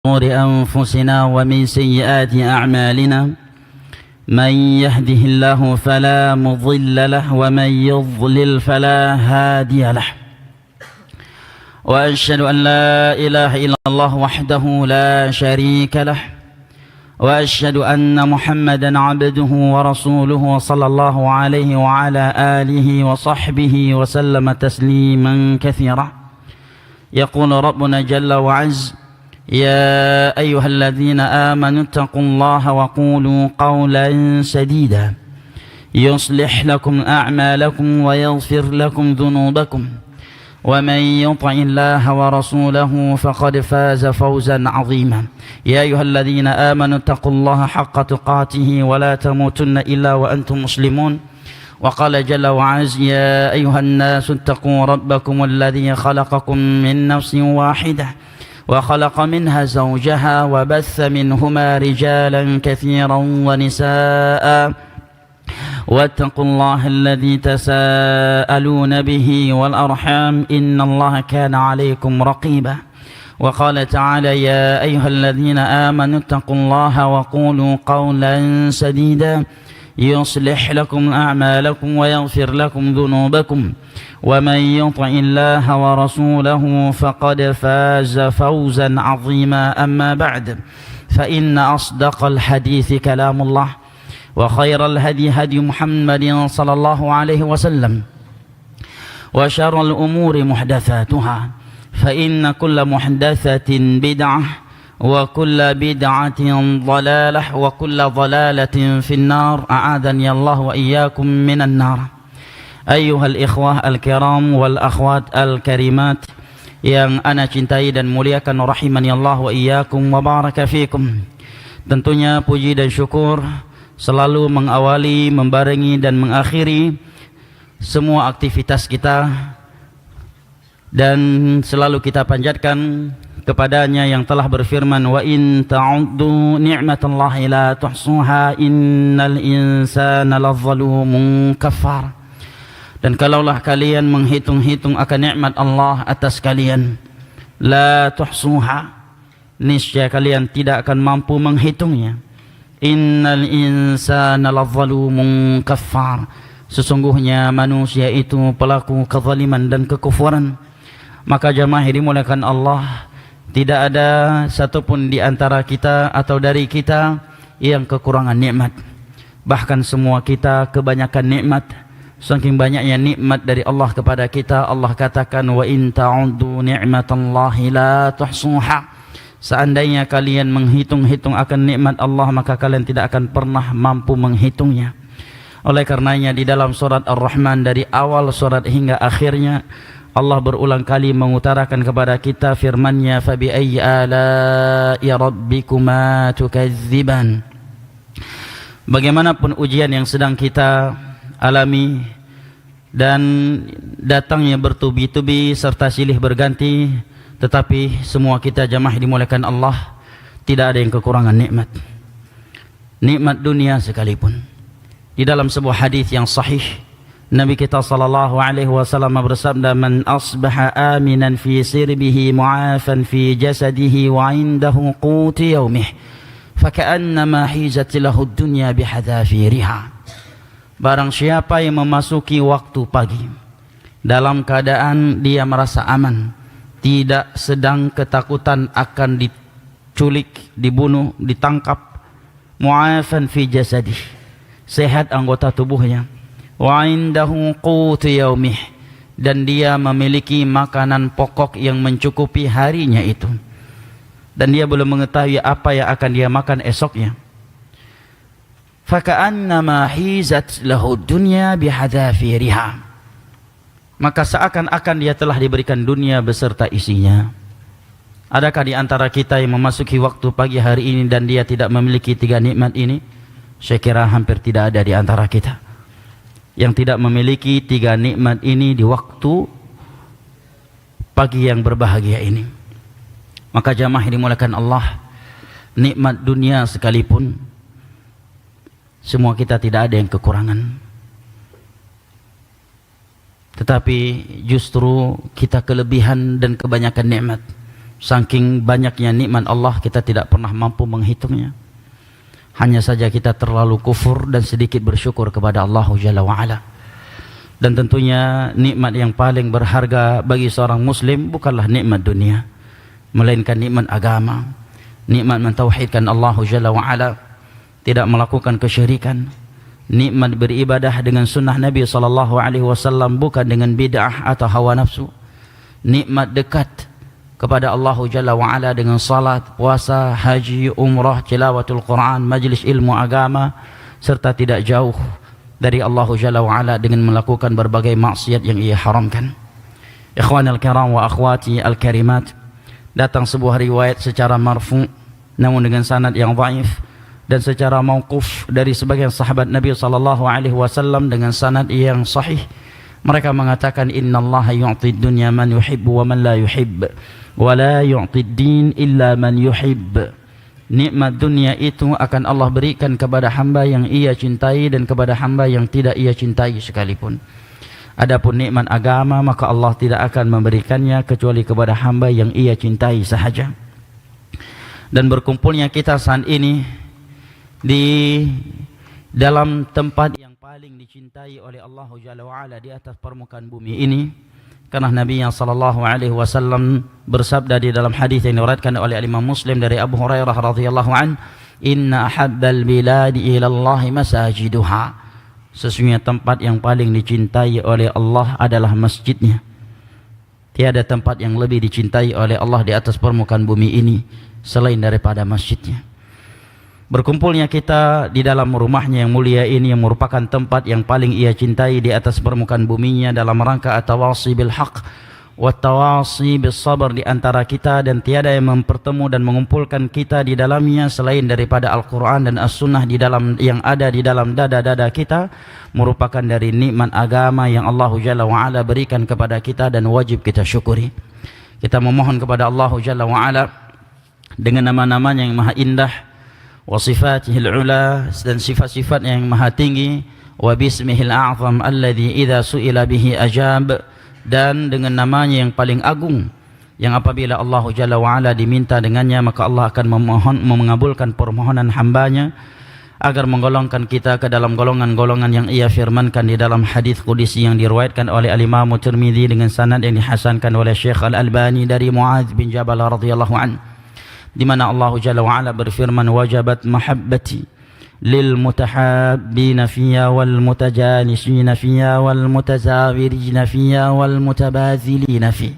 شرور أنفسنا ومن سيئات أعمالنا من يهده الله فلا مضل له ومن يضلل فلا هادي له وأشهد أن لا إله إلا الله وحده لا شريك له وأشهد أن محمدا عبده ورسوله صلى الله عليه وعلى آله وصحبه وسلم تسليما كثيرا. يقول ربنا جل وعز: يا أيها الذين آمنوا اتقوا الله وقولوا قولا سديدا يصلح لكم أعمالكم ويغفر لكم ذنوبكم ومن يطع الله ورسوله فقد فاز فوزا عظيما. يا أيها الذين آمنوا اتقوا الله حق تقاته ولا تموتن إلا وأنتم مسلمون. وقال جل وعز: يا أيها الناس اتقوا ربكم الذي خلقكم من نفس واحدة وخلق منها زوجها وبث منهما رجالا كثيرا ونساء واتقوا الله الذي تساءلون به والأرحام إن الله كان عليكم رقيبا. وقال تعالى: يا أيها الذين آمنوا اتقوا الله وقولوا قولا سديدا يصلح لكم أعمالكم ويغفر لكم ذنوبكم ومن يطع الله ورسوله فقد فاز فوزا عظيما. أما بعد، فإن أصدق الحديث كلام الله وخير الهدي هدي محمد صلى الله عليه وسلم وشر الأمور محدثاتها فإن كل محدثة بدعة وكل بدعة ضلالة وكل ضلالة في النار. أعاذني الله وإياكم من النار. أيها الإخوة الكرام والأخوات الكريمات yang ana cintai dan muliakan, rahimani Allah wa iyyakum wa baraka fikum. Tentunya puji dan syukur selalu mengawali, membarengi dan mengakhiri semua aktivitas kita, dan selalu kita panjatkan kepadanya yang telah berfirman: wa in ta'uddu ni'matallahi la tuhsuha innal insana lazzalumun kafar. Dan kalaulah kalian menghitung-hitung akan nikmat Allah atas kalian, la tuhsuha, niscaya kalian tidak akan mampu menghitungnya. Innal insana lazzalumun kafar, sesungguhnya manusia itu pelaku kezaliman dan kekufuran. Maka jamaah dimuliakan Allah, tidak ada satupun di antara kita atau dari kita yang kekurangan nikmat. Bahkan semua kita kebanyakan nikmat. Saking banyaknya nikmat dari Allah kepada kita, Allah katakan: wa in ta'uddu ni'matallahi la tuhsuha. Seandainya kalian menghitung-hitung akan nikmat Allah, maka kalian tidak akan pernah mampu menghitungnya. Oleh karenanya di dalam surat Ar-Rahman dari awal surat hingga akhirnya, Allah berulang kali mengutarakan kepada kita firman-Nya: fabi ayyi ala'i rabbikuma tukadziban. Bagaimanapun ujian yang sedang kita alami dan datangnya bertubi-tubi serta silih berganti, tetapi semua kita jamaah dimuliakan Allah tidak ada yang kekurangan nikmat. Nikmat dunia sekalipun. Di dalam sebuah hadis yang sahih, Nabi kita sallallahu alaihi wasallam bersabda: man asbaha aminan fi sirbihi mu'afan fi jasadihi wa 'indahu quti yaumih faka'annama hizat lahu ad-dunya bihadafiriha. Barang siapa yang memasuki waktu pagi dalam keadaan dia merasa aman, tidak sedang ketakutan akan diculik, dibunuh, ditangkap, mu'afan fi jasadih, sehat anggota tubuhnya, wa indahu qutu yaumih, dan dia memiliki makanan pokok yang mencukupi harinya itu, dan dia belum mengetahui apa yang akan dia makan esoknya, faka'annama hizat lahu dunya bihadafiriha, maka seakan-akan dia telah diberikan dunia beserta isinya. Adakah di antara kita yang memasuki waktu pagi hari ini dan dia tidak memiliki tiga nikmat ini? Saya kira hampir tidak ada di antara kita yang tidak memiliki tiga nikmat ini di waktu pagi yang berbahagia ini. Maka jamaah dimuliakan Allah, nikmat dunia sekalipun semua kita tidak ada yang kekurangan. Tetapi justru kita kelebihan dan kebanyakan nikmat. Saking banyaknya nikmat Allah kita tidak pernah mampu menghitungnya. Hanya saja kita terlalu kufur dan sedikit bersyukur kepada Allah Jalla wa'ala. Dan tentunya nikmat yang paling berharga bagi seorang muslim bukanlah nikmat dunia, melainkan nikmat agama, nikmat mentauhidkan Allah Jalla wa'ala, tidak melakukan kesyirikan, nikmat beribadah dengan sunnah Nabi SAW, bukan dengan bid'ah atau hawa nafsu, nikmat dekat kepada Allah Jalla wa'ala dengan salat, puasa, haji, umrah, tilawatul Quran, majlis ilmu agama, serta tidak jauh dari Allah Jalla wa'ala dengan melakukan berbagai maksiat yang ia haramkan. Ikhwanal kiram wa akhwati al-karimat, datang sebuah riwayat secara marfu' namun dengan sanad yang dhaif, dan secara mauquf dari sebagian sahabat Nabi SAW dengan sanad yang sahih. Mereka mengatakan, innallaha yu'ti dunya man yuhibbu wa man la yuhibb, wa la yu'ti din illa man yuhibb. Nikmat dunia itu akan Allah berikan kepada hamba yang ia cintai dan kepada hamba yang tidak ia cintai sekalipun. Adapun nikmat agama, maka Allah tidak akan memberikannya kecuali kepada hamba yang ia cintai sahaja. Dan berkumpulnya kita saat ini di dalam tempat yang paling dicintai oleh Allah Jalla wa'ala di atas permukaan bumi ini, karena Nabi SAW bersabda di dalam hadis yang diriwayatkan oleh Imam Muslim dari Abu Hurairah radhiyallahu an, inna ahabbal biladi ila Allah masajiduha, sesungguhnya tempat yang paling dicintai oleh Allah adalah masjidnya. Tiada tempat yang lebih dicintai oleh Allah di atas permukaan bumi ini selain daripada masjidnya. Berkumpulnya kita di dalam rumahnya yang mulia ini, yang merupakan tempat yang paling ia cintai di atas permukaan buminya, dalam rangka at-tawasi bil haq wa tawasi bis sabar di antara kita, dan tiada yang mempertemu dan mengumpulkan kita di dalamnya selain daripada Al-Quran dan As-Sunnah di dalam yang ada di dalam dada-dada kita, merupakan dari nikmat agama yang Allah Jalla wa'ala berikan kepada kita dan wajib kita syukuri. Kita memohon kepada Allah Jalla wa'ala dengan nama-namanya yang maha indah, wa sifatihil ula, dan sifat-sifat yang maha tinggi, wa bismihil a'zam alladhi idza su'ila bihi ajab, dan dengan namanya yang paling agung yang apabila Allah Jalla wa'ala diminta dengannya maka Allah akan mengabulkan permohonan hambanya agar menggolongkan kita ke dalam golongan-golongan yang ia firmankan di dalam hadis qudsi yang diriwayatkan oleh Al-Imam Tirmidzi dengan sanad yang dihasankan oleh Syekh Al-Albani dari Muadz bin Jabal radhiyallahu anhu, di mana Allah Jalla wa'ala berfirman, wajabat mahabbati lil mutahabbina fiyya wal mutajanisina fiyya wal mutazawirina fiyya wal mutabazilina fi.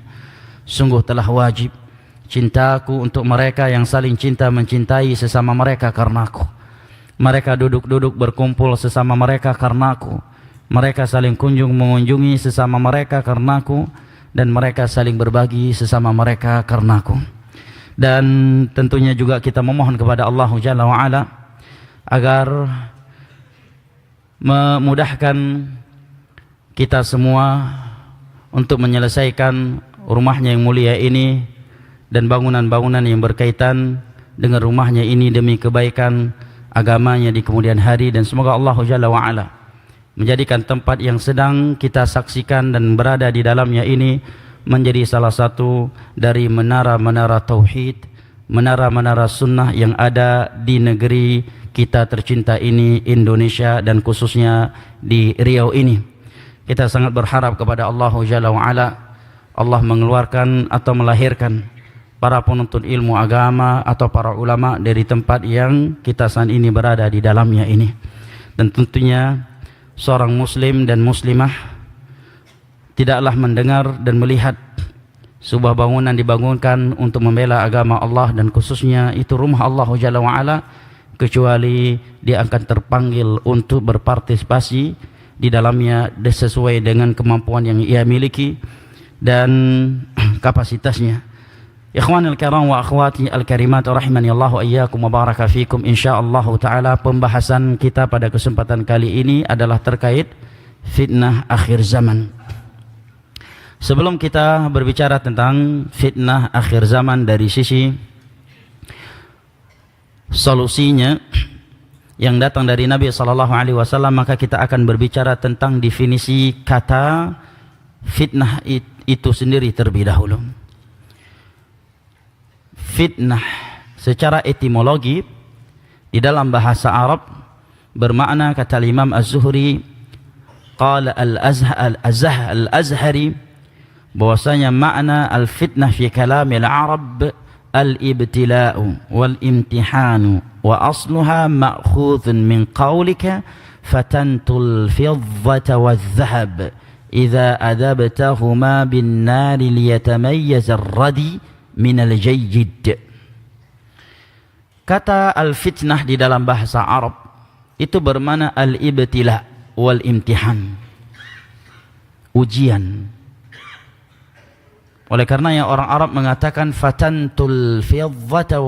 Sungguh telah wajib cintaku untuk mereka yang saling cinta mencintai sesama mereka karenaku. Mereka duduk-duduk berkumpul sesama mereka karenaku. Mereka saling kunjung mengunjungi sesama mereka karenaku, dan mereka saling berbagi sesama mereka karenaku. Dan tentunya juga kita memohon kepada Allah Jalla wa'ala agar memudahkan kita semua untuk menyelesaikan rumahnya yang mulia ini dan bangunan-bangunan yang berkaitan dengan rumahnya ini demi kebaikan agamanya di kemudian hari. Dan semoga Allah Jalla wa'ala menjadikan tempat yang sedang kita saksikan dan berada di dalamnya ini menjadi salah satu dari menara-menara tauhid, menara-menara sunnah yang ada di negeri kita tercinta ini, Indonesia, dan khususnya di Riau ini. Kita sangat berharap kepada Allah Jalla wa'ala, Allah mengeluarkan atau melahirkan para penuntut ilmu agama atau para ulama dari tempat yang kita saat ini berada di dalamnya ini. Dan tentunya seorang muslim dan muslimah tidaklah mendengar dan melihat sebuah bangunan dibangunkan untuk membela agama Allah dan khususnya itu rumah Allah Jalla wa'ala, kecuali dia akan terpanggil untuk berpartisipasi di dalamnya sesuai dengan kemampuan yang ia miliki dan kapasitasnya. Ikhwanul kiram wa akhwati al-karimat rahimani Allah wa iyyakum wa baraka fikum. Insyaallah taala pembahasan kita pada kesempatan kali ini adalah terkait fitnah akhir zaman. Sebelum kita berbicara tentang fitnah akhir zaman dari sisi solusinya yang datang dari Nabi SAW, maka kita akan berbicara tentang definisi kata fitnah itu sendiri terlebih dahulu. fitnah secara etimologi di dalam bahasa Arab bermakna, kata Imam Az-Zuhri, qala al-Azhari, bahwasanya makna al-fitnah fi kalamil Arab al-ibtila'u wal-imtihanu wa asluha ma'khudhun min qawlika fatantul fiddata wal-dhahab idza adabtahuma bin-nari liyatamayyaza ar-radi min al-jayyid. Kata al-fitnah di dalam bahasa Arab itu bermakna al-ibtila' wal-imtihan, ujian. Oleh karenanya orang Arab mengatakan fatantul fiddata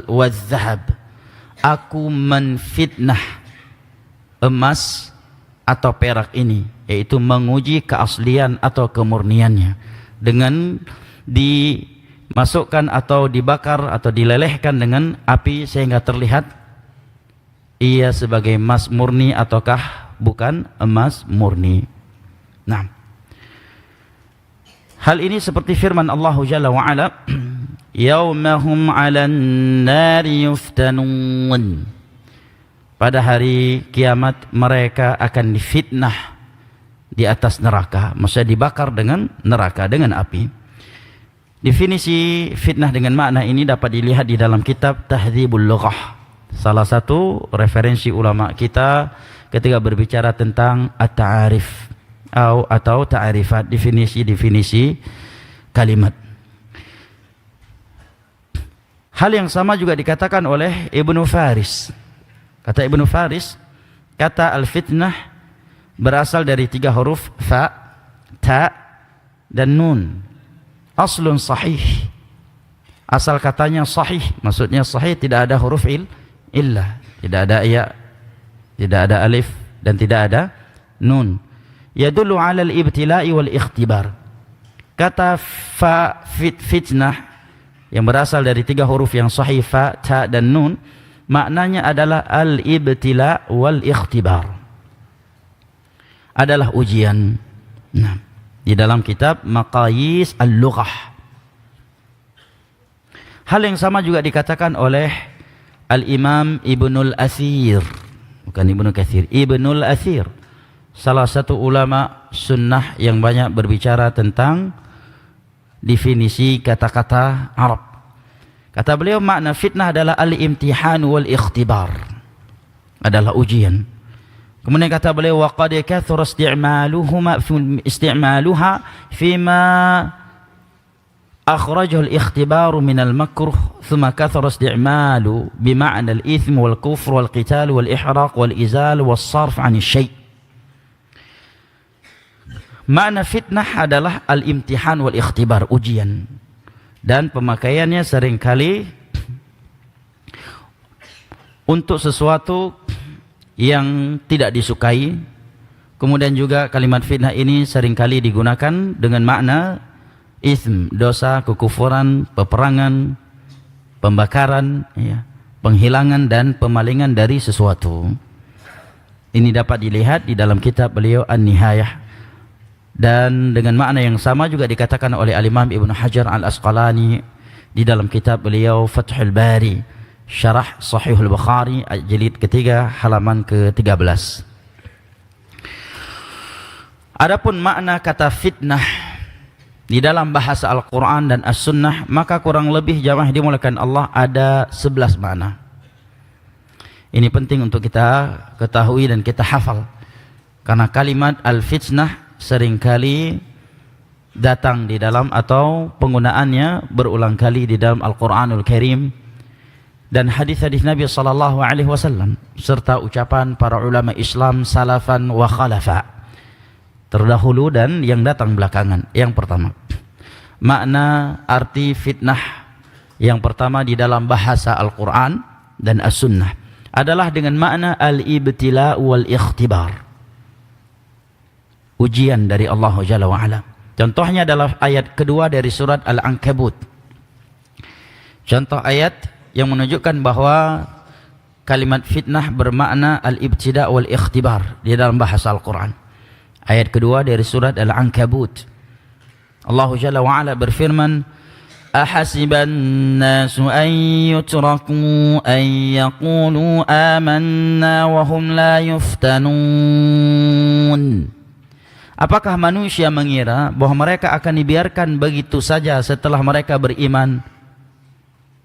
wal-dhahab, aku menfitnah emas atau perak ini, yaitu menguji keaslian atau kemurniannya dengan dimasukkan atau dibakar atau dilelehkan dengan api sehingga terlihat ia sebagai emas murni ataukah bukan emas murni. Nah, hal ini seperti firman Allah Jalla wa Ala, yaumahum 'alan nari yuftanun, pada hari kiamat mereka akan difitnah di atas neraka, maksudnya dibakar dengan neraka, dengan api. Definisi fitnah dengan makna ini dapat dilihat di dalam kitab Tahdzibul Lughah, salah satu referensi ulama kita ketika berbicara tentang at-ta'arif atau ta'arifat, definisi-definisi kalimat. Hal yang sama juga dikatakan oleh Ibnu Faris. Kata Ibnu Faris, kata al-fitnah berasal dari 3 huruf fa, ta, dan nun. Aslun sahih. Asal katanya sahih, maksudnya sahih, tidak ada huruf illah, tidak ada ya, tidak ada alif, dan tidak ada nun. Yadullu 'ala al-ibtila'i wal ikhtibar. Kata fitnah yang berasal dari 3 huruf yang sahih, fa, ta, dan nun, maknanya adalah al-ibtila' wal ikhtibar, adalah ujian. Nah, di dalam kitab Maqayis al-Lughah. Hal yang sama juga dikatakan oleh Al-Imam Ibnul Athir, bukan Ibnu Katsir, Ibnul Athir, salah satu ulama sunnah yang banyak berbicara tentang definisi kata-kata Arab. Kata beliau, makna fitnah adalah al-imtihan wal ikhtibar, adalah ujian. Kemudian kata beliau, wa qad kathura isti'maluha fima akhrajahu al-ikhtibar min al-makruh thumma kathara isti'malu bima'na al-ithm wal kufr wal qital wal ihraq wal izal was sarf 'an asy-syai'. Makna fitnah adalah al-imtihan wal ikhtibar, ujian, dan pemakaiannya seringkali untuk sesuatu yang tidak disukai. Kemudian juga kalimat fitnah ini seringkali digunakan dengan makna ism, dosa, kekufuran, peperangan, pembakaran, ya, penghilangan dan pemalingan dari sesuatu. Ini dapat dilihat di dalam kitab beliau An-Nihayah. Dan dengan makna yang sama juga dikatakan oleh Al-Imam Ibnu Hajar Al-Asqalani di dalam kitab beliau Fathul Bari, Syarah Sahihul Bukhari, jilid ketiga, halaman ke-13. Adapun makna kata fitnah di dalam bahasa Al-Quran dan As-Sunnah, maka kurang lebih jamaah dimulakan Allah ada 11 makna. Ini penting untuk kita ketahui dan kita hafal, karena kalimat al-fitnah seringkali datang di dalam atau penggunaannya berulang kali di dalam Al-Quranul Karim dan hadis-hadis Nabi sallallahu alaihi wasallam serta ucapan para ulama Islam salafan wa khalafa, terdahulu dan yang datang belakangan. Yang pertama, makna arti fitnah yang pertama di dalam bahasa Al-Quran dan As-Sunnah adalah dengan makna al-ibtila wal ikhtibar, ujian dari Allah Jalla wa'ala. Contohnya adalah ayat kedua dari surat Al-Ankabut. Contoh ayat yang menunjukkan bahwa kalimat fitnah bermakna al-ibtida' wal ikhtibar di dalam bahasa Al-Quran. Ayat kedua dari surat Al-Ankabut. Allah Jalla wa'ala berfirman, Ahasiban nasu an yutraku an yaqulu amanna wa hum la yuftanun. Apakah manusia mengira bahwa mereka akan dibiarkan begitu saja setelah mereka beriman,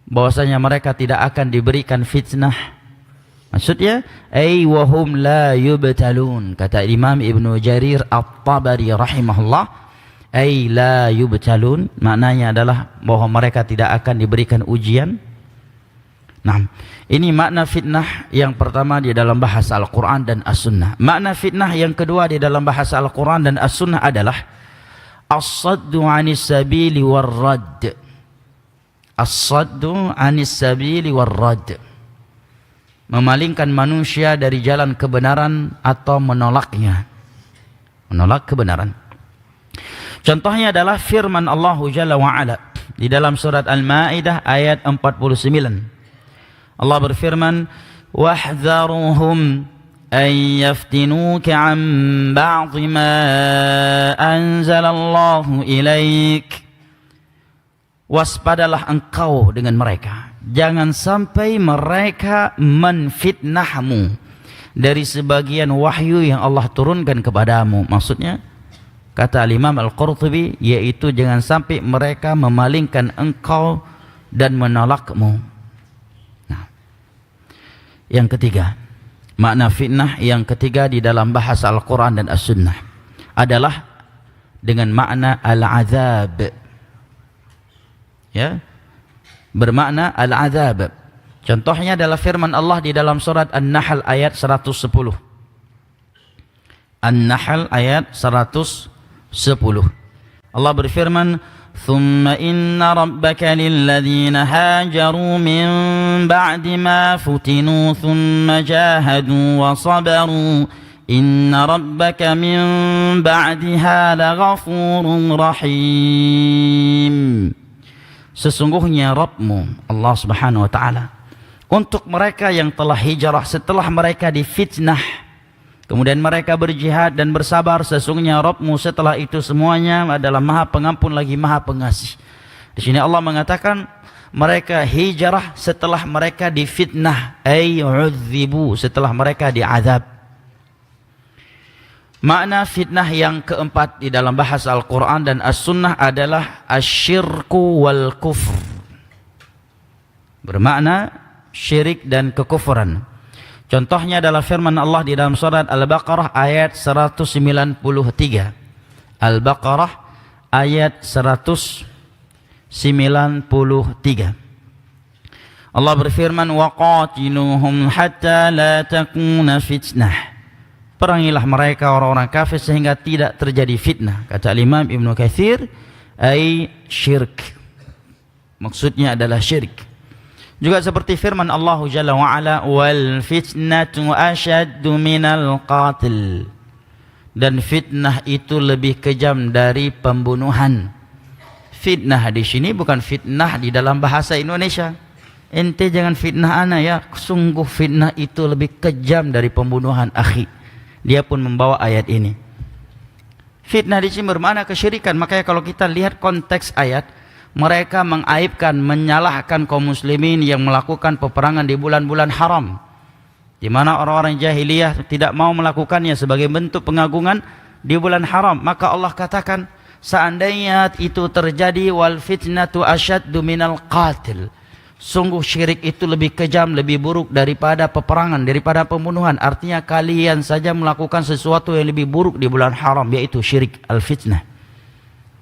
bahwasanya mereka tidak akan diberikan fitnah? Maksudnya ay wa hum la yubtalun. Kata Imam Ibnu Jarir At-Tabari rahimahullah, ay la yubtalun, maknanya adalah bahwa mereka tidak akan diberikan ujian. Nah, ini makna fitnah yang pertama di dalam bahasa Al-Quran dan As-Sunnah. Makna fitnah yang kedua di dalam bahasa Al-Quran dan As-Sunnah adalah as-saddu anis sabili war-radd. As-saddu anis sabili war-radd, memalingkan manusia dari jalan kebenaran atau menolaknya, menolak kebenaran. Contohnya adalah firman Allah Jalla wa'ala di dalam surat Al-Ma'idah ayat 49. Allah berfirman, wahdharuhum an yaftinuka an ba'dhi ma anzalallahu ilaik. Waspadalah engkau dengan mereka, jangan sampai mereka menfitnahmu dari sebagian wahyu yang Allah turunkan kepadamu. Maksudnya, kata Imam Al-Qurtubi, yaitu jangan sampai mereka memalingkan engkau dan menolakmu. Nah, yang ketiga, makna fitnah yang ketiga di dalam bahasa Al-Quran dan As-Sunnah adalah dengan makna al-azab. Ya, bermakna al-azab. Contohnya adalah firman Allah di dalam surat An-Nahl ayat 110. An-Nahl ayat 110. Allah berfirman, thumma inna rabbaka lilladhina hajaru min ba'di ma futinu thumma jahadu wa sabaru inna rabbaka min ba'diha laghafurun rahim. Sesungguhnya Rabbmu Allah Subhanahu wa ta'ala untuk mereka yang telah hijrah setelah mereka difitnah, kemudian mereka berjihad dan bersabar, sesungguhnya Rabbmu setelah itu semuanya adalah Maha Pengampun lagi Maha Pengasih. Di sini Allah mengatakan mereka hijrah setelah mereka difitnah, ay udzibu, setelah mereka diazab. Makna fitnah yang keempat di dalam bahasa Al-Quran dan As-Sunnah adalah asyirku wal kufr, bermakna syirik dan kekufuran. Contohnya adalah firman Allah di dalam surat Al-Baqarah ayat 193. Al-Baqarah ayat 193. Allah berfirman, waqatiluhum hatta la takuna fitnah. Perangilah mereka orang-orang kafir sehingga tidak terjadi fitnah. Kata Imam Ibnu Katsir, ay syirk. Maksudnya adalah syirik. Juga seperti firman Allah Jalla wa'ala, wal fitnatu asyaddu minal qatil. Dan fitnah itu lebih kejam dari pembunuhan. Fitnah di sini bukan fitnah di dalam bahasa Indonesia. Ente jangan fitnah ana ya. Sungguh fitnah itu lebih kejam dari pembunuhan, akhi. Dia pun membawa ayat ini. Fitnah di sini bermakna kesyirikan. Makanya kalau kita lihat konteks ayat, mereka mengaibkan, menyalahkan kaum muslimin yang melakukan peperangan di bulan-bulan haram, di mana orang-orang jahiliyah tidak mau melakukannya sebagai bentuk pengagungan di bulan haram. Maka Allah katakan, seandainya itu terjadi, wal fitnatu asyaddu minal qatil. Sungguh syirik itu lebih kejam, lebih buruk daripada peperangan, daripada pembunuhan. Artinya kalian saja melakukan sesuatu yang lebih buruk di bulan haram, yaitu syirik, al-fitnah.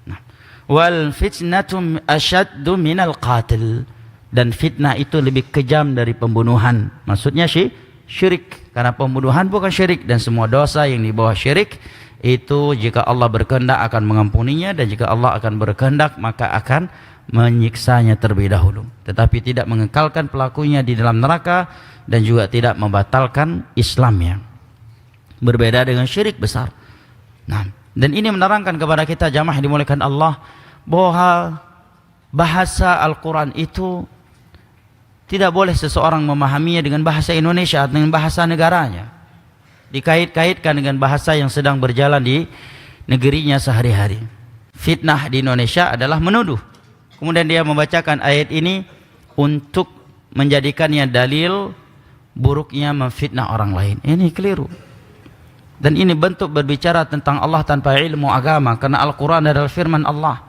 Nah, wal fitnatu asyaddu minal qatil. Dan fitnah itu lebih kejam dari pembunuhan. Maksudnya syirik. Karena pembunuhan bukan syirik. Dan semua dosa yang di bawah syirik itu jika Allah berkehendak akan mengampuninya, dan jika Allah akan berkehendak maka akan menyiksanya terlebih dahulu, tetapi tidak mengekalkan pelakunya di dalam neraka dan juga tidak membatalkan Islamnya. Berbeda dengan syirik besar. Nah, dan ini menerangkan kepada kita jamaah yang dimuliakan Allah bahwa bahasa Al-Quran itu tidak boleh seseorang memahaminya dengan bahasa Indonesia, dengan bahasa negaranya, dikait-kaitkan dengan bahasa yang sedang berjalan di negerinya sehari-hari. Fitnah di Indonesia adalah menuduh. kemudian dia membacakan ayat ini untuk menjadikannya dalil buruknya memfitnah orang lain. Ini keliru. Dan ini bentuk berbicara tentang Allah tanpa ilmu agama, karena Al-Quran adalah firman Allah.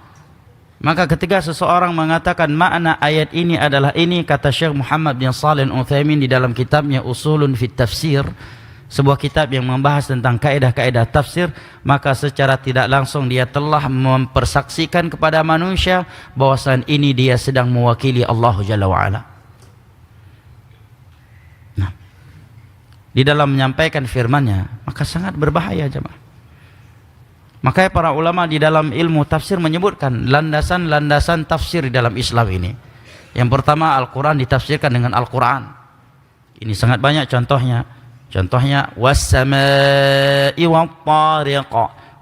Maka ketika seseorang mengatakan makna ayat ini adalah ini, kata Syekh Muhammad bin Shalih Al-Utsaimin di dalam kitabnya Usulun fit Tafsir, sebuah kitab yang membahas tentang kaidah-kaidah tafsir, maka secara tidak langsung dia telah mempersaksikan kepada manusia bahwasanya ini dia sedang mewakili Allah Jalla wa'ala. Nah, di dalam menyampaikan firman-Nya, maka sangat berbahaya jemaah. Makanya para ulama di dalam ilmu tafsir menyebutkan landasan-landasan tafsir di dalam Islam ini. Yang pertama, Al-Quran ditafsirkan dengan Al-Quran. Ini sangat banyak contohnya. Contohnya, was-samaa'i wat-tariq,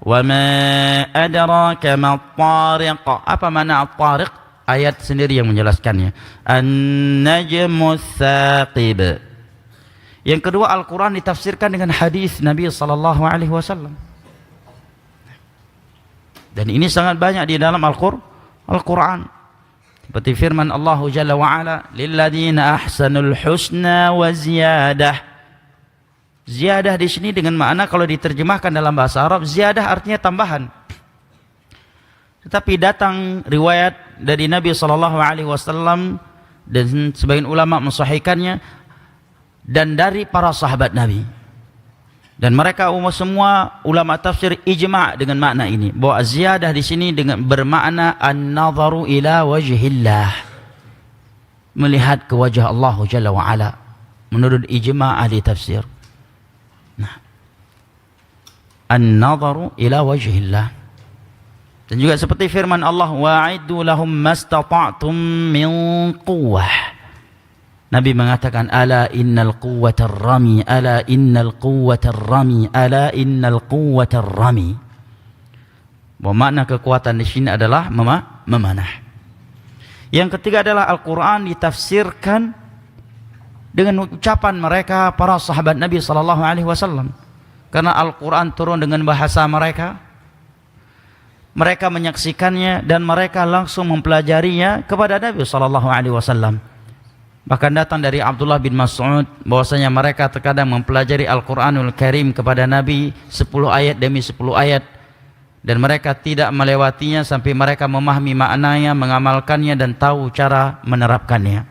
wa ma adraka mat-tariq. Apa makna at-tariq? Ayat sendiri yang menjelaskannya. An-najmu ats-tsaqib. Yang kedua, Al-Quran ditafsirkan dengan hadis Nabi sallallahu alaihi wasallam. Dan ini sangat banyak di dalam Al-Quran. Seperti firman Allah Jalla wa'ala, lilladzina ahsanul husna wa ziyadah. Ziyadah di sini dengan makna kalau diterjemahkan dalam bahasa Arab, ziyadah artinya tambahan. Tetapi datang riwayat dari Nabi SAW dan sebagian ulama mensahihkannya, dan dari para sahabat Nabi. Dan mereka semua ulama tafsir ijma' dengan makna ini, bahwa ziyadah di sini dengan bermakna an-nadharu ila wajhillah, melihat ke wajah Allah Jalla wa Ala, menurut ijma' ahli tafsir. Nah, an-nadharu ila wajhillah. Dan juga seperti firman Allah, wa'iddu lahum mastata'tum min quwwah. Nabi mengatakan, ala innal quwwatar rami, ala innal quwwatar rami, ala innal quwwatar rami. Bahwa makna kekuatan di sini adalah memanah. Yang ketiga adalah Al-Quran ditafsirkan dengan ucapan mereka para sahabat Nabi sallallahu alaihi wasallam. Karena Al-Quran turun dengan bahasa mereka. Mereka menyaksikannya dan mereka langsung mempelajarinya kepada Nabi sallallahu alaihi wasallam. Bahkan datang dari Abdullah bin Mas'ud bahwasanya mereka terkadang mempelajari Al-Quranul Karim kepada Nabi 10 ayat demi 10 ayat, dan mereka tidak melewatinya sampai mereka memahami maknanya, mengamalkannya dan tahu cara menerapkannya.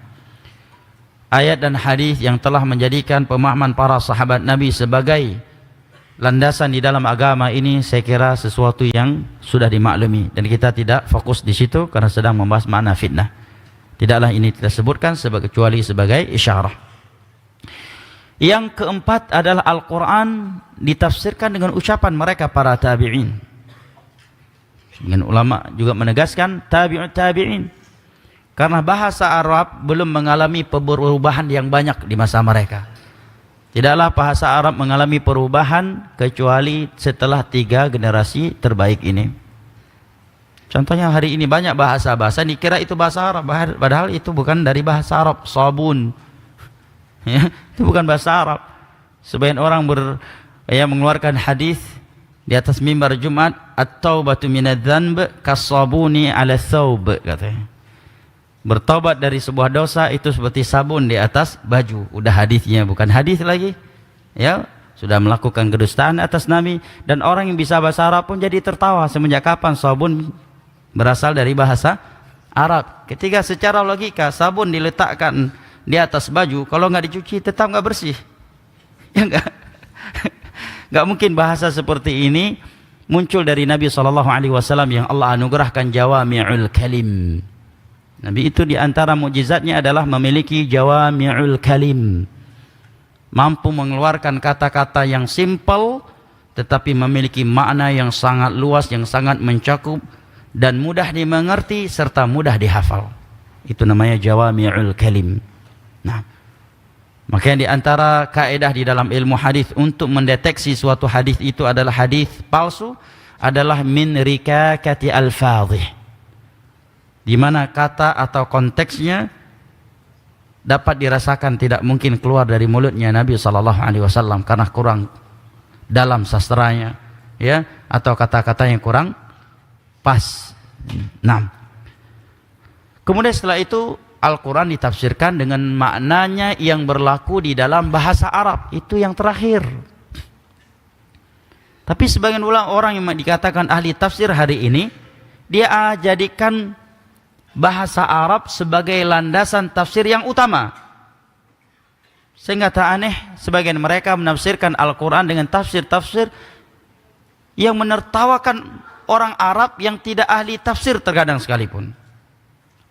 Ayat dan hadis yang telah menjadikan pemahaman para sahabat Nabi sebagai landasan di dalam agama ini, saya kira sesuatu yang sudah dimaklumi, dan kita tidak fokus di situ karena sedang membahas makna fitnah. Tidaklah ini kita sebutkan kecuali sebagai isyarah. Yang keempat adalah Al-Quran ditafsirkan dengan ucapan mereka para tabi'in. Dengan ulama juga menegaskan tabi'in. Karena bahasa Arab belum mengalami perubahan yang banyak di masa mereka. Tidaklah bahasa Arab mengalami perubahan kecuali setelah 3 generasi terbaik ini. Contohnya hari ini banyak bahasa-bahasa dikira itu bahasa Arab, padahal itu bukan dari bahasa Arab. Sabun, ya, itu bukan bahasa Arab. Sebagian orang mengeluarkan hadis di atas mimbar Jumat, at-taubatu minadz-dzanb kas-sabuni 'ala tsawb, katanya. Bertobat dari sebuah dosa itu seperti sabun di atas baju. Udah hadisnya bukan hadis lagi, ya. Sudah melakukan kedustaan atas Nabi, dan orang yang bisa bahasa Arab pun jadi tertawa. Semenjak kapan sabun berasal dari bahasa Arab? Ketika secara logika sabun diletakkan di atas baju, kalau nggak dicuci tetap nggak bersih, ya nggak mungkin bahasa seperti ini muncul dari Nabi SAW yang Allah anugerahkan jawami'ul kalim. Nabi itu diantara mukjizatnya adalah memiliki jawami'ul kalim, mampu mengeluarkan kata-kata yang simple tetapi memiliki makna yang sangat luas, yang sangat mencakup dan mudah dimengerti serta mudah dihafal. Itu namanya jawami'ul kalim. Nah, makanya di antara kaidah di dalam ilmu hadis untuk mendeteksi suatu hadis itu adalah hadis palsu adalah min rikakati al-fadhih, di mana kata atau konteksnya dapat dirasakan tidak mungkin keluar dari mulutnya Nabi SAW karena kurang dalam sastranya, ya, atau kata-kata yang kurang pas. Nah, Kemudian setelah itu Al-Quran ditafsirkan dengan maknanya yang berlaku di dalam bahasa Arab. Itu yang terakhir. Tapi sebagian orang yang dikatakan ahli tafsir hari ini, dia jadikan bahasa Arab sebagai landasan tafsir yang utama. Sehingga tak aneh sebagian mereka menafsirkan Al-Quran dengan tafsir-tafsir yang menertawakan orang Arab yang tidak ahli tafsir terkadang sekalipun.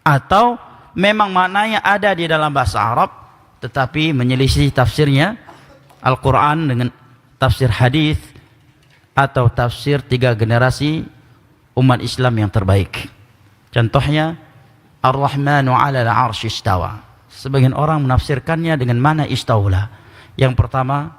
Atau memang maknanya ada di dalam bahasa Arab tetapi menyelisih tafsirnya Al-Quran dengan tafsir hadis atau tafsir 3 generasi umat Islam yang terbaik. Contohnya Ar-Rahmanu 'alal 'arsy istawa. Sebagian orang menafsirkannya dengan mana istaula. Yang pertama,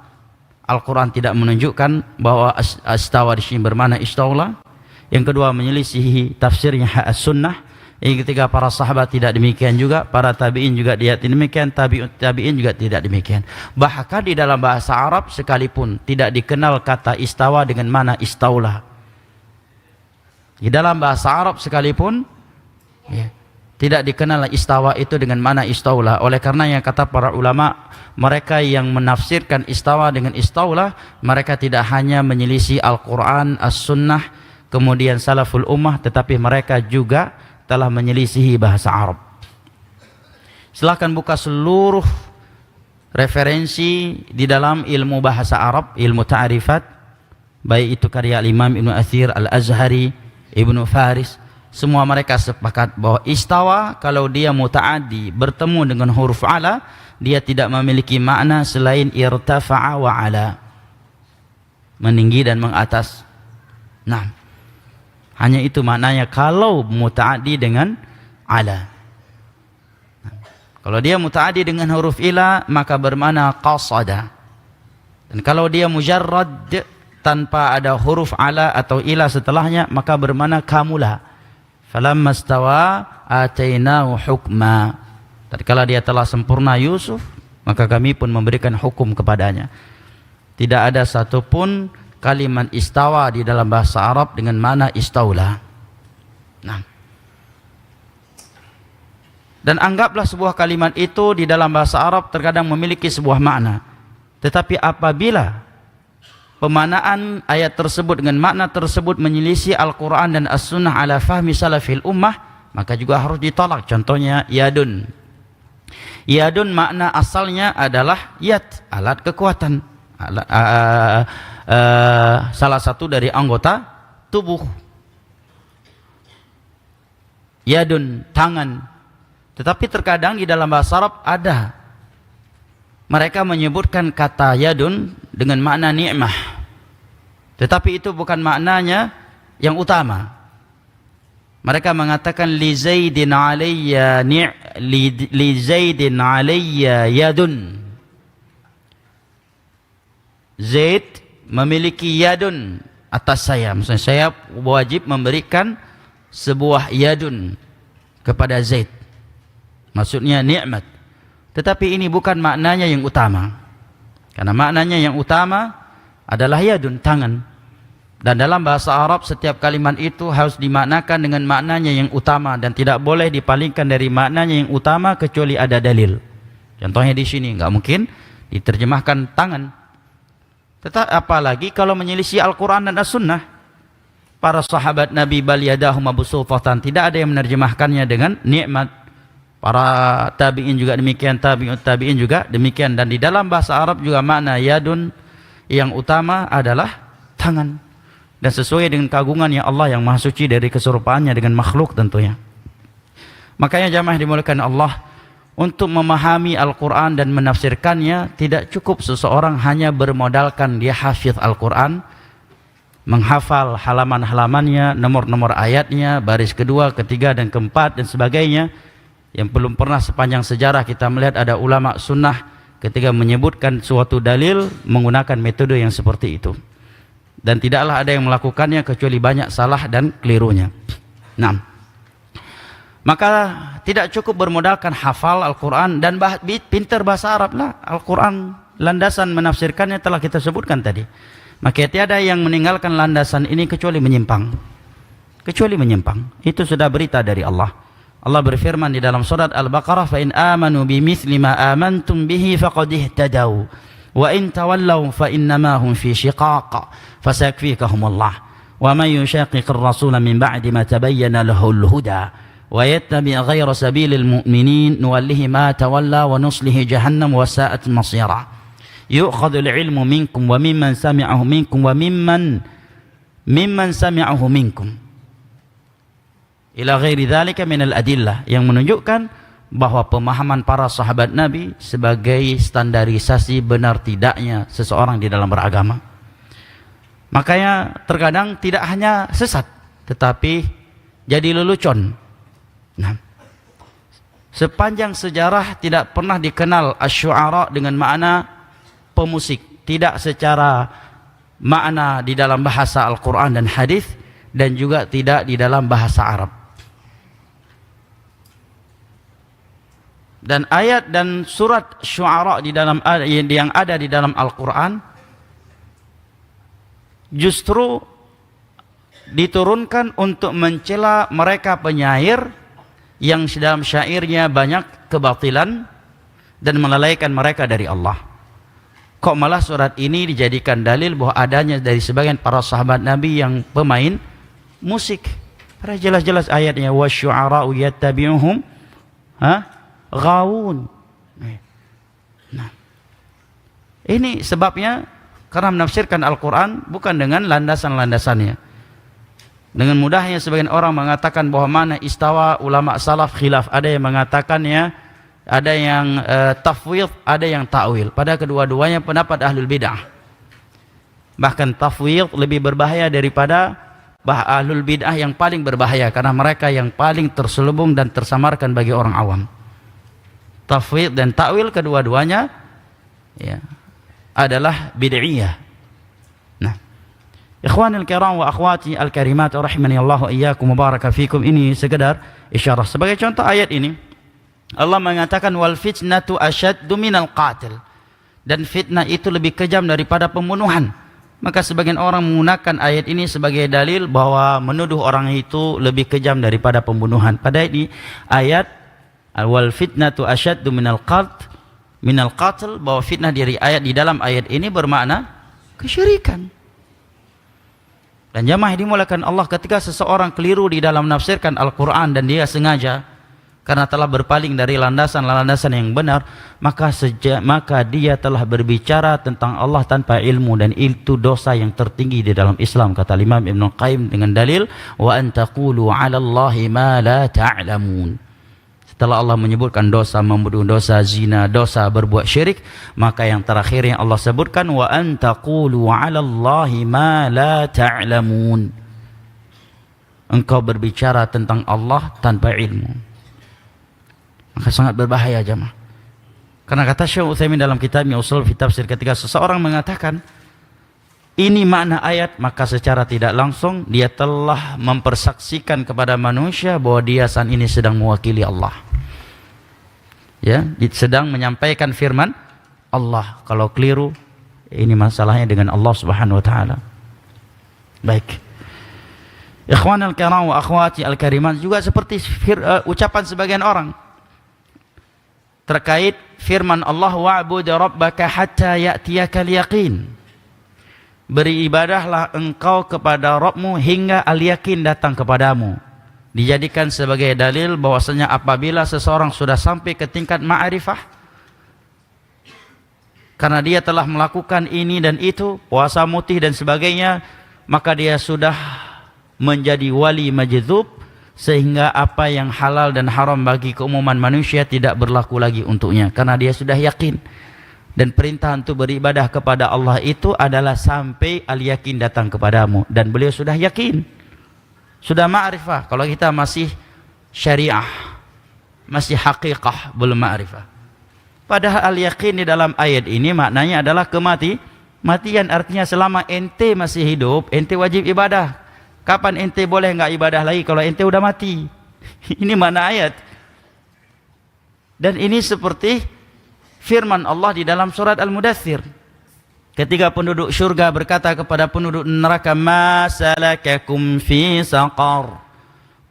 Al-Quran tidak menunjukkan bahwa istawa di sini bermakna istaula. Yang kedua, menyelisihi tafsirnya as-sunnah. Yang ketiga, para sahabat tidak demikian juga, para tabi'in juga tidak demikian, tabi'in juga tidak demikian. Bahkan di dalam bahasa Arab sekalipun tidak dikenal kata istawa dengan mana istaula. Di dalam bahasa Arab sekalipun ya, tidak dikenal istawa itu dengan mana istaula. Oleh karenanya kata para ulama, mereka yang menafsirkan istawa dengan istaula, mereka tidak hanya menyelisih Al-Quran, as-sunnah, kemudian salaful ummah, tetapi mereka juga telah menyelisihi bahasa Arab. Silahkan buka seluruh referensi di dalam ilmu bahasa Arab, ilmu ta'rifat, baik itu karya Imam Ibnu Athir, Al-Azhari, Ibnu Faris, semua mereka sepakat bahwa istawa kalau dia muta'addi bertemu dengan huruf ala, dia tidak memiliki makna selain irtafa'a wa ala, meninggi dan mengatas. Nah, hanya itu maknanya kalau muta'addi dengan ala. Kalau dia muta'addi dengan huruf ila, maka bermakna qasada. Dan kalau dia mujarrad tanpa ada huruf ala atau ila setelahnya, maka bermakna kamula. Falamma stawa atainahu hukma. Tatkala dia telah sempurna Yusuf, maka kami pun memberikan hukum kepadanya. Tidak ada satupun kalimat istawa di dalam bahasa Arab dengan mana istaula. Nah, dan anggaplah sebuah kalimat itu di dalam bahasa Arab terkadang memiliki sebuah makna. Tetapi apabila pemaknaan ayat tersebut dengan makna tersebut menyelisih Al-Quran dan As-Sunnah ala fahmi salafil ummah, maka juga harus ditolak. Contohnya yadun. Yadun makna asalnya adalah yad, alat kekuatan, salah satu dari anggota tubuh. Yadun, tangan. Tetapi terkadang di dalam bahasa Arab ada mereka menyebutkan kata yadun dengan makna ni'mah, tetapi itu bukan maknanya yang utama. Mereka mengatakan li zaidin alayya li zaidin alayya yadun. Zaid memiliki yadun atas saya. Maksudnya saya wajib memberikan sebuah yadun kepada Zaid. Maksudnya nikmat. Tetapi ini bukan maknanya yang utama. Karena maknanya yang utama adalah yadun, tangan. Dan dalam bahasa Arab setiap kalimat itu harus dimaknakan dengan maknanya yang utama dan tidak boleh dipalingkan dari maknanya yang utama kecuali ada dalil. Contohnya di sini enggak mungkin diterjemahkan tangan. Tetapi apalagi kalau menyelisih Al-Quran dan As-Sunnah. Para sahabat Nabi bal yadahum mabsuutatan, tidak ada yang menerjemahkannya dengan nikmat. Para tabi'in juga demikian, tabi'in juga demikian. Dan di dalam bahasa Arab juga makna yadun yang utama adalah tangan. Dan sesuai dengan kagungannya Allah yang maha suci dari keserupaannya dengan makhluk tentunya. Makanya jamaah dimuliakan Allah, untuk memahami Al-Quran dan menafsirkannya tidak cukup seseorang hanya bermodalkan dia hafidh Al-Quran, menghafal halaman-halamannya, nomor-nomor ayatnya, baris kedua, ketiga, dan keempat, dan sebagainya. Yang belum pernah sepanjang sejarah kita melihat ada ulama sunnah ketika menyebutkan suatu dalil menggunakan metode yang seperti itu. Dan tidaklah ada yang melakukannya kecuali banyak salah dan kelirunya. Nah, maka tidak cukup bermodalkan hafal Al-Quran dan pintar bahasa Arab lah. Al-Quran landasan menafsirkannya telah kita sebutkan tadi. Maka tiada yang meninggalkan landasan ini kecuali menyimpang. Kecuali menyimpang. Itu sudah berita dari Allah. Allah berfirman di dalam surat Al-Baqarah, "Fa in amanu bimithli ma amantum bihi faqad ihtadaw wa in tawallaw fa innama hum fi shiqaq fasayakfikahumullah wa man yushaqiqir rasula min ba'di ma tabayyana lahul huda wa yattabi' ghayra sabilil mu'minin nuwallihi ma tawalla wa nuslihi jahannam wa sa'at masira yu'khadhul ilmu minkum wa mimman sami'ahu minkum wa mimman sami'ahu minkum." Ila ghairi dzalika minal adillah, yang menunjukkan bahwa pemahaman para sahabat Nabi sebagai standarisasi benar tidaknya seseorang di dalam beragama. Makanya terkadang tidak hanya sesat tetapi jadi lelucon. Nah, sepanjang sejarah tidak pernah dikenal asy-syu'ara dengan makna pemusik, tidak secara makna di dalam bahasa Al-Qur'an dan hadis, dan juga tidak di dalam bahasa Arab. Dan ayat dan surat Syu'ara di dalam yang ada di dalam Al-Qur'an justru diturunkan untuk mencela mereka penyair yang dalam syairnya banyak kebatilan dan melalaikan mereka dari Allah. Kok malah surat ini dijadikan dalil bahwa adanya dari sebagian para sahabat Nabi yang pemain musik? Karena jelas-jelas ayatnya wasyu'ara'u yattabi'uhum ghawun. Nah, ini sebabnya karena menafsirkan Al-Quran bukan dengan landasan-landasannya. Dengan mudahnya sebagian orang mengatakan bahwa mana istawa, ulama salaf khilaf. Ada yang mengatakannya, ada yang tafwid, ada yang ta'wil. Pada kedua-duanya pendapat ahlul bid'ah. Bahkan tafwid lebih berbahaya daripada ahlul bid'ah yang paling berbahaya, karena mereka yang paling terselubung dan tersamarkan bagi orang awam. Tafwid dan ta'wil kedua-duanya ya, adalah bid'iyah. Nah, ikhwanil kiram wa akhwati al-karimat rahimani Allah wa iyyakum mubaraka fikum, ini sekedar isyarah. Sebagai contoh ayat ini Allah mengatakan wal fitnatu asyaddu minal qatil, dan fitnah itu lebih kejam daripada pembunuhan. Maka sebagian orang menggunakan ayat ini sebagai dalil bahwa menuduh orang itu lebih kejam daripada pembunuhan. Padahal ini ayat wal fitnatu asyaddu minal qatl, bahwa fitnah dari ayat di dalam ayat ini bermakna kesyirikan. Dan jamaah dimulakan Allah, ketika seseorang keliru di dalam menafsirkan Al-Quran dan dia sengaja karena telah berpaling dari landasan-landasan yang benar, maka dia telah berbicara tentang Allah tanpa ilmu, dan itu dosa yang tertinggi di dalam Islam, kata Imam Ibn Qayyim dengan dalil wa an taqulu 'ala Allahi ma la ta'lamun. Setelah Allah menyebutkan dosa membunuh, dosa zina, dosa berbuat syirik, maka yang terakhir yang Allah sebutkan wa an taqulu 'ala Allahi ma la ta'lamun. Engkau berbicara tentang Allah tanpa ilmu. Maka sangat berbahaya jemaah. Karena kata Syekh Utsaimin dalam kitabnya Ushul fi Tafsir, ketika seseorang mengatakan ini makna ayat, maka secara tidak langsung dia telah mempersaksikan kepada manusia bahwa dia saat ini sedang mewakili Allah. Ya, sedang menyampaikan firman Allah. Kalau keliru, ini masalahnya dengan Allah Subhanahu wa taala. Baik. Ikhwanul kiram wa akhwati al-karimat, juga seperti ucapan sebagian orang terkait firman Allah wa'bud rabbaka hatta ya'tiyakal yaqin. Beribadahlah engkau kepada Rabbmu hingga al-yakin datang kepadamu. Dijadikan sebagai dalil bahwasanya apabila seseorang sudah sampai ke tingkat ma'rifah, karena dia telah melakukan ini dan itu, puasa mutih dan sebagainya, maka dia sudah menjadi wali majdzub, sehingga apa yang halal dan haram bagi keumuman manusia tidak berlaku lagi untuknya, karena dia sudah yakin. Dan perintah untuk beribadah kepada Allah itu adalah sampai al-yakin datang kepadamu, dan beliau sudah yakin, sudah ma'rifah. Kalau kita masih syariah, masih haqiqah, belum ma'rifah. Padahal al-yakin di dalam ayat ini maknanya adalah kematian. Artinya selama ente masih hidup, ente wajib ibadah. Kapan ente boleh enggak ibadah lagi kalau ente udah mati? Ini makna ayat. Dan ini seperti firman Allah di dalam surat Al-Mudaththir, ketika penduduk syurga berkata kepada penduduk neraka, ma salakakum fi saqar,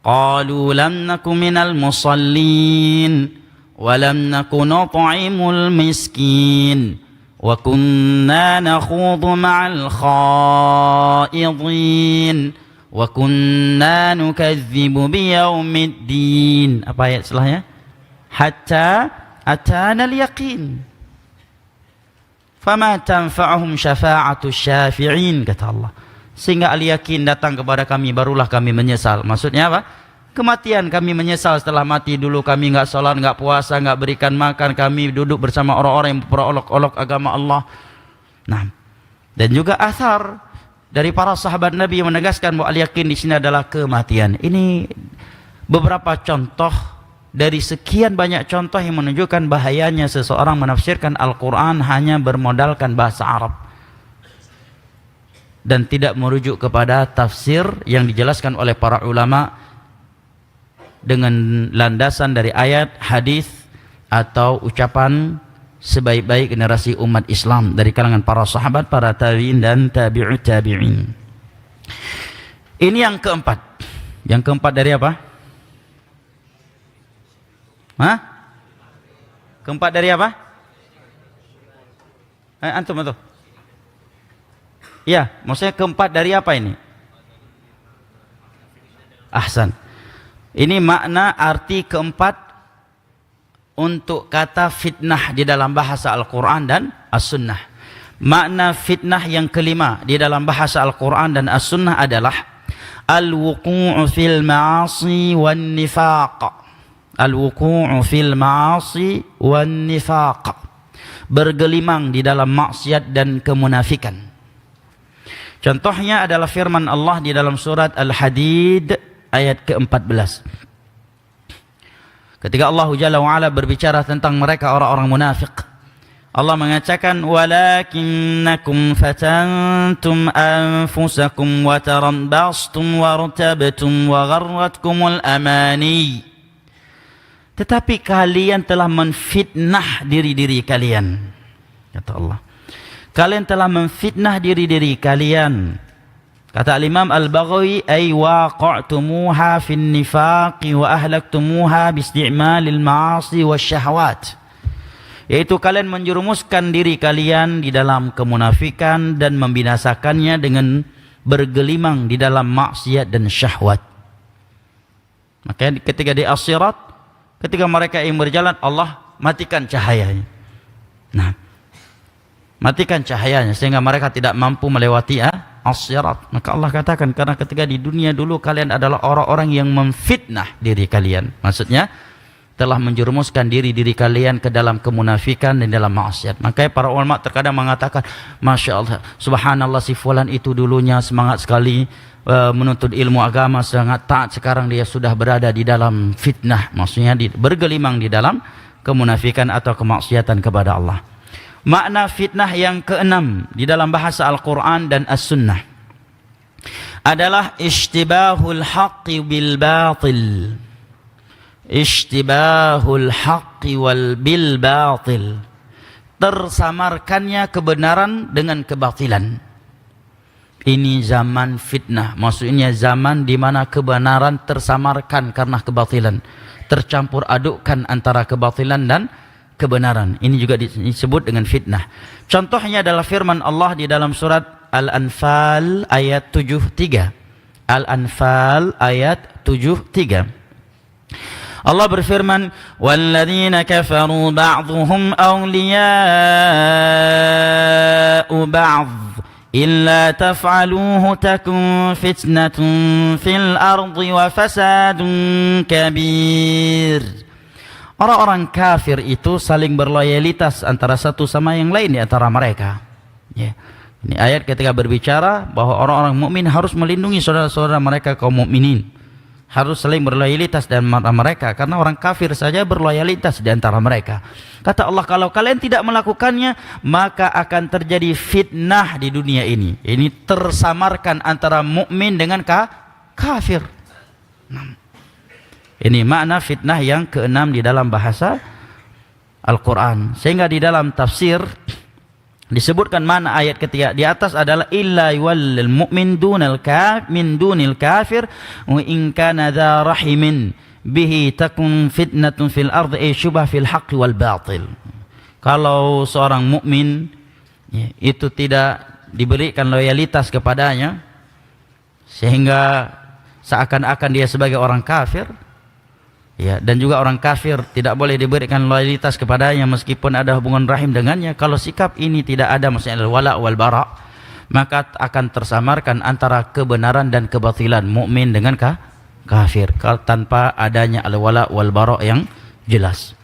qalu lam naku minal musallin wa lam naku nut'imul miskin wa kunna nakhudhu ma'al khaidin wa kunna nukadzibu biyaumiddin. Apa ayat setelahnya? Hatta atana al-yaqin fama tanfa'uhum syafa'atu syafi'in, kata Allah. Sehingga al-yakin datang kepada kami, barulah kami menyesal. Maksudnya apa? Kematian, kami menyesal setelah mati. Dulu kami enggak salat, enggak puasa, enggak berikan makan, kami duduk bersama orang-orang yang memperolok-olok agama Allah. Nah, dan juga athar dari para sahabat Nabi yang menegaskan bahwa al-yakin di sini adalah kematian. Ini beberapa contoh dari sekian banyak contoh yang menunjukkan bahayanya seseorang menafsirkan Al-Quran hanya bermodalkan bahasa Arab dan tidak merujuk kepada tafsir yang dijelaskan oleh para ulama dengan landasan dari ayat, hadis atau ucapan sebaik-baik generasi umat Islam dari kalangan para sahabat, para tabi'in dan tabi'ut tabi'in. Ini yang keempat. Yang keempat dari apa? Hah? Keempat dari apa? Antum. Ya, maksudnya keempat dari apa ini? Ahsan. Ini makna arti keempat untuk kata fitnah di dalam bahasa Al-Quran dan As-Sunnah. Makna fitnah yang kelima di dalam bahasa Al-Quran dan As-Sunnah adalah al-wuqu'u fil ma'asi wan nifaq. Al-wuqu'u fil ma'asi wan nifaq, bergelimang di dalam maksiat dan kemunafikan. Contohnya adalah firman Allah di dalam surat Al-Hadid ayat ke-14. Ketika Allah Jalla wa Ala berbicara tentang mereka orang-orang munafik, Allah mengatakan walakinnakum fatantum anfusakum wa tarabastum wartabtum wa gharratkumul amani. Tetapi kalian telah menfitnah diri-diri kalian, kata Allah. Kalian telah menfitnah diri-diri kalian. Kata Imam Al-Baghawi, ay waqa'tumuha fin nifaqi wa ahlaktumuha biisti'malil ma'asi wasyahawat. Yaitu kalian menjerumuskan diri kalian di dalam kemunafikan dan membinasakannya dengan bergelimang di dalam maksiat dan syahwat. Maka ketika di as-sirat, ketika mereka yang berjalan, Allah matikan cahayanya. Nah, matikan cahayanya sehingga mereka tidak mampu melewati as-sirat. Maka Allah katakan, karena ketika di dunia dulu kalian adalah orang-orang yang memfitnah diri kalian. Maksudnya telah menjerumuskan diri-diri kalian ke dalam kemunafikan dan dalam maksiat. Makanya para ulama terkadang mengatakan, Masya Allah, subhanallah, si fulan itu dulunya semangat sekali menuntut ilmu agama, sangat taat, sekarang dia sudah berada di dalam fitnah, maksudnya bergelimang di dalam kemunafikan atau kemaksiatan kepada Allah. Makna fitnah yang keenam di dalam bahasa Al-Quran dan As-Sunnah adalah ishtibahul haqqi bil batil. Ishtibahul haqqi bil batil, tersamarkannya kebenaran dengan kebatilan. Ini zaman fitnah, maksudnya zaman di mana kebenaran tersamarkan karena kebatilan, tercampur adukkan antara kebatilan dan kebenaran. Ini juga disebut dengan fitnah. Contohnya adalah firman Allah di dalam surat Al-Anfal ayat 73. Al-Anfal ayat 73. Allah berfirman, "Walladzina kafaru ba'dhuhum awliya'u ba'dh illa taf'aluhu takun fitnatun fil ardi wa fasadun kabir." Orang-orang kafir itu saling berloyalitas antara satu sama yang lain di antara mereka. Ya. Ini ayat ketika berbicara bahwa orang-orang mukmin harus melindungi saudara-saudara mereka kaum mukminin. Harus saling berloyalitas dan mereka, karena orang kafir saja berloyalitas di antara mereka. Kata Allah, kalau kalian tidak melakukannya, maka akan terjadi fitnah di dunia ini. Ini tersamarkan antara mukmin dengan kafir. Ini makna fitnah yang keenam di dalam bahasa Al-Quran. Sehingga di dalam tafsir Disebutkan mana ayat ketiga di atas adalah illa yuwallil mu'min min dunil kafir wa in kana dha rahimin bihi takun fitnatun fil ardi syubha fil haqqi wal batil. Kalau seorang mukmin ya, itu tidak diberikan loyalitas kepadanya sehingga seakan-akan dia sebagai orang kafir. Ya, dan juga orang kafir tidak boleh diberikan loyalitas kepadanya meskipun ada hubungan rahim dengannya. Kalau sikap ini tidak ada, maksudnya wala wal bara, maka akan tersamarkan antara kebenaran dan kebatilan, mukmin dengan kafir, tanpa adanya al wala wal bara yang jelas.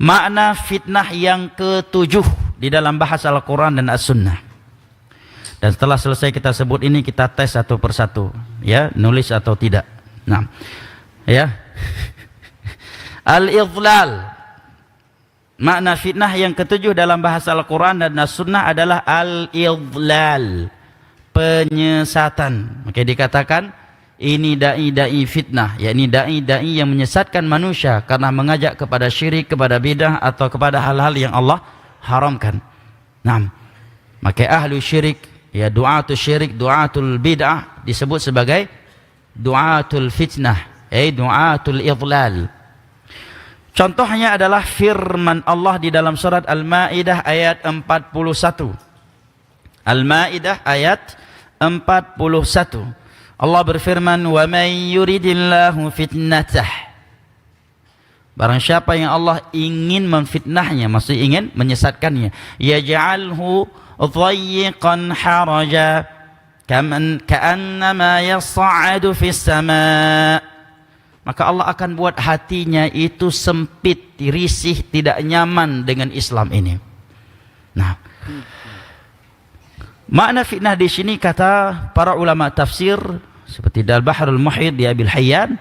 Makna fitnah yang ketujuh di dalam bahasa Al-Quran dan As-Sunnah. Dan setelah selesai kita sebut ini, kita tes satu persatu, ya, nulis atau tidak. Nah, ya. Al-idlal. Makna fitnah yang ketujuh dalam bahasa Al-Quran dan As-Sunnah adalah al-idlal, penyesatan. Maka dikatakan ini da'i fitnah, yakni da'i yang menyesatkan manusia karena mengajak kepada syirik, kepada bidah atau kepada hal-hal yang Allah haramkan. Nah, maka ahlu syirik, ya, du'atul syirik, du'atul bid'ah disebut sebagai du'atul fitnah, du'atul idlal. Contohnya adalah firman Allah di dalam surat Al-Maidah ayat 41. Al-Maidah ayat 41. Allah berfirman, "Wa may yuridillahu fitnatah." Barang siapa yang Allah ingin memfitnahnya, maksudnya ingin menyesatkannya, yaj'alhu dhayyiqan haraja ka'annama yas'adu fis sama'. Maka Allah akan buat hatinya itu sempit, risih, tidak nyaman dengan Islam ini. Nah, makna fitnah di sini kata para ulama tafsir seperti Al Bahrul Muhit di Abil Hayyan,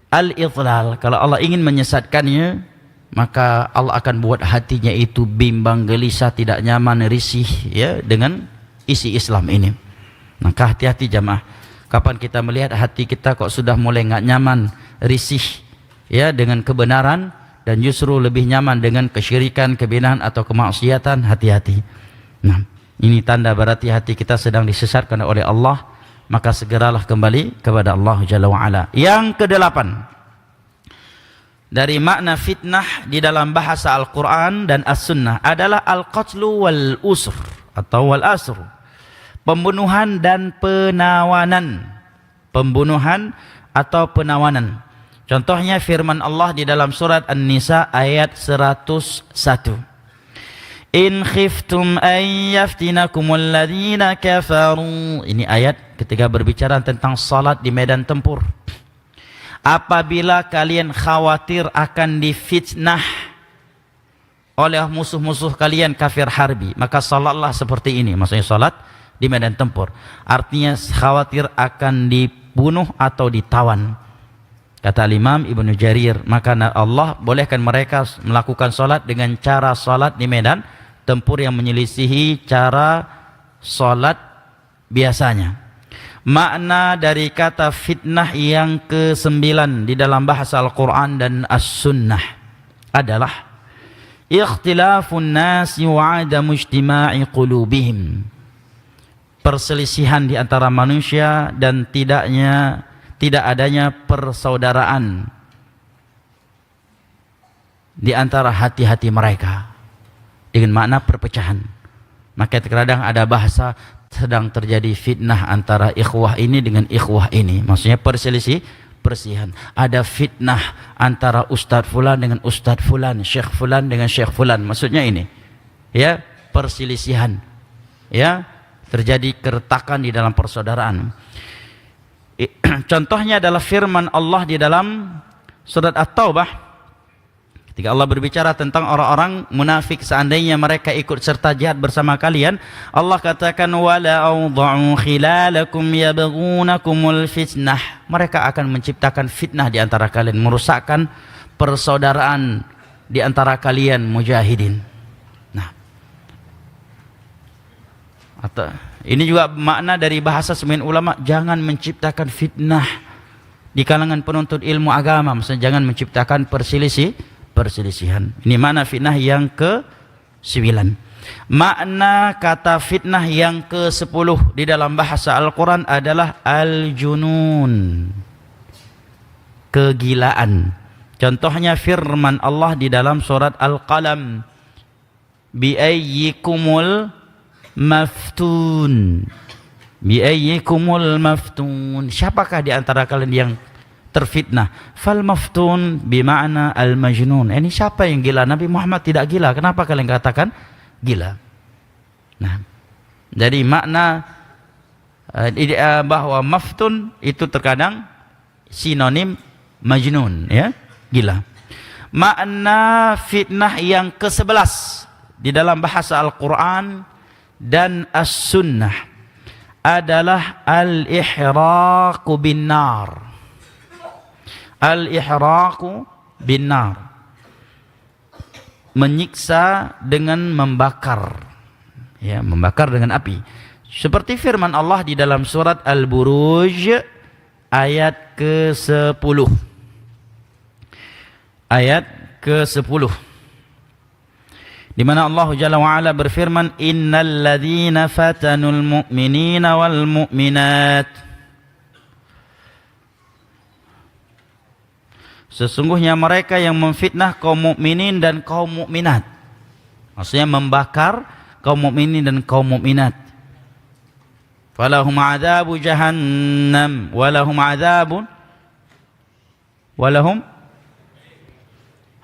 al-idlal. Kalau Allah ingin menyesatkannya, maka Allah akan buat hatinya itu bimbang, gelisah, tidak nyaman, risih, ya, dengan isi Islam ini. Maka hati-hati jamaah. Kapan kita melihat hati kita kok sudah mulai nggak nyaman, risih, ya, dengan kebenaran, dan justru lebih nyaman dengan kesyirikan, kebinahan atau kemaksiatan, hati-hati. Nah, ini tanda berarti hati kita sedang disesatkan oleh Allah, maka segeralah kembali kepada Allah Jalla wa'ala. Yang kedelapan, dari makna fitnah di dalam bahasa Al-Quran dan As-Sunnah adalah al-qatlu wal-usr atau wal-asr, pembunuhan dan penawanan. Pembunuhan atau penawanan. Contohnya firman Allah di dalam surat An-Nisa ayat 101. In khiftum an yaftinakumul ladzina kafaru. Ini ayat ketika berbicara tentang salat di medan tempur. Apabila kalian khawatir akan difitnah oleh musuh-musuh kalian kafir harbi, maka salatlah seperti ini. Maksudnya salat di medan tempur, artinya khawatir akan dibunuh atau ditawan. Kata Imam Ibnu Jarir, maka Allah bolehkan mereka melakukan salat dengan cara salat di medan tempur yang menyelisihi cara salat biasanya. Makna dari kata fitnah yang ke-9 di dalam bahasa Al-Quran dan As-Sunnah adalah ikhtilafun nasi wa adamu ijtima'i qulubihim, perselisihan di antara manusia dan tidak adanya persaudaraan di antara hati-hati mereka, dengan makna perpecahan. Maka terkadang ada bahasa sedang terjadi fitnah antara ikhwah ini dengan ikhwah ini, maksudnya perselisihan. Ada fitnah antara ustadz fulan dengan ustadz fulan, syekh fulan dengan syekh fulan, maksudnya ini, ya, perselisihan, ya, terjadi keretakan di dalam persaudaraan. Contohnya adalah firman Allah di dalam surat At-Taubah ketika Allah berbicara tentang orang-orang munafik, seandainya mereka ikut serta jihad bersama kalian, Allah katakan wala awda'u khilalakum yabghunakumul fitnah, mereka akan menciptakan fitnah di antara kalian, merusakkan persaudaraan di antara kalian mujahidin. Atau ini juga makna dari bahasa sebagian ulama, jangan menciptakan fitnah di kalangan penuntut ilmu agama, maksudnya jangan menciptakan perselisihan. Ini makna fitnah yang ke-9. Makna kata fitnah yang ke-10 di dalam bahasa Al-Quran adalah al-junun, kegilaan. Contohnya firman Allah di dalam surat Al-Qalam, biayyikumul maftun, biayyikumul maftun. Siapakah di antara kalian yang terfitnah? Fal maftun bima'na al-majnun. Ini siapa yang gila? Nabi Muhammad tidak gila. Kenapa kalian katakan gila? Nah, jadi makna bahwa maftun itu terkadang sinonim majnun, ya, gila. Makna fitnah yang ke-11 di dalam bahasa Al-Quran dan As-Sunnah adalah al-ihraqu bin nar. Al-ihraqu bin nar, menyiksa dengan membakar, ya, membakar dengan api. Seperti firman Allah di dalam surat Al-Buruj ayat ke-10. Ayat ke-10, di mana Allah Jalla wa Ala berfirman, innal ladzina fatanul mu'minina wal mu'minat, sesungguhnya mereka yang memfitnah kaum mukminin dan kaum mukminat. Maksudnya membakar kaum mukminin dan kaum mukminat. Falahum adzabu jahannam walahum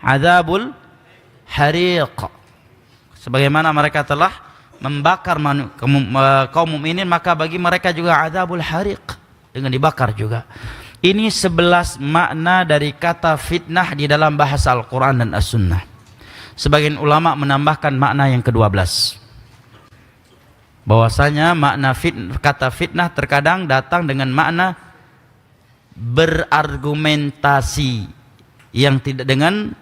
adzabul hariq. Sebagaimana mereka telah membakar kaum mukminin, maka bagi mereka juga adzabul hariq, dengan dibakar juga. Ini 11 makna dari kata fitnah di dalam bahasa Al-Quran dan As-Sunnah. Sebagian ulama menambahkan makna yang ke-12, bahwasanya makna kata fitnah terkadang datang dengan makna berargumentasi yang tidak, dengan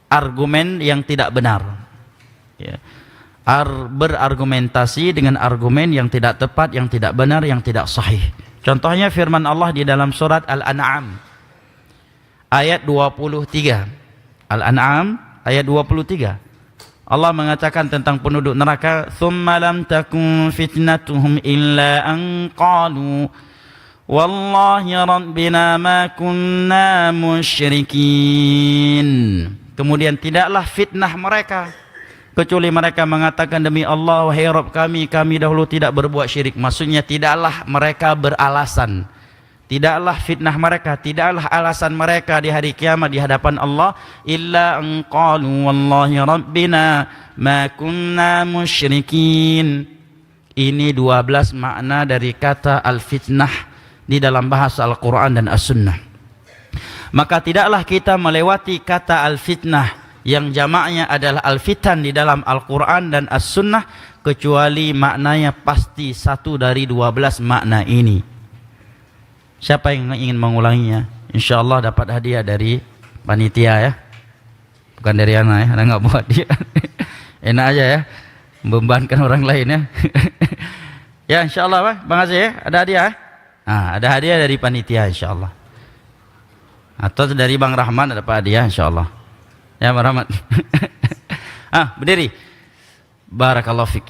argumen yang tidak benar, ya. Berargumentasi dengan argumen yang tidak tepat, yang tidak benar, yang tidak sahih. Contohnya firman Allah di dalam surat Al-An'am ayat 23. Al-An'am ayat 23. Allah mengatakan tentang penduduk neraka, "Tsumma lam takun fitnatuhum illa an qalu wallahi rabbina ma kunna musyrikin." Kemudian tidaklah fitnah mereka kecuali mereka mengatakan, demi Allah, wahai Rabb kami, kami dahulu tidak berbuat syirik. Maksudnya tidaklah mereka beralasan, tidaklah fitnah mereka, tidaklah alasan mereka di hari kiamat di hadapan Allah, illa an qalu wallahi rabbina ma kunna musyrikin. Ini 12 makna dari kata al-fitnah di dalam bahasa Al-Quran dan As-Sunnah. Maka tidaklah kita melewati kata al-fitnah yang jamaknya adalah al-fitan di dalam Al-Quran dan As-Sunnah, kecuali maknanya pasti satu dari 12 makna ini. Siapa yang ingin mengulanginya? InsyaAllah dapat hadiah dari panitia, ya, bukan dari anak, ya. Anak nggak buat dia. Enak aja, ya, membebankan orang lain, ya. Ya, InsyaAllah, Bang Aziz, ya, ada hadiah, ya? Nah, ada hadiah dari panitia, InsyaAllah. Atau dari Bang Rahman ada hadiah, InsyaAllah. Ya, Bang Rahmat. Berdiri. Barakallahu fik.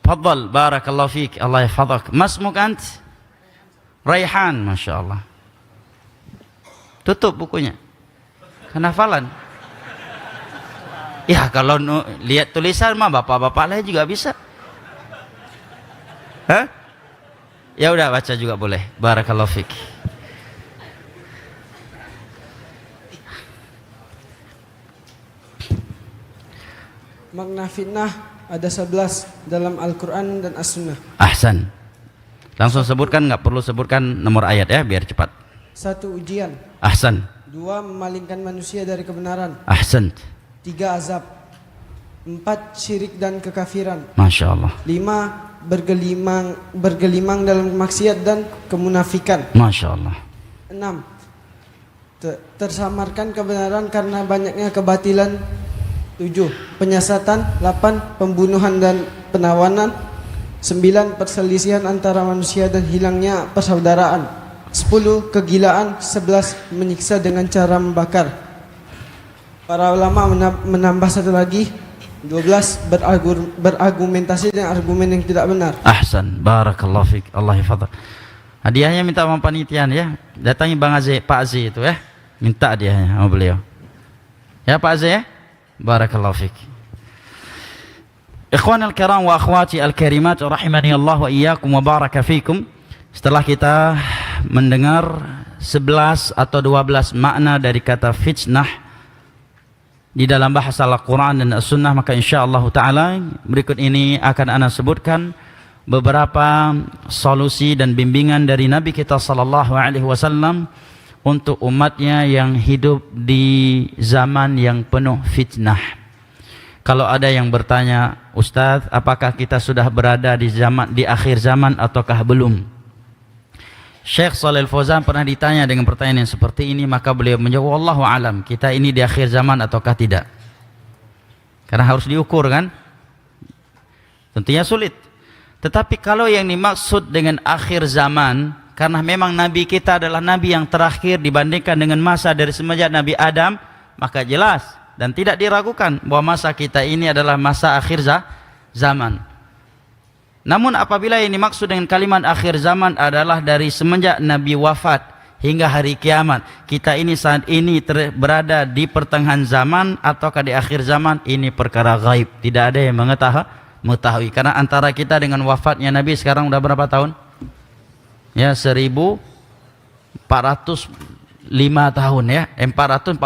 Fadhal, barakallahu fik. Allah yahfazak. Masmuk ant? Raihan, Masya Allah. Tutup bukunya. Kan hafalan. Ya, kalau lihat tulisan mah bapak-bapak lain juga bisa. Ya udah, baca juga boleh. Barakallahu fik. Makna fitnah ada 11 dalam Al-Quran dan As-Sunnah. Ahsan. Langsung sebutkan, nggak perlu sebutkan nomor ayat, ya, biar cepat. 1. Ujian. Ahsan. 2. Memalingkan manusia dari kebenaran. Ahsan. 3. Azab. 4. Syirik dan kekafiran. Masya Allah. 5. Bergelimang dalam maksiat dan kemunafikan. Masya Allah. 6. Tersamarkan kebenaran karena banyaknya kebatilan. 7. Penyesatan. 8. Pembunuhan dan penawanan. 9. Perselisihan antara manusia dan hilangnya persaudaraan. 10. Kegilaan. 11. Menyiksa dengan cara membakar. Para ulama menambah satu lagi, 12 berargumentasi dengan argumen yang tidak benar. Ahsan, barakallahu fik. Allah hifadz. Hadiahnya minta sama panitian ya. Datangi Bang Aziz, Pak Aziz itu ya. Minta hadiahnya sama beliau. Ya Pak Aziz ya. Barakallahu fik. Ikhwanal kiram wa akhwati al-karimat rahimani Allah wa iyyakum wa baraka fikum. Setelah kita mendengar 11 atau 12 makna dari kata fitnah di dalam bahasa Al-Quran dan As-Sunnah, maka insyaAllah ta'ala berikut ini akan ana sebutkan beberapa solusi dan bimbingan dari Nabi kita sallallahu alaihi wasallam untuk umatnya yang hidup di zaman yang penuh fitnah. Kalau ada yang bertanya, Ustaz, apakah kita sudah berada di akhir zaman ataukah belum? Syekh Shalih Al-Fauzan pernah ditanya dengan pertanyaan yang seperti ini, maka beliau menjawab, wallahu alam, kita ini di akhir zaman ataukah tidak? Karena harus diukur kan? Tentunya sulit. Tetapi kalau yang dimaksud dengan akhir zaman, karena memang Nabi kita adalah Nabi yang terakhir dibandingkan dengan masa dari semenjak Nabi Adam, maka jelas dan tidak diragukan bahwa masa kita ini adalah masa akhir zaman. Namun apabila yang dimaksud dengan kalimat akhir zaman adalah dari semenjak Nabi wafat hingga hari kiamat, kita ini saat ini berada di pertengahan zaman ataukah di akhir zaman, ini perkara gaib, tidak ada yang mengetahui. Karena antara kita dengan wafatnya Nabi sekarang udah berapa tahun? Ya, 1405 tahun ya, 445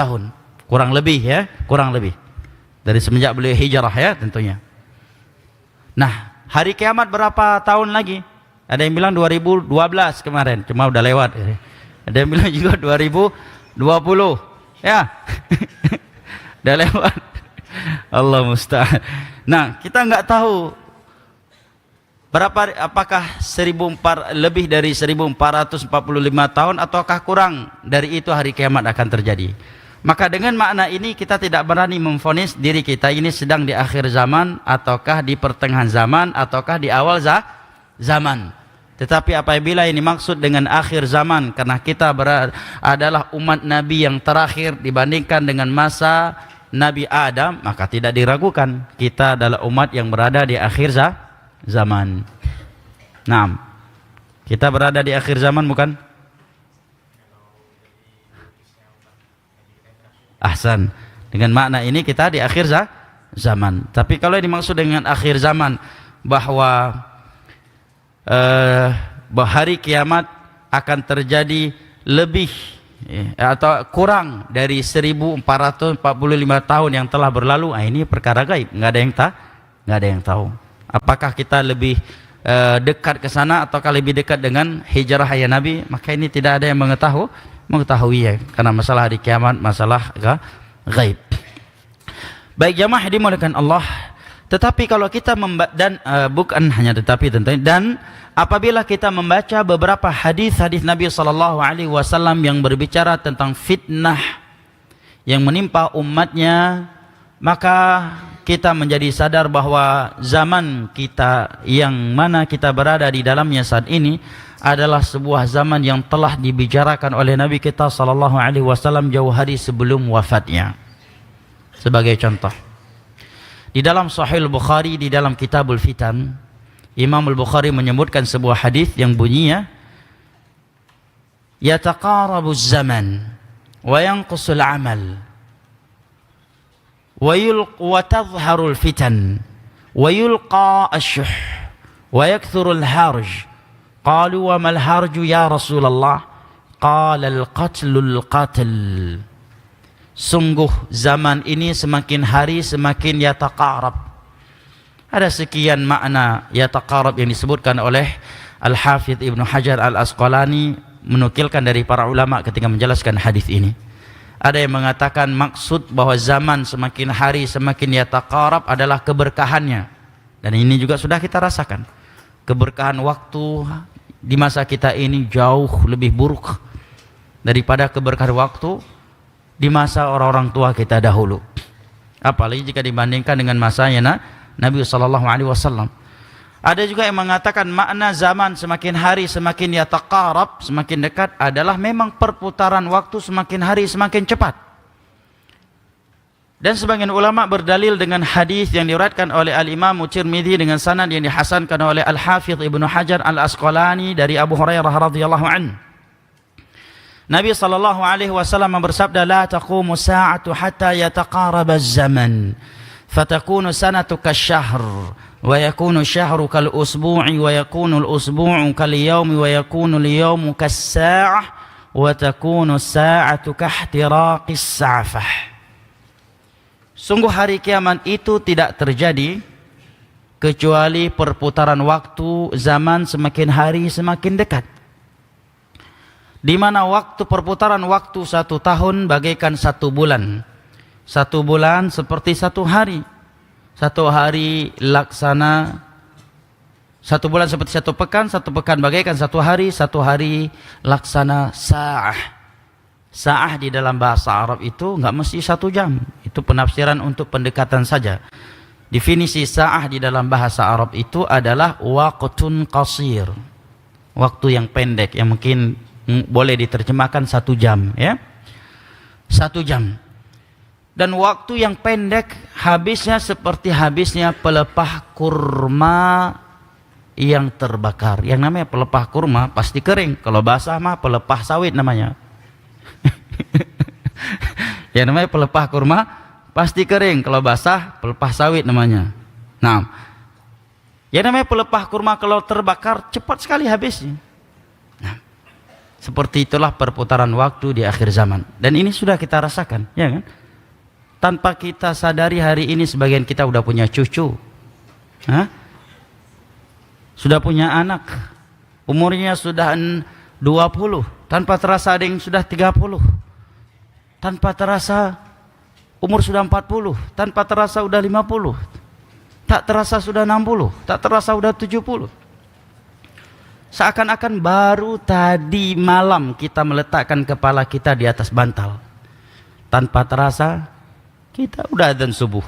tahun. Kurang lebih ya, kurang lebih. Dari semenjak beliau hijrah ya tentunya. Nah, hari kiamat berapa tahun lagi? Ada yang bilang 2012 kemarin, cuma udah lewat. Ada yang bilang juga 2020. Ya. Udah lewat. Allah musta'an. Nah, kita nggak tahu apakah lebih dari 1445 tahun ataukah kurang dari itu hari kiamat akan terjadi. Maka dengan makna ini kita tidak berani memvonis diri kita ini sedang di akhir zaman ataukah di pertengahan zaman ataukah di awal zaman. Tetapi apabila ini maksud dengan akhir zaman karena kita adalah umat Nabi yang terakhir dibandingkan dengan masa Nabi Adam, maka tidak diragukan kita adalah umat yang berada di akhir zaman. Naam. Kita berada di akhir zaman bukan? Ahsan. Dengan makna ini kita di akhir zaman. Tapi kalau dimaksud dengan akhir zaman bahwa hari kiamat akan terjadi lebih atau kurang dari 1445 tahun yang telah berlalu, ini perkara gaib, nggak ada yang tahu. Apakah kita lebih dekat ke sana ataukah lebih dekat dengan hijrah ayah Nabi? Maka ini tidak ada yang mengetahui ya, karena masalah hari kiamat masalah gaib. Baik jamaah dimuliakan Allah, tetapi kalau kita bukan hanya tetapi tentunya, dan apabila kita membaca beberapa hadis-hadis Nabi sallallahu alaihi wasallam yang berbicara tentang fitnah yang menimpa umatnya, maka kita menjadi sadar bahwa zaman kita yang mana kita berada di dalamnya saat ini adalah sebuah zaman yang telah dibicarakan oleh Nabi kita sallallahu alaihi wasallam jauh hari sebelum wafatnya. Sebagai contoh, di dalam Sahih Al-Bukhari di dalam Kitabul Fitan, Imam Al-Bukhari menyebutkan sebuah hadis yang bunyinya yataqarabu zaman wa yanqusul amal wa tadhharu al-fitan wa yulqa ash-shuh wa yakthuru al-harj. Qalu wa mal harju ya Rasulullah? Qala al-qatlul qatl. Sungguh zaman ini semakin hari semakin yataqarab. Ada sekian makna yataqarab yang disebutkan oleh Al-Hafidh Ibnu Hajar Al-Asqalani menukilkan dari para ulama ketika menjelaskan hadis ini. Ada yang mengatakan maksud bahwa zaman semakin hari semakin yataqarab adalah keberkahannya. Dan ini juga sudah kita rasakan. Keberkahan waktu di masa kita ini jauh lebih buruk daripada keberkahan waktu di masa orang-orang tua kita dahulu. Apalagi jika dibandingkan dengan masanya Nabi sallallahu alaihi wasallam. Ada juga yang mengatakan makna zaman semakin hari semakin yataqarab, semakin dekat adalah memang perputaran waktu semakin hari semakin cepat. Dan sebagian ulama berdalil dengan hadis yang diriwayatkan oleh Al-Imam Tirmidzi dengan sanad yang dihasankan oleh Al-Hafidz Ibnu Hajar Al-Asqalani dari Abu Hurairah radhiyallahu anhu. Nabi sallallahu alaihi wasallam bersabda, "La taqumu sa'atu hatta yataqaraba az-zaman, fatakunu sanatu kasyahr, wa yakunu syahru kal usbu'i, wa yakunu al-usbu'u kal yawmi, wa yakunu al-yawmu kas-sa'ah, wa takunu as-sa'atu kahtiraqis sa'fah." Sungguh hari kiamat itu tidak terjadi kecuali perputaran waktu zaman semakin hari semakin dekat. Di mana waktu perputaran waktu 1 tahun bagaikan 1 bulan. 1 bulan seperti 1 hari. 1 hari laksana 1 bulan seperti 1 pekan, 1 pekan bagaikan 1 hari, 1 hari laksana sa'ah. Sa'ah di dalam bahasa Arab itu enggak mesti 1 jam. Itu penafsiran untuk pendekatan saja. Definisi sa'ah di dalam bahasa Arab itu adalah waqtun qasir. Waktu yang pendek yang mungkin boleh diterjemahkan 1 jam, ya. 1 jam. Dan waktu yang pendek habisnya seperti habisnya pelepah kurma yang terbakar. Yang namanya pelepah kurma pasti kering. Kalau basah mah pelepah sawit namanya. Yang namanya pelepah kurma pasti kering. Kalau basah pelepah sawit namanya. Nah, yang namanya pelepah kurma kalau terbakar cepat sekali habisnya. Nah, seperti itulah perputaran waktu di akhir zaman. Dan ini sudah kita rasakan, ya kan? Tanpa kita sadari hari ini sebagian kita udah punya cucu, sudah punya anak, umurnya sudah 20, tanpa terasa ada yang sudah 30, tanpa terasa umur sudah 40, tanpa terasa sudah 50, tak terasa sudah 60, tak terasa sudah 70. Seakan-akan baru tadi malam kita meletakkan kepala kita di atas bantal. Tanpa terasa kita udah adzan subuh.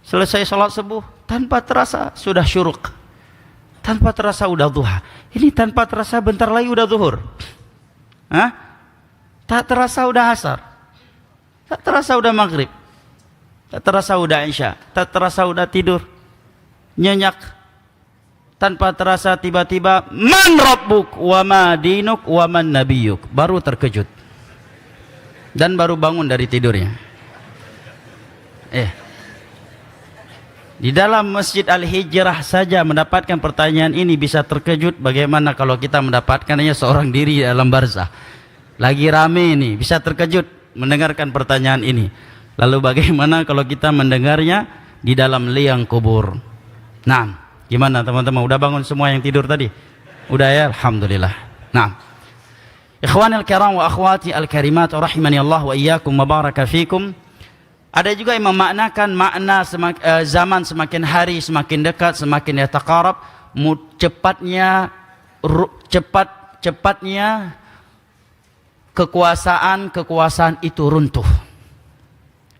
Selesai sholat subuh, tanpa terasa sudah syuruk. Tanpa terasa udah duha. Ini tanpa terasa bentar lagi udah zuhur. Tak terasa udah asar. Tak terasa udah maghrib. Tak terasa udah isya. Tak terasa udah tidur. Nyenyak. Tanpa terasa tiba-tiba man rabbuk wa ma dinuk wa man nabiyuk. Baru terkejut. Dan baru bangun dari tidurnya. Di dalam Masjid Al-Hijrah saja mendapatkan pertanyaan ini bisa terkejut. Bagaimana kalau kita mendapatkannya seorang diri dalam barzah? Lagi rame ini, bisa terkejut mendengarkan pertanyaan ini. Lalu bagaimana kalau kita mendengarnya di dalam liang kubur? Nah, gimana teman-teman? Udah bangun semua yang tidur tadi? Udah ya? Alhamdulillah. Nah, ikhwanil kiram wa akhwati al-karimat rahimani Allah wa iyyakum wa baraka fikum. Ada juga yang memaknakan makna zaman semakin hari semakin dekat, semakin yataqarab, cepatnya kekuasaan itu runtuh.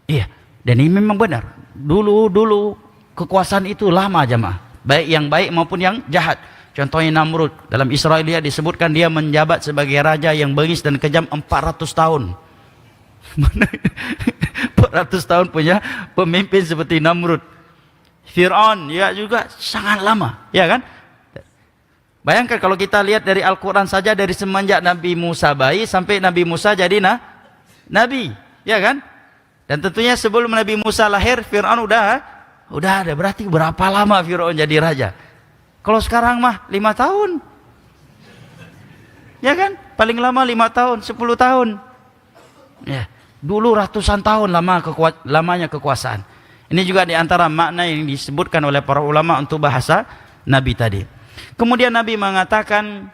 Iya, dan ini memang benar. Dulu kekuasaan itu lama jemaah, baik yang baik maupun yang jahat. Contohnya Namrud, dalam Israiliyat disebutkan dia menjabat sebagai raja yang bengis dan kejam 400 tahun. 400 tahun punya pemimpin seperti Namrud. Fir'aun ya juga sangat lama, ya kan? Bayangkan kalau kita lihat dari Al-Quran saja, dari semenjak Nabi Musa bayi sampai Nabi Musa jadi Nabi, ya kan? Dan tentunya sebelum Nabi Musa lahir, Fir'aun udah ada. Berarti berapa lama Fir'aun jadi raja? Kalau sekarang mah 5 tahun, ya kan? Paling lama 5 tahun, 10 tahun. Ya, dulu ratusan tahun lamanya kekuasaan. Ini juga diantara makna yang disebutkan oleh para ulama untuk bahasa Nabi tadi. Kemudian Nabi mengatakan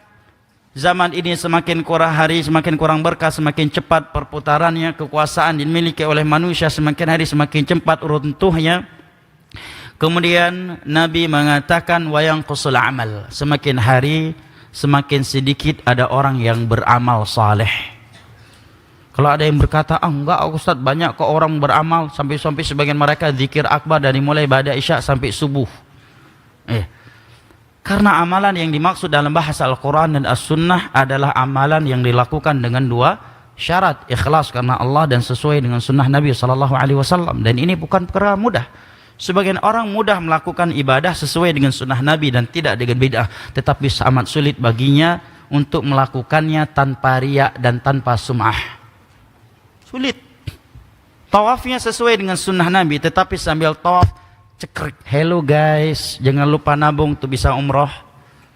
zaman ini semakin kurang hari, semakin kurang berkah, semakin cepat perputarannya, kekuasaan dimiliki oleh manusia semakin hari semakin cepat runtuhnya. Kemudian Nabi mengatakan wayang qusul amal, semakin hari semakin sedikit ada orang yang beramal saleh. Kalau ada yang berkata, enggak Ustaz, banyak kok orang beramal, sampai sebagian mereka zikir akbar dari mulai ba'da isya sampai subuh. Karena amalan yang dimaksud dalam bahasa Al-Quran dan As-Sunnah adalah amalan yang dilakukan dengan 2 syarat ikhlas karena Allah dan sesuai dengan sunnah Nabi SAW. Dan ini bukan perkara mudah. Sebagian orang mudah melakukan ibadah sesuai dengan sunnah Nabi dan tidak dengan bid'ah, tetapi amat sulit baginya untuk melakukannya tanpa riya dan tanpa sum'ah. Sulit. Tawafnya sesuai dengan sunnah Nabi, tetapi sambil tawaf cekrek, hello guys, jangan lupa nabung untuk bisa umroh.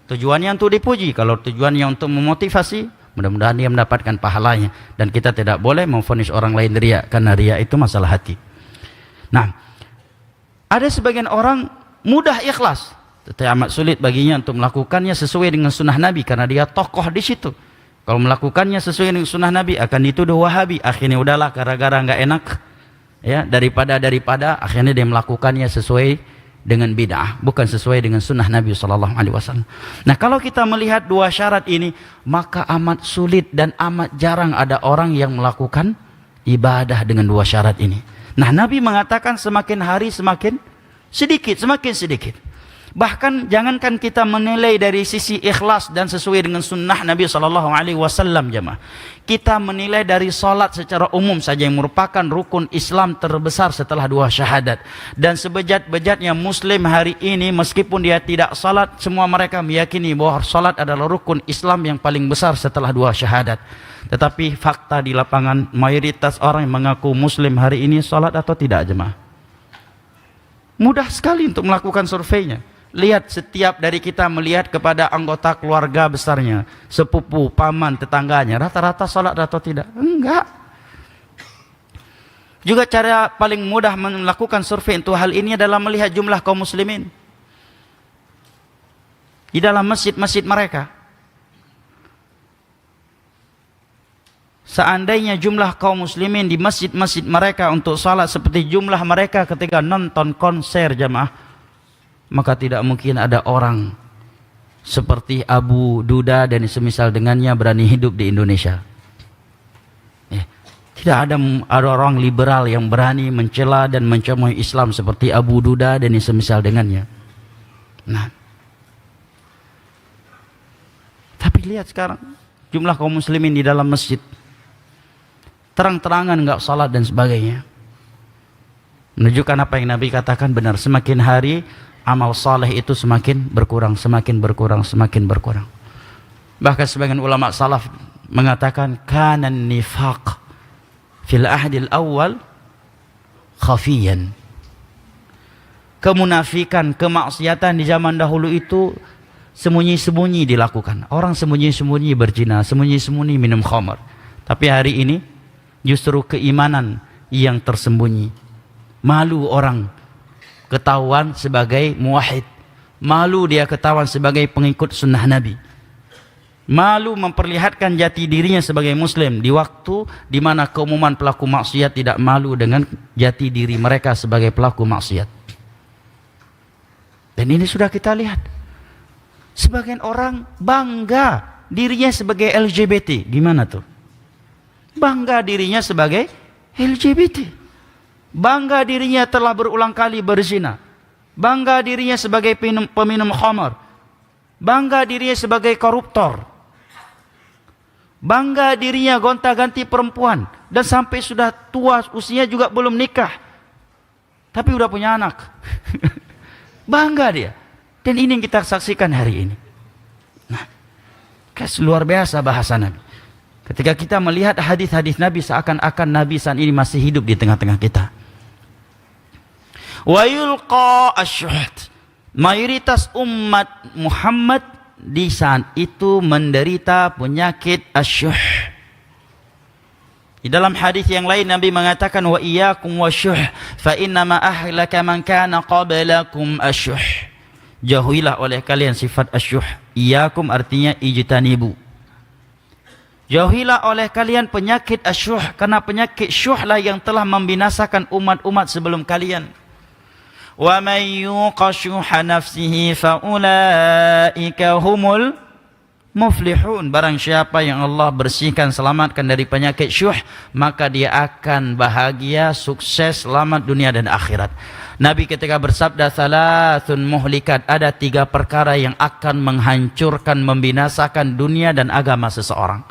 Tujuannya untuk dipuji. Kalau tujuannya untuk memotivasi, mudah-mudahan dia mendapatkan pahalanya. Dan kita tidak boleh memvonis orang lain riya, karena riya itu masalah hati. Nah, ada sebagian orang mudah ikhlas, tetapi amat sulit baginya untuk melakukannya sesuai dengan sunnah Nabi, karena dia tokoh di situ. Kalau melakukannya sesuai dengan sunnah Nabi akan dituduh Wahabi. Akhirnya udahlah, gara-gara nggak enak, ya daripada akhirnya dia melakukannya sesuai dengan bid'ah, bukan sesuai dengan sunnah Nabi SAW. Nah, kalau kita melihat dua syarat ini, maka amat sulit dan amat jarang ada orang yang melakukan ibadah dengan dua syarat ini. Nah, Nabi mengatakan semakin hari semakin sedikit. Bahkan jangankan kita menilai dari sisi ikhlas dan sesuai dengan sunnah Nabi SAW, jemaah. Kita menilai dari salat secara umum saja yang merupakan rukun Islam terbesar setelah dua syahadat. Dan sebejat-bejatnya Muslim hari ini, meskipun dia tidak salat, semua mereka meyakini bahwa salat adalah rukun Islam yang paling besar setelah dua syahadat. Tetapi fakta di lapangan, mayoritas orang yang mengaku Muslim hari ini salat atau tidak, jemaah? Mudah sekali untuk melakukan surveinya. Lihat, setiap dari kita melihat kepada anggota keluarga besarnya, sepupu, paman, tetangganya, rata-rata salat atau tidak? Enggak. Juga cara paling mudah melakukan survei untuk hal ini adalah melihat jumlah kaum muslimin di dalam masjid-masjid mereka. Seandainya jumlah kaum muslimin di masjid-masjid mereka untuk salat seperti jumlah mereka ketika nonton konser, jamaah, maka tidak mungkin ada orang seperti Abu Duda dan semisal dengannya berani hidup di Indonesia. Tidak ada orang liberal yang berani mencela dan mencemoohi Islam seperti Abu Duda dan semisal dengannya. Nah, tapi lihat sekarang jumlah kaum muslimin di dalam masjid, terang-terangan nggak salat dan sebagainya, menunjukkan apa yang Nabi katakan benar. Semakin hari amal saleh itu semakin berkurang. Bahkan sebagian ulama salaf mengatakan kana nifaq fil ahdil awal khafiyan. Kemunafikan, kemaksiatan di zaman dahulu itu sembunyi-sembunyi dilakukan. Orang sembunyi-sembunyi berzina, sembunyi-sembunyi minum khamar. Tapi hari ini justru keimanan yang tersembunyi. Malu orang ketahuan sebagai muwahhid. Malu dia ketahuan sebagai pengikut sunnah Nabi. Malu memperlihatkan jati dirinya sebagai muslim di waktu di mana keumuman pelaku maksiat tidak malu dengan jati diri mereka sebagai pelaku maksiat. Dan ini sudah kita lihat. Sebagian orang bangga dirinya sebagai LGBT. Gimana tuh? Bangga dirinya sebagai LGBT. Bangga dirinya telah berulang kali berzina. Bangga dirinya sebagai peminum khamar. Bangga dirinya sebagai koruptor. Bangga dirinya gonta-ganti perempuan. Dan sampai sudah tua usia juga belum nikah, tapi udah punya anak. Bangga dia. Dan ini yang kita saksikan hari ini. Nah, luar biasa bahasa Nabi. Ketika kita melihat hadis-hadis Nabi, seakan-akan Nabi saat ini masih hidup di tengah-tengah kita. Wa yulqa asyuhd. Mayoritas umat Muhammad di saat itu menderita penyakit asyuh. Di dalam hadis yang lain Nabi mengatakan wa iyyakum wasyuh fa innama ahlaka man kana qablakum asyuh. Jauhilah oleh kalian sifat asyuh. Iyyakum artinya ijtanibu. Jauhilah oleh kalian penyakit asyuh, karena penyakit syuhlah yang telah membinasakan umat-umat sebelum kalian. Wa may yuqa syuha nafsihi fa ulaika humul muflihun. Barang siapa yang Allah bersihkan, selamatkan dari penyakit syuh, maka dia akan bahagia, sukses, selamat dunia dan akhirat. Nabi ketika bersabda salasun muhlikat, ada 3 perkara yang akan menghancurkan, membinasakan dunia dan agama seseorang.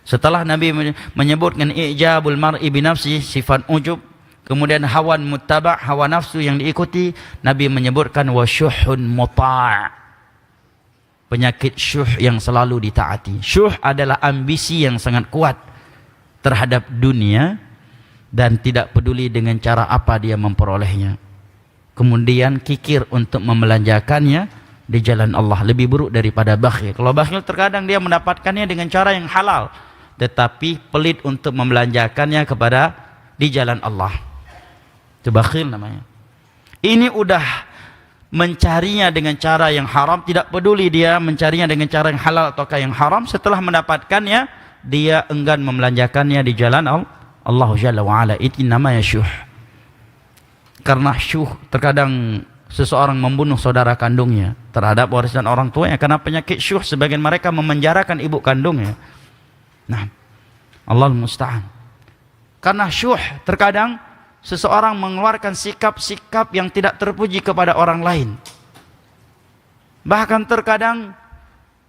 Setelah Nabi menyebutkan i'jabul mar'i binafsi, sifat ujub, kemudian hawan muttaba', hawa nafsu yang diikuti, Nabi menyebutkan wasyuhun muta', penyakit syuh yang selalu ditaati. Syuh adalah ambisi yang sangat kuat terhadap dunia dan tidak peduli dengan cara apa dia memperolehnya. Kemudian kikir untuk membelanjakannya di jalan Allah, lebih buruk daripada bakhil. Kalau bakhil terkadang dia mendapatkannya dengan cara yang halal, tetapi pelit untuk membelanjakannya kepada di jalan Allah. Itu bakhil namanya. Ini udah mencarinya dengan cara yang haram, tidak peduli dia mencarinya dengan cara yang halal ataukah yang haram. Setelah mendapatkannya, dia enggan membelanjakannya di jalan Allah Jalla wa'ala. Itu namanya syuh. Karena syuh, terkadang seseorang membunuh saudara kandungnya terhadap warisan orang tuanya karena penyakit syuh. Sebagian mereka memenjarakan ibu kandungnya. Nah, Allahul musta'an. Karena syuh, terkadang seseorang mengeluarkan sikap-sikap yang tidak terpuji kepada orang lain. Bahkan terkadang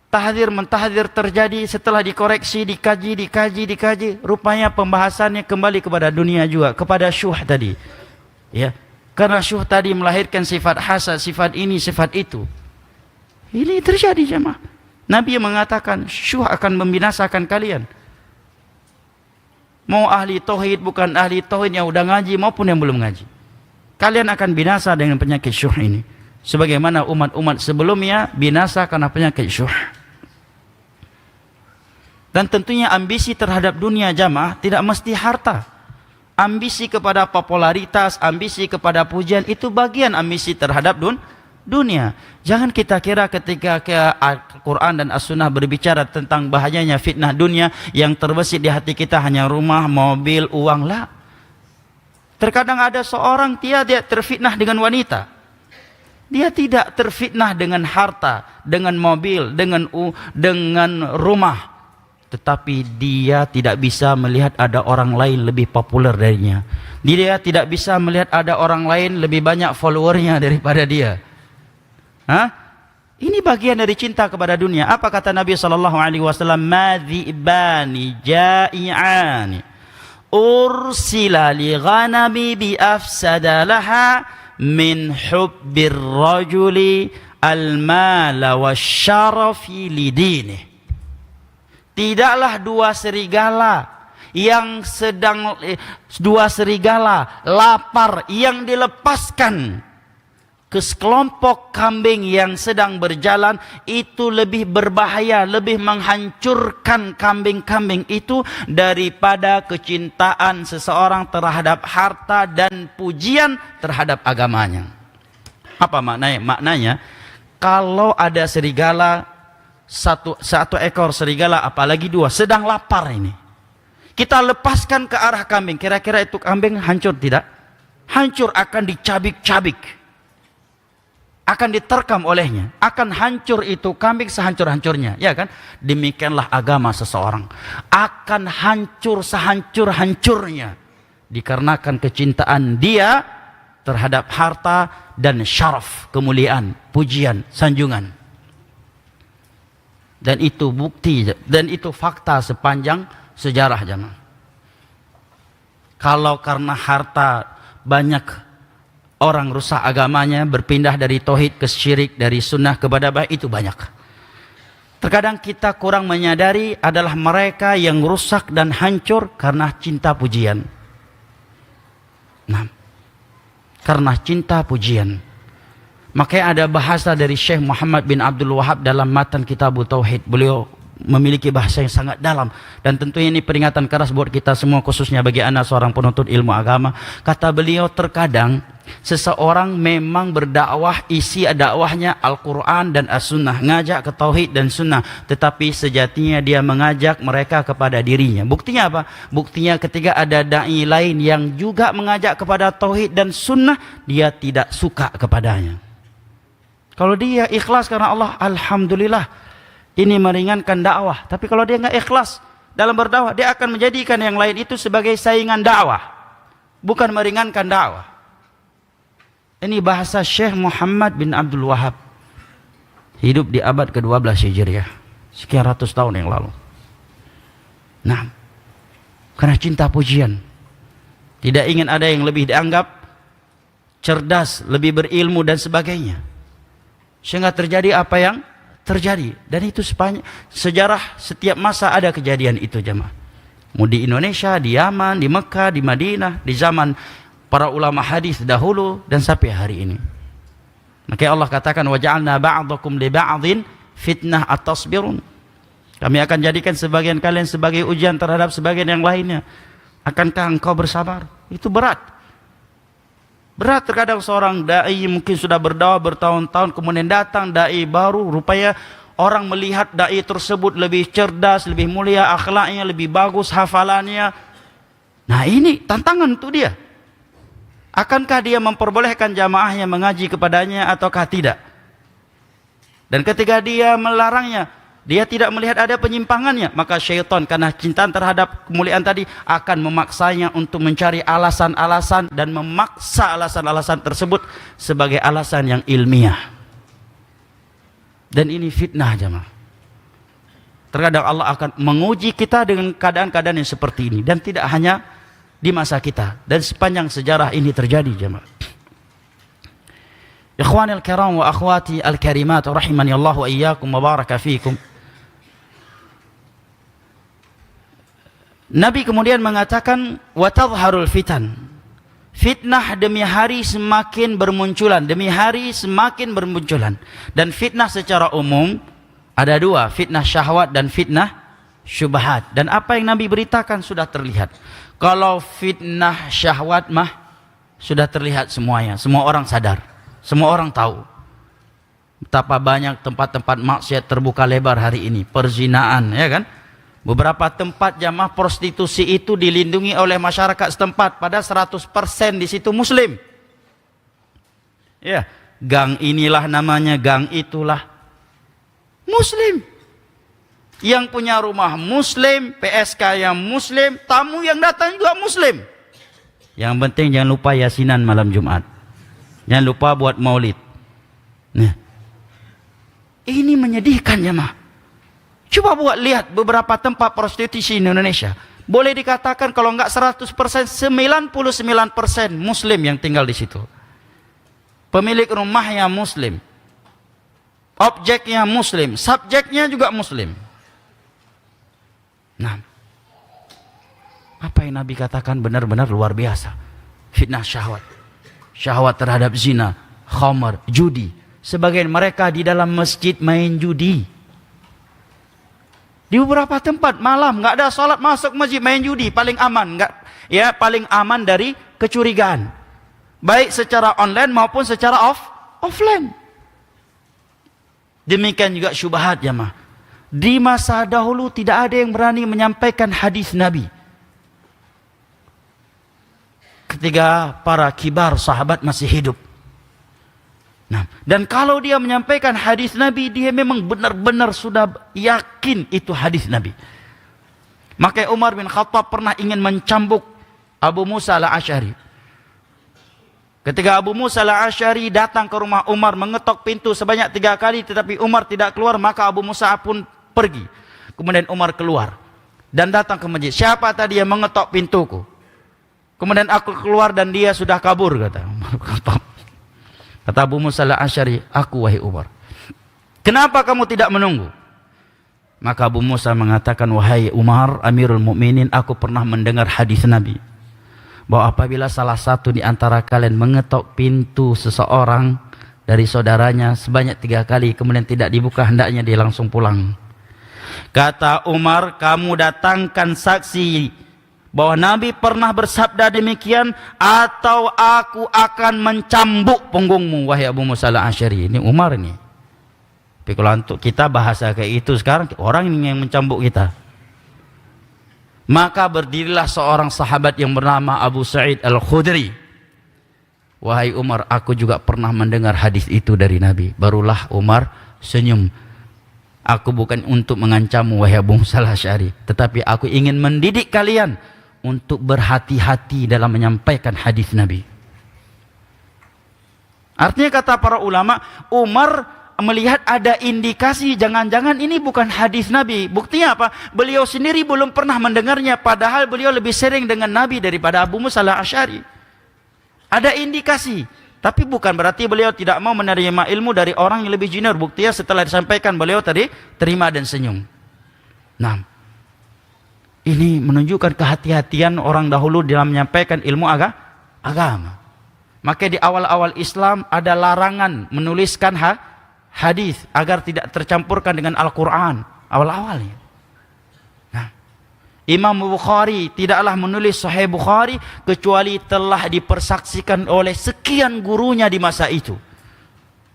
tahdzir mentahdzir terjadi setelah dikoreksi, dikaji, rupanya pembahasannya kembali kepada dunia juga, kepada syuh tadi. Ya, karena syuh tadi melahirkan sifat hasad, sifat ini, sifat itu. Ini terjadi jemaah. Nabi mengatakan syuh akan membinasakan kalian. Mau ahli tauhid, bukan ahli tauhid, yang udah ngaji maupun yang belum ngaji, kalian akan binasa dengan penyakit syuh ini. Sebagaimana umat-umat sebelumnya binasa karena penyakit syuh. Dan tentunya ambisi terhadap dunia jamaah tidak mesti harta. Ambisi kepada popularitas, ambisi kepada pujian, itu bagian ambisi terhadap dunia. Jangan kita kira ketika Al-Quran dan As-Sunnah berbicara tentang bahayanya fitnah dunia, yang terbesit di hati kita hanya rumah, mobil, uang. Lah. Terkadang ada seorang dia terfitnah dengan wanita. Dia tidak terfitnah dengan harta, dengan mobil, dengan rumah. Tetapi dia tidak bisa melihat ada orang lain lebih populer darinya. Dia tidak bisa melihat ada orang lain lebih banyak followernya daripada dia. Hah? Ini bagian dari cinta kepada dunia. Apa kata Nabi SAW? Madhibani ja'i'ani ursila li ghanami bi afsada laha min hubbir rajuli al-mala wa syarafi lidini. Tidaklah dua serigala lapar yang dilepaskan ke sekelompok kambing yang sedang berjalan, itu lebih berbahaya, lebih menghancurkan kambing-kambing itu daripada kecintaan seseorang terhadap harta dan pujian terhadap agamanya. Apa maknanya? Maknanya, kalau ada serigala, satu ekor serigala, apalagi dua, sedang lapar ini, kita lepaskan ke arah kambing, kira-kira itu kambing hancur tidak? Hancur, akan dicabik-cabik, akan diterkam olehnya, akan hancur itu kambing sehancur-hancurnya, ya kan? Demikianlah agama seseorang akan hancur sehancur-hancurnya dikarenakan kecintaan dia terhadap harta dan syaraf, kemuliaan, pujian, sanjungan. Dan itu bukti, dan itu fakta sepanjang sejarah jemaah. Kalau karena harta banyak orang rusak agamanya, berpindah dari tauhid ke syirik, dari sunnah kepada baik, itu banyak. Terkadang kita kurang menyadari adalah mereka yang rusak dan hancur karena cinta pujian. Nah, karena cinta pujian. Makanya ada bahasa dari Syekh Muhammad bin Abdul Wahab dalam matan Kitab Tauhid. Beliau memiliki bahasa yang sangat dalam, dan tentunya ini peringatan keras buat kita semua, khususnya bagi anak seorang penuntut ilmu agama. Kata beliau, terkadang seseorang memang berdakwah, isi dakwahnya Al-Quran dan As-Sunnah, ngajak ke tauhid dan sunnah, tetapi sejatinya dia mengajak mereka kepada dirinya. Buktinya apa? Buktinya ketika ada da'i lain yang juga mengajak kepada tauhid dan sunnah, dia tidak suka kepadanya. Kalau dia ikhlas karena Allah, alhamdulillah, ini meringankan dakwah. Tapi kalau dia nggak ikhlas dalam berdakwah, dia akan menjadikan yang lain itu sebagai saingan dakwah, bukan meringankan dakwah. Ini bahasa Syekh Muhammad bin Abdul Wahab, hidup di abad ke-12 Hijriah, sekian ratus tahun yang lalu. Nah, karena cinta pujian. Tidak ingin ada yang lebih dianggap cerdas, lebih berilmu dan sebagainya. Sehingga terjadi apa yang terjadi. Dan itu sejarah setiap masa ada kejadian itu jemaah. Mau di Indonesia, di Yaman, di Mekah, di Madinah, di zaman para ulama hadis dahulu dan sampai hari ini. Maka Allah katakan waja'alna ba'dakum li ba'dhin fitnah at-tasbirun. Kami akan jadikan sebagian kalian sebagai ujian terhadap sebagian yang lainnya. Akankah engkau bersabar? Itu berat. Berat terkadang seorang dai mungkin sudah berdakwah bertahun-tahun, kemudian datang dai baru, rupanya orang melihat dai tersebut lebih cerdas, lebih mulia akhlaknya, lebih bagus hafalannya. Nah, ini tantangan untuk dia. Akankah dia memperbolehkan jamaahnya mengaji kepadanya ataukah tidak? Dan ketika dia melarangnya, dia tidak melihat ada penyimpangannya, maka syaitan karena cinta terhadap kemuliaan tadi akan memaksanya untuk mencari alasan-alasan dan memaksa alasan-alasan tersebut sebagai alasan yang ilmiah. Dan ini fitnah jemaah. Terkadang Allah akan menguji kita dengan keadaan-keadaan yang seperti ini, dan tidak hanya di masa kita, dan sepanjang sejarah ini terjadi jemaah. Ikhwanil kiram wa akhwati al-karimat rahimani Allah wa iyyakum wa baraka fikum. Nabi kemudian mengatakan wa tadhharul fitan. Fitnah demi hari semakin bermunculan, demi hari semakin bermunculan. Dan fitnah secara umum ada dua, fitnah syahwat dan fitnah syubhat. Dan apa yang Nabi beritakan sudah terlihat. Kalau fitnah syahwat mah sudah terlihat semuanya, semua orang sadar, semua orang tahu. Betapa banyak tempat-tempat maksiat terbuka lebar hari ini, perzinaan, ya kan? Beberapa tempat jamaah prostitusi itu dilindungi oleh masyarakat setempat, pada 100% di situ muslim. Ya, gang inilah namanya, gang itulah muslim. Yang punya rumah muslim, PSK yang muslim, tamu yang datang juga muslim. Yang penting jangan lupa yasinan malam Jumat. Jangan lupa buat maulid. Nah, ini menyedihkan jamaah. Coba buat lihat beberapa tempat prostitusi di Indonesia. Boleh dikatakan kalau enggak 100%, 99% muslim yang tinggal di situ. Pemilik rumahnya muslim. Objeknya muslim, subjeknya juga muslim. Nah, apa yang Nabi katakan benar-benar luar biasa. Fitnah syahwat. Syahwat terhadap zina, khamar, judi. Sebagian mereka di dalam masjid main judi. Di beberapa tempat malam nggak ada sholat, masuk masjid main judi, paling aman, nggak ya, paling aman dari kecurigaan, baik secara online maupun secara offline. Demikian juga syubhat jemaah. Di masa dahulu tidak ada yang berani menyampaikan hadis Nabi. Ketika para kibar sahabat masih hidup. Nah, dan kalau dia menyampaikan hadis Nabi, dia memang benar-benar sudah yakin itu hadis Nabi. Maka Umar bin Khattab pernah ingin mencambuk Abu Musa al-Asy'ari. Ketika Abu Musa al-Asy'ari datang ke rumah Umar, mengetok pintu sebanyak 3 kali, tetapi Umar tidak keluar, maka Abu Musa pun pergi. Kemudian Umar keluar dan datang ke masjid. Siapa tadi yang mengetok pintuku? Kemudian aku keluar dan dia sudah kabur, kata Umar bin Khattab. Kata Abu Musa al-Asy'ari, aku wahai Umar, kenapa kamu tidak menunggu? Maka Abu Musa mengatakan, wahai Umar, Amirul Mukminin, aku pernah mendengar hadis Nabi, bahwa apabila salah satu di antara kalian mengetok pintu seseorang dari saudaranya sebanyak 3 kali, kemudian tidak dibuka, hendaknya dia langsung pulang. Kata Umar, kamu datangkan saksi bahwa Nabi pernah bersabda demikian, atau aku akan mencambuk punggungmu, wahai Abu Musa al-Asy'ari. Ini Umar ini. Tapi kalau untuk kita bahasa kayak itu sekarang, orang ini yang mencambuk kita. Maka berdirilah seorang sahabat yang bernama Abu Sa'id al-Khudri. Wahai Umar, aku juga pernah mendengar hadis itu dari Nabi. Barulah Umar senyum. Aku bukan untuk mengancammu, wahai Abu Musa al-Asy'ari, tetapi aku ingin mendidik kalian untuk berhati-hati dalam menyampaikan hadis Nabi. Artinya kata para ulama, Umar melihat ada indikasi jangan-jangan ini bukan hadis Nabi. Buktinya apa? Beliau sendiri belum pernah mendengarnya, padahal beliau lebih sering dengan Nabi daripada Abu Musa al-Asy'ari. Ada indikasi, tapi bukan berarti beliau tidak mau menerima ilmu dari orang yang lebih junior. Buktinya setelah disampaikan beliau tadi terima dan senyum. Nah, ini menunjukkan kehati-hatian orang dahulu dalam menyampaikan ilmu agama. Maka di awal-awal Islam ada larangan menuliskan hadis agar tidak tercampurkan dengan Al-Quran awal-awalnya. Nah, Imam Bukhari tidaklah menulis Sahih Bukhari kecuali telah dipersaksikan oleh sekian gurunya di masa itu.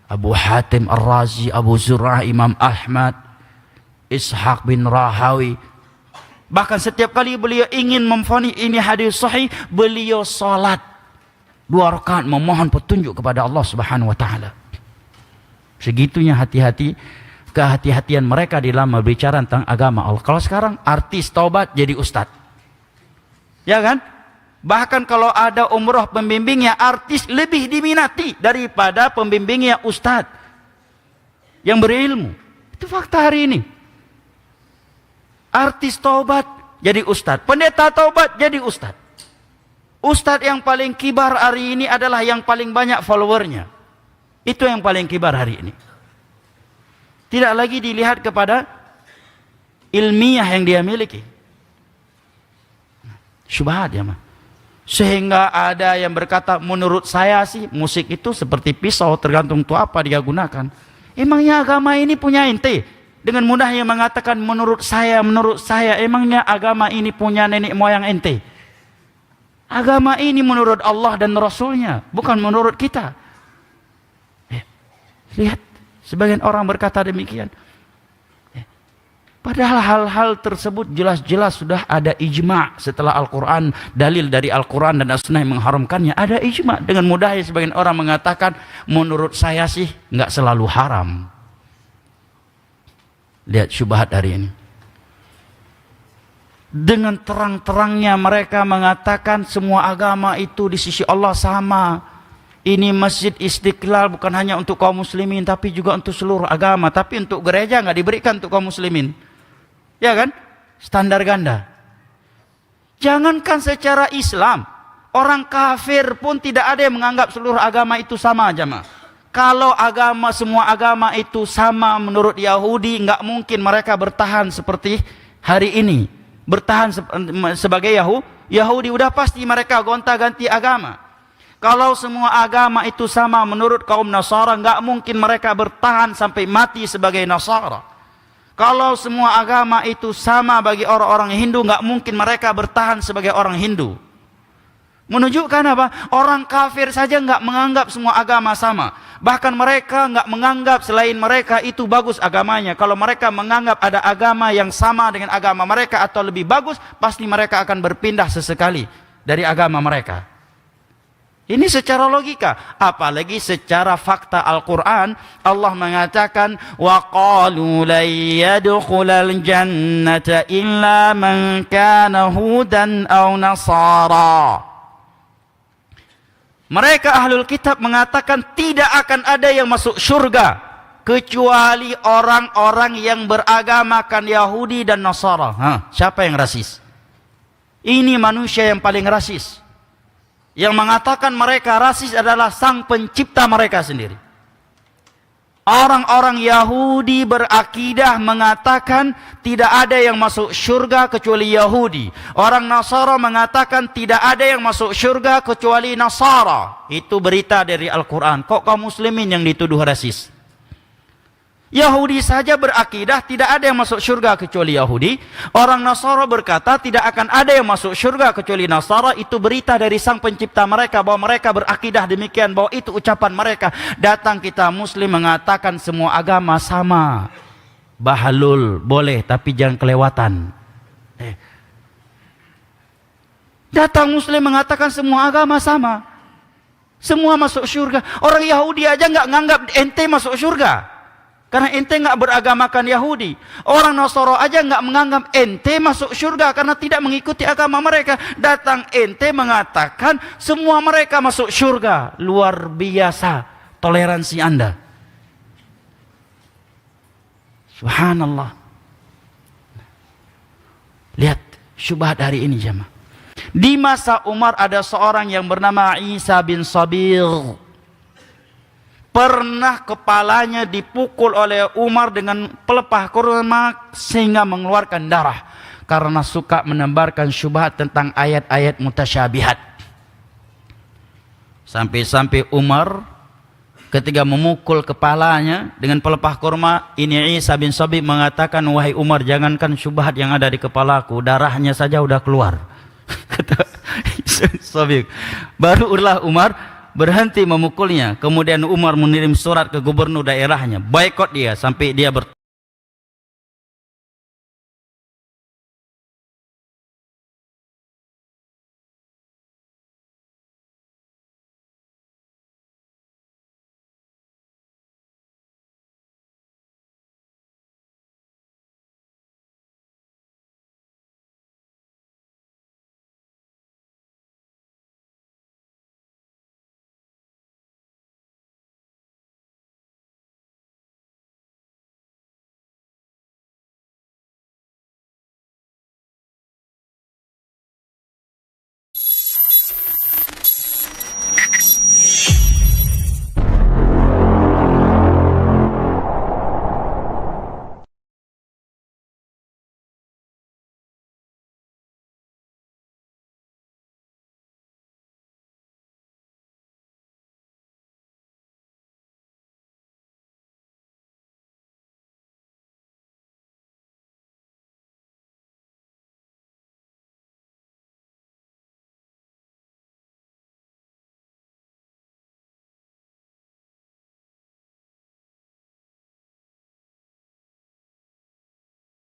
Abu Hatim Ar-Razi, Abu Zur'ah, Imam Ahmad, Ishaq bin Rahawi. Bahkan setiap kali beliau ingin memvonis ini hadis sahih, beliau salat 2 rakaat memohon petunjuk kepada Allah Subhanahu wa taala. Segitunya kehati-hatian mereka dalam berbicara tentang agama Allah. Kalau sekarang artis taubat jadi ustadz, ya kan? Bahkan kalau ada umroh pembimbingnya artis lebih diminati daripada pembimbingnya ustadz yang berilmu. Itu fakta hari ini. Artis taubat jadi ustadz, pendeta taubat jadi ustadz. Ustadz yang paling kibar hari ini adalah yang paling banyak followernya. Itu yang paling kibar hari ini. Tidak lagi dilihat kepada ilmiah yang dia miliki. Syubhat ya mah. Sehingga ada yang berkata, menurut saya sih musik itu seperti pisau, tergantung untuk apa dia gunakan. Emangnya agama ini punya ente? Dengan mudahnya mengatakan menurut saya, emangnya agama ini punya nenek moyang ente? Agama ini menurut Allah dan Rasulnya, bukan menurut kita. Lihat, sebagian orang berkata demikian. Padahal hal-hal tersebut jelas-jelas sudah ada ijma' setelah Al-Quran, dalil dari Al-Quran dan As-Sunnah yang mengharamkannya. Ada ijma'. Dengan mudahnya sebagian orang mengatakan, menurut saya sih nggak selalu haram. Lihat syubhat hari ini. Dengan terang-terangnya mereka mengatakan semua agama itu di sisi Allah sama. Ini Masjid Istiqlal bukan hanya untuk kaum muslimin, tapi juga untuk seluruh agama. Tapi untuk gereja nggak diberikan untuk kaum muslimin. Ya kan? Standar ganda. Jangankan secara Islam, orang kafir pun tidak ada yang menganggap seluruh agama itu sama, jemaah. Kalau semua agama itu sama menurut Yahudi, nggak mungkin mereka bertahan seperti hari ini. Bertahan sebagai Yahudi, udah pasti mereka gonta-ganti agama. Kalau semua agama itu sama menurut kaum Nasara, nggak mungkin mereka bertahan sampai mati sebagai Nasara. Kalau semua agama itu sama bagi orang-orang Hindu, nggak mungkin mereka bertahan sebagai orang Hindu. Menunjukkan apa? Orang kafir saja nggak menganggap semua agama sama. Bahkan mereka nggak menganggap selain mereka itu bagus agamanya. Kalau mereka menganggap ada agama yang sama dengan agama mereka atau lebih bagus, pasti mereka akan berpindah sesekali dari agama mereka. Ini secara logika, apalagi secara fakta Al-Quran. Allah mengatakan, وَقَالُوا لَنْ يَدْخُلَ الْجَنَّةَ إِلَّا مَنْ كَانَ هُودًا أَوْ نَصَارًا. Mereka ahlul kitab mengatakan tidak akan ada yang masuk surga kecuali orang-orang yang beragamakan Yahudi dan Nasara. Siapa yang rasis? Ini manusia yang paling rasis. Yang mengatakan mereka rasis adalah sang pencipta mereka sendiri. Orang-orang Yahudi berakidah mengatakan tidak ada yang masuk surga kecuali Yahudi. Orang Nasara mengatakan tidak ada yang masuk surga kecuali Nasara. Itu berita dari Al-Quran. Kok kaum muslimin yang dituduh rasis? Yahudi saja berakidah tidak ada yang masuk surga kecuali Yahudi. Orang Nasara berkata tidak akan ada yang masuk surga kecuali Nasara. Itu berita dari sang pencipta mereka, bahwa mereka berakidah demikian, bahwa itu ucapan mereka. Datang kita muslim mengatakan semua agama sama. Bahalul boleh tapi jangan kelewatan. Datang muslim mengatakan semua agama sama, semua masuk surga. Orang Yahudi aja nggak nganggap ente masuk surga karena ente nggak beragamakan Yahudi. Orang Nasara aja nggak menganggap ente masuk surga karena tidak mengikuti agama mereka. Datang ente mengatakan semua mereka masuk surga. Luar biasa toleransi Anda. Subhanallah. Lihat syubhat hari ini jemaah. Di masa Umar ada seorang yang bernama Isa bin Sabir. Pernah kepalanya dipukul oleh Umar dengan pelepah kurma sehingga mengeluarkan darah karena suka menebarkan syubhat tentang ayat-ayat mutasyabihat. Sampai-sampai Umar ketika memukul kepalanya dengan pelepah kurma, ini Isa bin Sabir mengatakan, wahai Umar, jangankan syubhat yang ada di kepalaku, darahnya saja udah keluar. Kata Isa bin Sabir. Barulah Umar berhenti memukulnya. Kemudian Umar mengirim surat ke gubernur daerahnya, boikot dia sampai dia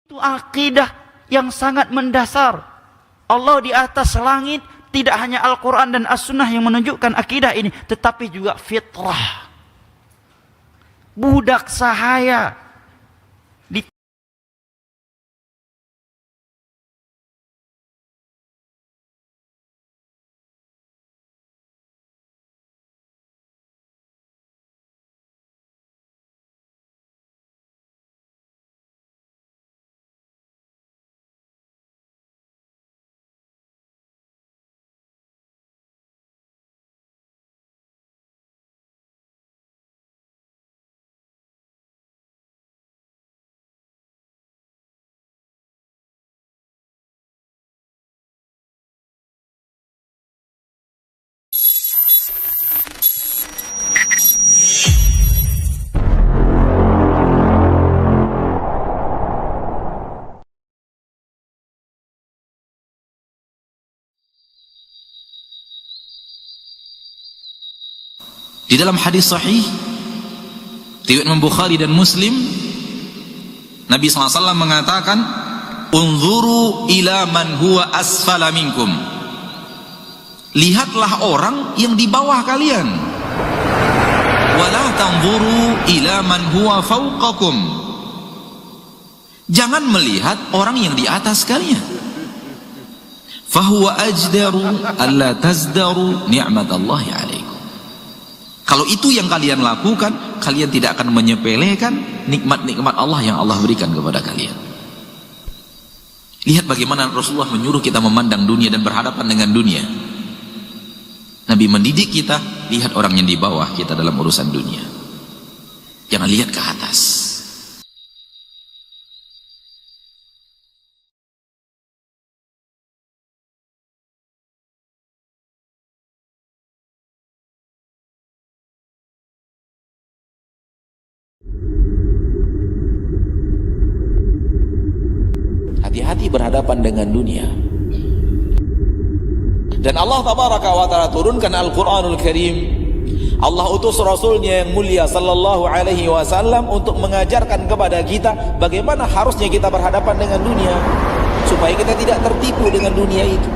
itu akidah yang sangat mendasar. Allah di atas langit, tidak hanya Al-Quran dan As-Sunnah yang menunjukkan akidah ini, tetapi juga fitrah. Budak sahaya di dalam hadis sahih riwayat Imam Bukhari dan Muslim, Nabi SAW mengatakan, unzuru ila man huwa asfala minkum, lihatlah orang yang di bawah kalian, wala tanzuru ila man huwa fawqakum, jangan melihat orang yang di atas kalian, fahuwa ajdaru alla tazdaru ni'matallahi alaikum. Kalau itu yang kalian lakukan, kalian tidak akan menyepelekan nikmat-nikmat Allah yang Allah berikan kepada kalian. Lihat bagaimana Rasulullah menyuruh kita memandang dunia dan berhadapan dengan dunia. Nabi mendidik kita, lihat orang yang di bawah kita dalam urusan dunia. Jangan lihat ke atas. Hati-hati berhadapan dengan dunia. Dan Allah tabaraka wa ta'ala turunkan Al-Quranul Karim. Allah utus Rasulnya yang mulia sallallahu alaihi wasallam untuk mengajarkan kepada kita bagaimana harusnya kita berhadapan dengan dunia, supaya kita tidak tertipu dengan dunia itu.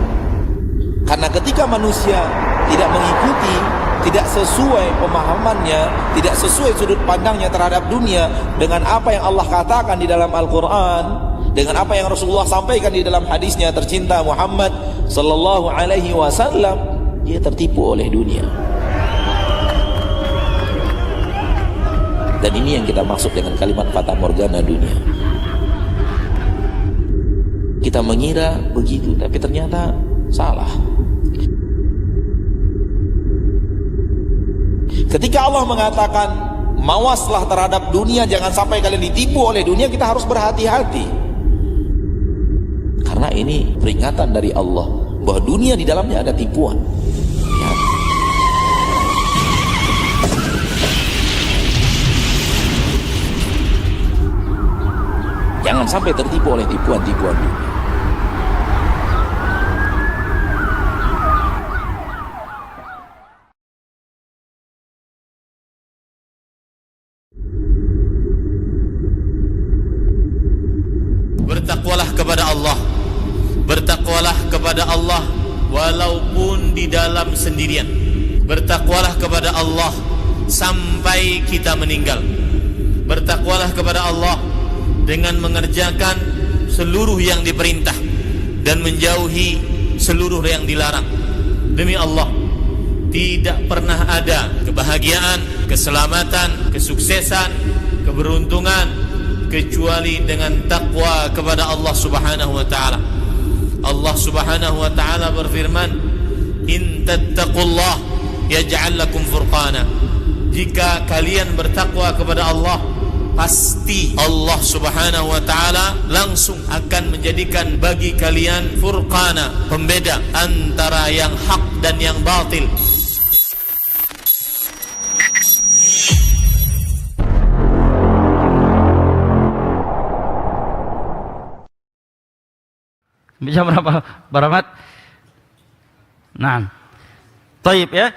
Karena ketika manusia tidak mengikuti, tidak sesuai pemahamannya, tidak sesuai sudut pandangnya terhadap dunia dengan apa yang Allah katakan di dalam Al-Quran, dengan apa yang Rasulullah sampaikan di dalam hadisnya tercinta Muhammad sallallahu alaihi wasallam, dia tertipu oleh dunia. Dan ini yang kita maksud dengan kalimat fata morgana dunia. Kita mengira begitu, tapi ternyata salah. Ketika Allah mengatakan mawaslah terhadap dunia, jangan sampai kalian ditipu oleh dunia, kita harus berhati-hati. Karena ini peringatan dari Allah bahwa dunia di dalamnya ada tipuan. Ya. Jangan sampai tertipu oleh tipuan-tipuan dunia. Bertakwalah kepada Allah. Bertakwalah kepada Allah walaupun di dalam sendirian. Bertakwalah kepada Allah sampai kita meninggal. Bertakwalah kepada Allah dengan mengerjakan seluruh yang diperintah dan menjauhi seluruh yang dilarang. Demi Allah, tidak pernah ada kebahagiaan, keselamatan, kesuksesan, keberuntungan kecuali dengan takwa kepada Allah Subhanahu wa taala. Allah Subhanahu wa taala berfirman, "In tattaqullah yaj'al lakum furqana." Jika kalian bertakwa kepada Allah, pasti Allah Subhanahu wa taala langsung akan menjadikan bagi kalian furqana, pembeda antara yang hak dan yang batil. Bisa berapa, Baramat? Nah, taib ya.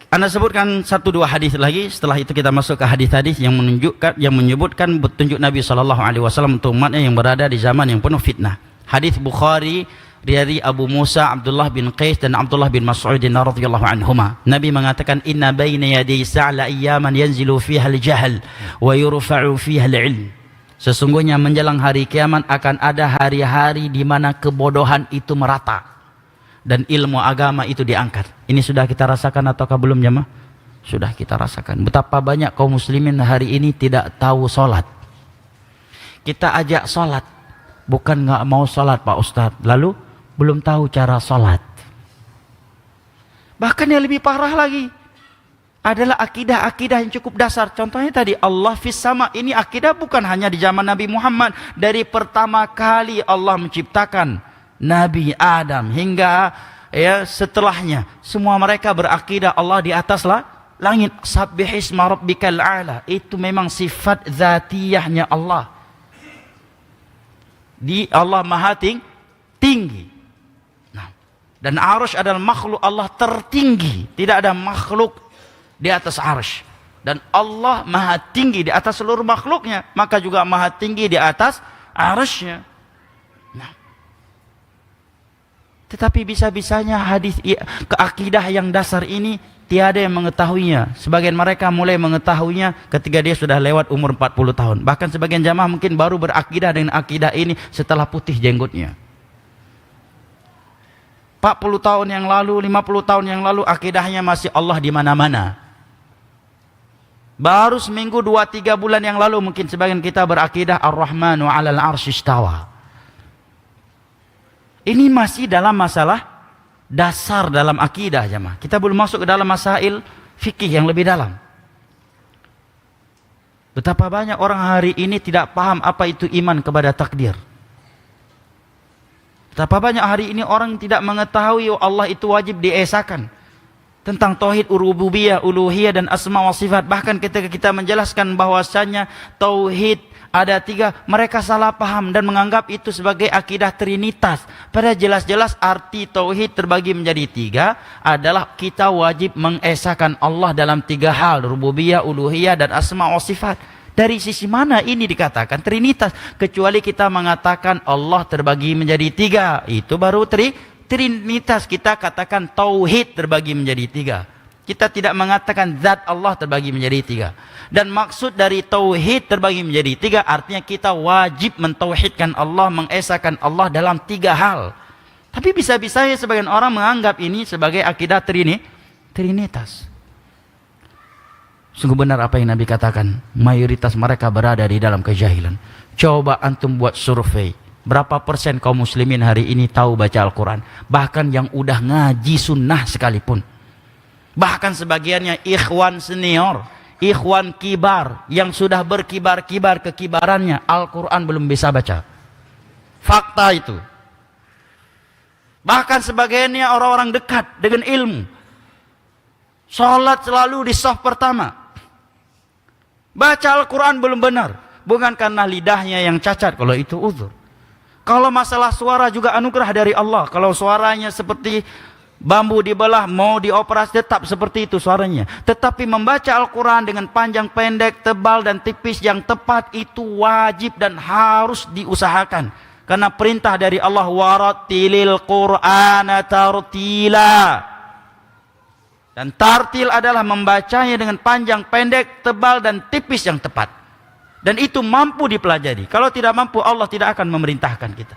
Anda sebutkan 1-2 hadis lagi. Setelah itu kita masuk ke hadis-hadis yang menunjukkan, yang menyebutkan petunjuk Nabi SAW untuk umatnya yang berada di zaman yang penuh fitnah. Hadis Bukhari dari Abu Musa, Abdullah bin Qais dan Abdullah bin Mas'ud radhiyallahu anhuma. Nabi mengatakan, "Inna baina yaday sa'la ayyaman yanzilu fiha al-jahl wa yurfa'u fiha al-'ilm." Sesungguhnya menjelang hari kiamat akan ada hari-hari di mana kebodohan itu merata dan ilmu agama itu diangkat. Ini sudah kita rasakan ataukah belum jemaah? Sudah kita rasakan. Betapa banyak kaum muslimin hari ini tidak tahu sholat. Kita ajak sholat, bukan nggak mau sholat Pak Ustadz, lalu belum tahu cara sholat. Bahkan yang lebih parah lagi adalah akidah-akidah yang cukup dasar. Contohnya tadi Allah fis sama. Ini akidah bukan hanya di zaman Nabi Muhammad. Dari pertama kali Allah menciptakan Nabi Adam hingga ya setelahnya, semua mereka berakidah Allah di atas langit. Sabbihisma rabbikal a'la. Itu memang sifat zatiyahnya Allah. Allah Maha tinggi. Nah, dan arsh adalah makhluk Allah tertinggi. Tidak ada makhluk di atas arsy, dan Allah Maha tinggi di atas seluruh makhluknya, maka juga Maha tinggi di atas arsy-Nya. Nah, tetapi bisa-bisanya hadis keakidah yang dasar ini tiada yang mengetahuinya. Sebagian mereka mulai mengetahuinya ketika dia sudah lewat umur 40 tahun. Bahkan sebagian jamaah mungkin baru berakidah dengan akidah ini setelah putih jenggotnya. 40 tahun yang lalu, 50 tahun yang lalu akidahnya masih Allah di mana-mana. Baru seminggu 2-3 bulan yang lalu mungkin sebagian kita berakidah Ar-Rahmanu 'alal 'arsy istawa. Ini masih dalam masalah dasar dalam akidah jemaah. Kita belum masuk ke dalam masail fikih yang lebih dalam. Betapa banyak orang hari ini tidak paham apa itu iman kepada takdir. Betapa banyak hari ini orang tidak mengetahui Allah itu wajib diesakan. Tentang tauhid rububiyah, uluhiyah dan asma wa sifat. Bahkan ketika kita menjelaskan bahwasanya tauhid ada 3, mereka salah paham dan menganggap itu sebagai akidah trinitas. Padahal jelas-jelas arti tauhid terbagi menjadi 3 adalah kita wajib mengesahkan Allah dalam 3 hal, rububiyah, uluhiyah dan asma wa sifat. Dari sisi mana ini dikatakan trinitas? Kecuali kita mengatakan Allah terbagi menjadi 3, itu baru trinitas. Kita katakan tauhid terbagi menjadi 3. Kita tidak mengatakan zat Allah terbagi menjadi 3. Dan maksud dari tauhid terbagi menjadi 3 artinya kita wajib mentauhidkan Allah, mengesahkan Allah dalam 3 hal. Tapi bisa-bisanya sebagian orang menganggap ini sebagai akidah trinitas. Sungguh benar apa yang Nabi katakan, mayoritas mereka berada di dalam kejahilan. Coba antum buat survei, berapa persen kaum muslimin hari ini tahu baca Al-Quran? Bahkan yang udah ngaji sunnah sekalipun. Bahkan sebagiannya ikhwan senior, ikhwan kibar, yang sudah berkibar-kibar kekibarannya, Al-Quran belum bisa baca. Fakta itu. Bahkan sebagiannya orang-orang dekat dengan ilmu, sholat selalu di saf pertama, baca Al-Quran belum benar. Bukan karena lidahnya yang cacat, kalau itu uzur. Kalau masalah suara juga anugerah dari Allah. Kalau suaranya seperti bambu dibelah, mau dioperasi tetap seperti itu suaranya. Tetapi membaca Al-Quran dengan panjang pendek, tebal dan tipis yang tepat itu wajib dan harus diusahakan. Karena perintah dari Allah, warattilil Qur'ana tartila. Dan tartil adalah membacanya dengan panjang pendek, tebal dan tipis yang tepat. Dan itu mampu dipelajari. Kalau tidak mampu, Allah tidak akan memerintahkan kita.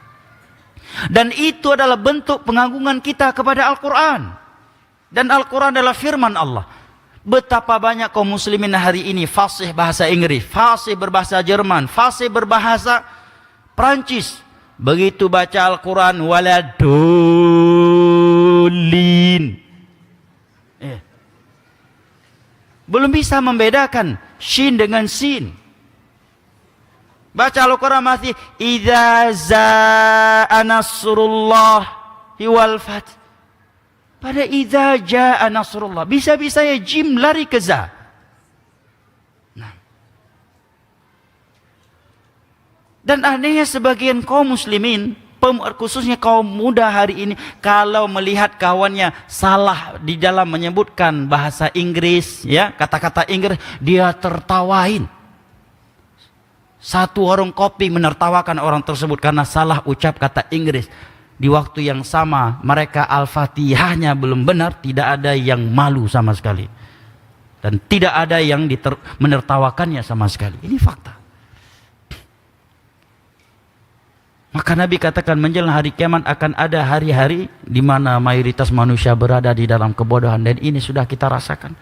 Dan itu adalah bentuk pengagungan kita kepada Al-Quran. Dan Al-Quran adalah firman Allah. Betapa banyak kaum muslimin hari ini fasih bahasa Inggris, fasih berbahasa Jerman, fasih berbahasa Prancis. Begitu baca Al-Quran, waladulin, belum bisa membedakan shin dengan sin. Baca Al-Quran masih idza zaa nasrullahi wal fath. Pada idza jaa nasrullah, bisa-bisa ya jim lari ke za. Nah. Dan anehnya sebagian kaum muslimin, khususnya kaum muda hari ini, kalau melihat kawannya salah di dalam menyebutkan bahasa Inggris, ya, kata-kata Inggris, dia tertawain. Satu warung kopi menertawakan orang tersebut karena salah ucap kata Inggris. Di waktu yang sama mereka Al-Fatihahnya belum benar, tidak ada yang malu sama sekali. Dan tidak ada yang menertawakannya sama sekali. Ini fakta. Maka Nabi katakan menjelang hari kiamat akan ada hari-hari di mana mayoritas manusia berada di dalam kebodohan. Dan ini sudah kita rasakan.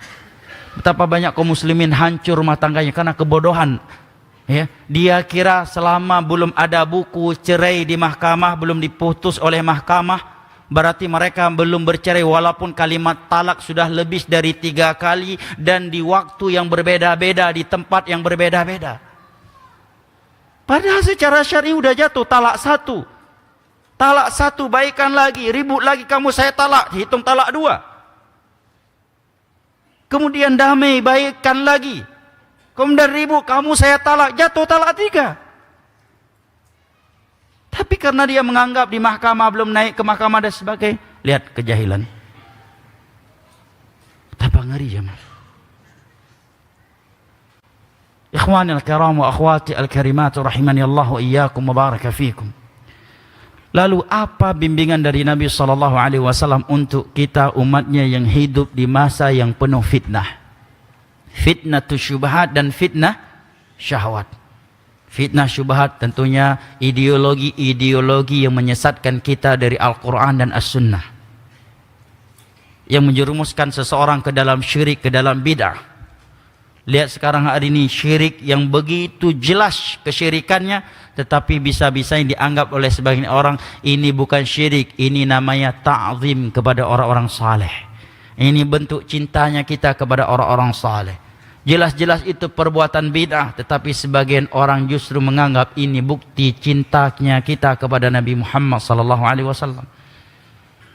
Betapa banyak kaum muslimin hancur rumah tangganya karena kebodohan. Ya, dia kira selama belum ada buku cerai di mahkamah, belum diputus oleh mahkamah, berarti mereka belum bercerai walaupun kalimat talak sudah lebih dari 3 kali dan di waktu yang berbeda-beda, di tempat yang berbeda-beda. Padahal secara syar'i udah jatuh talak 1. Talak 1 baikan lagi, ribut lagi kamu saya talak, hitung talak 2. Kemudian damai, baikan lagi. Kemudian ribut, kamu saya talak, jatuh talak 3. Tapi karena dia menganggap di mahkamah belum naik ke mahkamah dan sebagainya, lihat kejahilan. Betapa ngeri jemaah. Ikhwani al-kiram wa akhwati al-karimat rahimani Allah wa iyyakum wa baraka fikum. Lalu apa bimbingan dari Nabi SAW untuk kita umatnya yang hidup di masa yang penuh fitnah? Fitnah syubhat dan fitnah syahwat. Fitnah syubhat tentunya ideologi-ideologi yang menyesatkan kita dari Al-Quran dan As-Sunnah, yang menjerumuskan seseorang ke dalam syirik, ke dalam bid'ah. Lihat sekarang hari ini syirik yang begitu jelas kesyirikannya, tetapi bisa-bisa yang dianggap oleh sebagian orang ini bukan syirik, ini namanya ta'zim kepada orang-orang saleh. Ini bentuk cintanya kita kepada orang-orang saleh. Jelas-jelas itu perbuatan bid'ah, tetapi sebagian orang justru menganggap ini bukti cintanya kita kepada Nabi Muhammad SAW.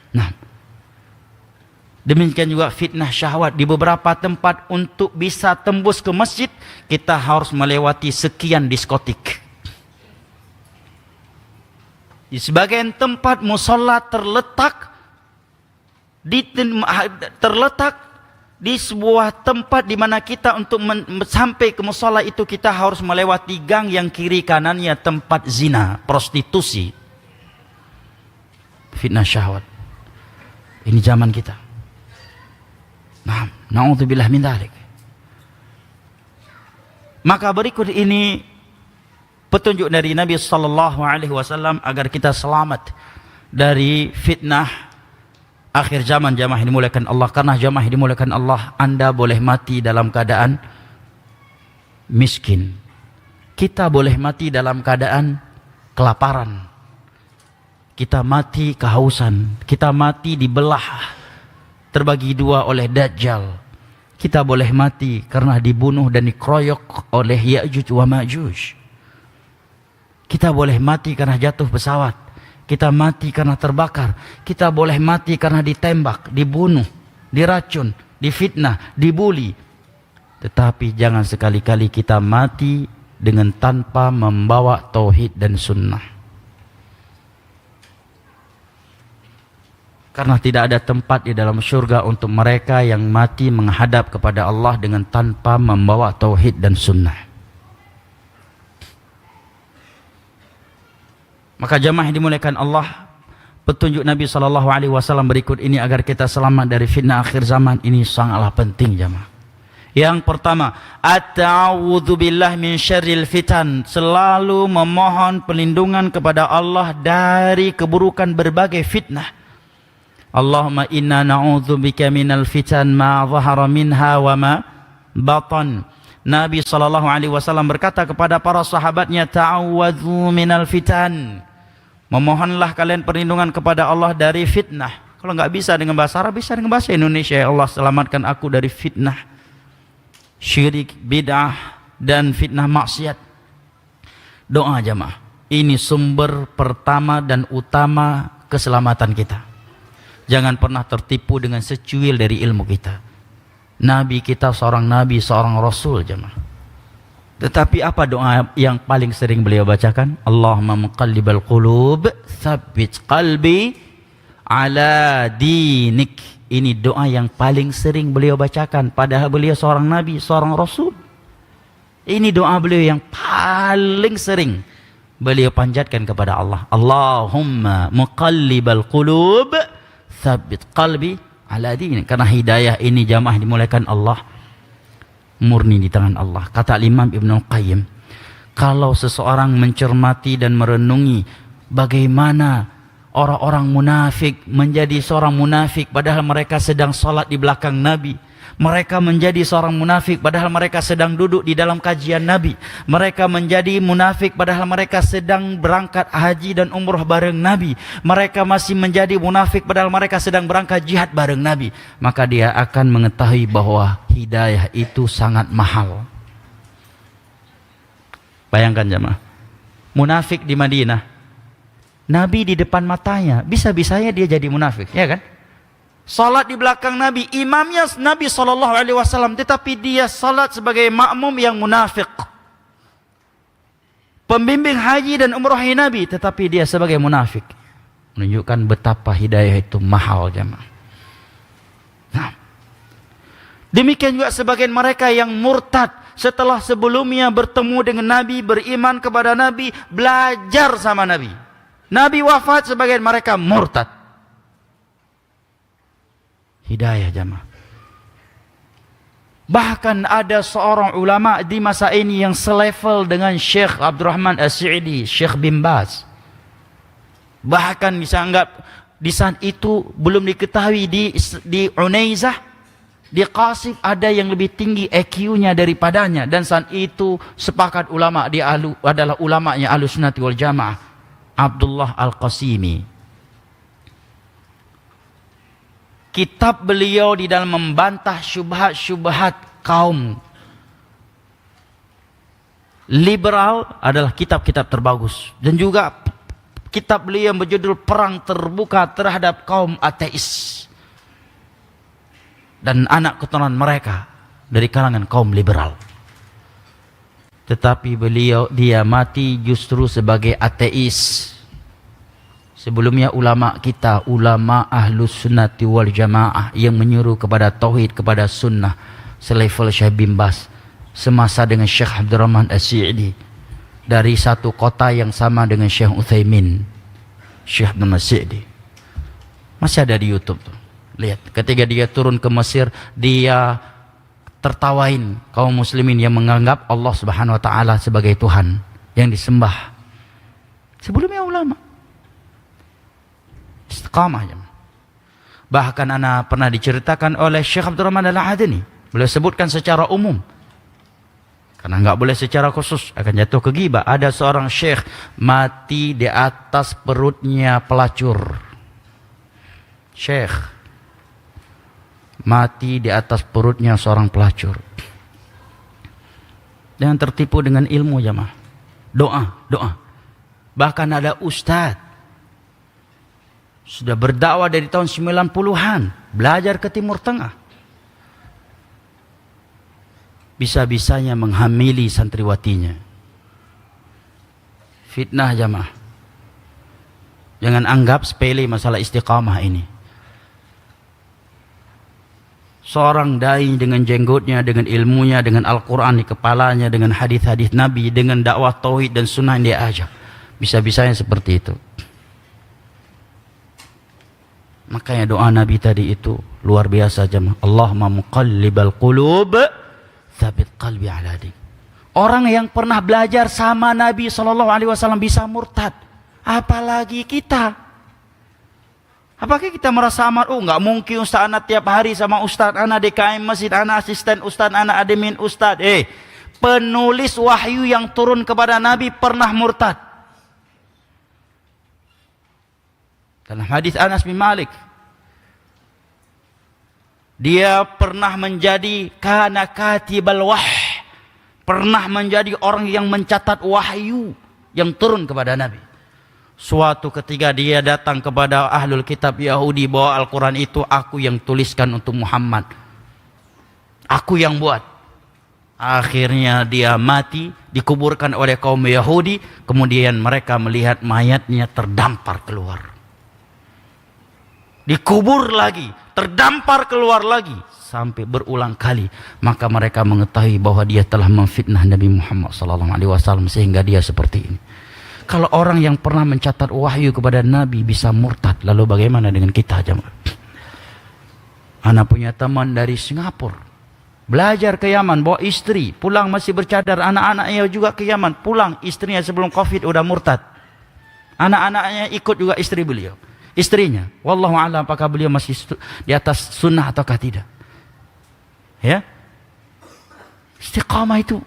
Nah, demikian juga fitnah syahwat. Di beberapa tempat untuk bisa tembus ke masjid, kita harus melewati sekian diskotik. Di sebagian tempat musola terletak di sebuah tempat di mana kita untuk sampai ke musola itu kita harus melewati gang yang kiri kanannya tempat zina, prostitusi. Fitnah syahwat. Ini zaman kita. Nah, na'udzubillah min dzalik. Maka berikut ini petunjuk dari Nabi SAW agar kita selamat dari fitnah akhir zaman. Jamaah yang dimuliakan Allah, karena jamaah yang dimuliakan Allah, Anda boleh mati dalam keadaan miskin. Kita boleh mati dalam keadaan kelaparan. Kita mati kehausan. Kita mati dibelah, terbagi dua oleh Dajjal. Kita boleh mati karena dibunuh dan dikeroyok oleh Ya'juj wa Ma'juj. Kita boleh mati karena jatuh pesawat. Kita mati karena terbakar. Kita boleh mati karena ditembak, dibunuh, diracun, difitnah, dibuli. Tetapi jangan sekali-kali kita mati dengan tanpa membawa tauhid dan sunnah. Karena tidak ada tempat di dalam syurga untuk mereka yang mati menghadap kepada Allah dengan tanpa membawa tauhid dan sunnah. Maka jamaah yang dimuliakan Allah, petunjuk Nabi SAW berikut ini agar kita selamat dari fitnah akhir zaman ini sangatlah penting jamaah. Yang pertama, at-ta'awudzu billah min syarril fitan, selalu memohon perlindungan kepada Allah dari keburukan berbagai fitnah. Allahumma inna na'udzubika minal fitan ma zahara minha wa ma batan. Nabi SAW berkata kepada para sahabatnya, ta'awwadzu minal fitan, memohonlah kalian perlindungan kepada Allah dari fitnah. Kalau nggak bisa dengan bahasa Arab, bisa dengan bahasa Indonesia. Ya Allah, selamatkan aku dari fitnah syirik, bid'ah, dan fitnah maksiat. Doa jamaah, ini sumber pertama dan utama keselamatan kita. Jangan pernah tertipu dengan secuil dari ilmu kita. Nabi kita seorang nabi, seorang rasul jamaah. Tetapi apa doa yang paling sering beliau bacakan? Allahumma muqallibal qulub, tsabbit qalbi ala dinik. Ini doa yang paling sering beliau bacakan, padahal beliau seorang nabi, seorang rasul. Ini doa beliau yang paling sering beliau panjatkan kepada Allah. Allahumma muqallibal qulub, tsabbit qalbi ala dinik. Karena hidayah ini jamaah dimuliakan Allah, murni di tangan Allah. Kata Imam Ibnu Qayyim, kalau seseorang mencermati dan merenungi bagaimana orang-orang munafik menjadi seorang munafik padahal mereka sedang salat di belakang Nabi. Mereka menjadi seorang munafik padahal mereka sedang duduk di dalam kajian Nabi. Mereka menjadi munafik padahal mereka sedang berangkat haji dan umrah bareng Nabi. Mereka masih menjadi munafik padahal mereka sedang berangkat jihad bareng Nabi. Maka dia akan mengetahui bahwa hidayah itu sangat mahal. Bayangkan jemaah, munafik di Madinah, Nabi di depan matanya, bisa-bisanya dia jadi munafik, ya kan? Salat di belakang Nabi, imamnya Nabi SAW, tetapi dia salat sebagai makmum yang munafik. Pembimbing haji dan umrah Nabi, tetapi dia sebagai munafik. Menunjukkan betapa hidayah itu mahal jemaah. Nah, demikian juga sebagian mereka yang murtad setelah sebelumnya bertemu dengan Nabi, beriman kepada Nabi, belajar sama Nabi. Nabi wafat, sebagian mereka murtad. Hidayah jamaah. Bahkan ada seorang ulama di masa ini yang selevel dengan Syekh Abdurrahman As-Sa'idi, Syekh bin Baz. Bahkan bisa anggap di saat itu belum diketahui di Unaizah, di Qasif ada yang lebih tinggi EQ-nya daripadanya, dan saat itu sepakat ulama dia adalah ulamanya Ahlussunnah wal Jamaah, Abdullah Al-Qasimi. Kitab beliau di dalam membantah syubhat-syubhat kaum liberal adalah kitab-kitab terbagus. Dan juga kitab beliau yang berjudul Perang Terbuka terhadap kaum ateis dan anak keturunan mereka dari kalangan kaum liberal. Tetapi dia mati justru sebagai ateis. Sebelumnya ulama kita, ulama Ahlus Sunnati wal Jamaah yang menyuruh kepada tauhid, kepada sunnah, selevel Syekh bin Baz, semasa dengan Syekh Abdurrahman As-Sa'idi, dari satu kota yang sama dengan Syekh Utsaimin, Syekh Abdurrahman As-Sa'idi. Masih ada di YouTube tuh. Lihat, ketika dia turun ke Mesir, dia tertawain kaum muslimin yang menganggap Allah Subhanahu wa taala sebagai Tuhan yang disembah. Sebelumnya ulama istiqamah. Bahkan ana pernah diceritakan oleh Syekh Abdurrahman Al-Adani, beliau sebutkan secara umum, Karena nggak boleh secara khusus, akan jatuh ke ghibah. Ada seorang syekh mati di atas perutnya pelacur. Syekh mati di atas perutnya seorang pelacur. Jangan tertipu dengan ilmu jamaah. Doa. Bahkan ada ustadz sudah berdakwah dari tahun 90-an, belajar ke Timur Tengah. Bisa-bisanya menghamili santriwatinya. Fitnah jamaah. Jangan anggap sepele masalah istiqamah ini. Seorang dai dengan jenggotnya, dengan ilmunya, dengan Al-Quran di kepalanya, dengan hadis-hadis Nabi, dengan dakwah tauhid dan sunnah yang dia ajak. Bisa-bisanya seperti itu. Makanya doa Nabi tadi itu luar biasa jemaah. Allahumma muqallibal qulub tsabit qalbi ala dinik. Orang yang pernah belajar sama Nabi SAW bisa murtad. Apalagi kita. Apakah kita merasa amat, nggak mungkin Ustaz anak tiap hari sama Ustaz anak DKM masjid, anak asisten Ustaz anak admin Ustaz. Penulis wahyu yang turun kepada Nabi pernah murtad. Dalam hadis Anas bin Malik, dia pernah menjadi kana katibal wahy, pernah menjadi orang yang mencatat wahyu yang turun kepada Nabi. Suatu ketika dia datang kepada ahlul kitab Yahudi bawa Al-Quran itu, aku yang tuliskan untuk Muhammad, aku yang buat. Akhirnya dia mati, dikuburkan oleh kaum Yahudi, kemudian mereka melihat mayatnya terdampar keluar. Dikubur lagi, terdampar keluar lagi, sampai berulang kali. Maka mereka mengetahui bahwa dia telah memfitnah Nabi Muhammad SAW sehingga dia seperti ini. Kalau orang yang pernah mencatat wahyu kepada Nabi bisa murtad, lalu bagaimana dengan kita jemaah? Anak punya teman dari Singapura, belajar ke Yaman, bawa istri, pulang masih bercadar. Anak-anaknya juga ke Yaman, pulang istrinya sebelum Covid udah murtad. Anak-anaknya ikut juga istri beliau. Istrinya, wallahu a'lam apakah beliau masih di atas sunnah ataukah tidak. Ya, istiqamah itu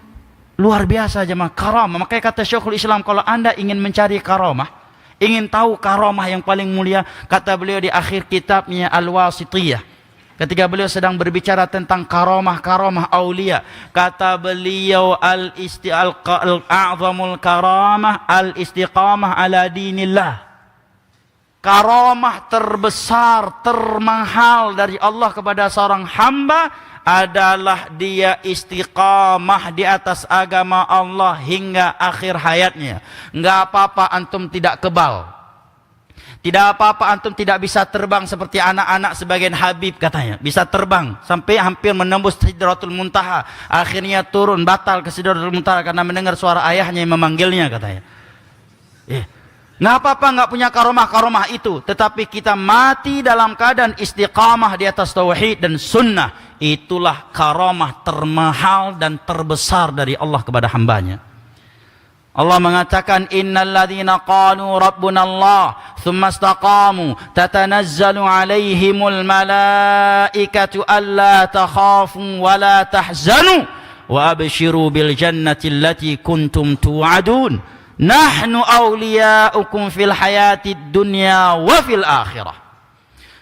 luar biasa jemaah, karamah. Makanya kata Syekhul Islam, kalau anda ingin mencari karamah, ingin tahu karamah yang paling mulia, kata beliau di akhir kitabnya Al-Wasitiyah, ketika beliau sedang berbicara tentang karamah aulia, kata beliau al-a'zamul karamah al-istiqamah ala dinillah. Karamah terbesar, termahal dari Allah kepada seorang hamba adalah dia istiqamah di atas agama Allah hingga akhir hayatnya. Enggak apa-apa antum tidak kebal, tidak apa-apa antum tidak bisa terbang seperti anak-anak sebagian Habib katanya, bisa terbang sampai hampir menembus Sidratul Muntaha, akhirnya turun batal ke Sidratul Muntaha karena mendengar suara ayahnya yang memanggilnya katanya. Nggak apa-apa nggak punya karomah itu, tetapi kita mati dalam keadaan istiqamah di atas tauhid dan sunnah. Itulah karomah termahal dan terbesar dari Allah kepada hambanya. Allah mengatakan, innal ladzina qalu rabbuna Allah tsumma istaqamu tatanazzalu alaihimul malaikatu alla takhafu wa la tahzanu wa abshiru bil jannati allati kuntum tu'adun. Nahnu awliya'ukum fil hayatid dunya wa fil akhirah.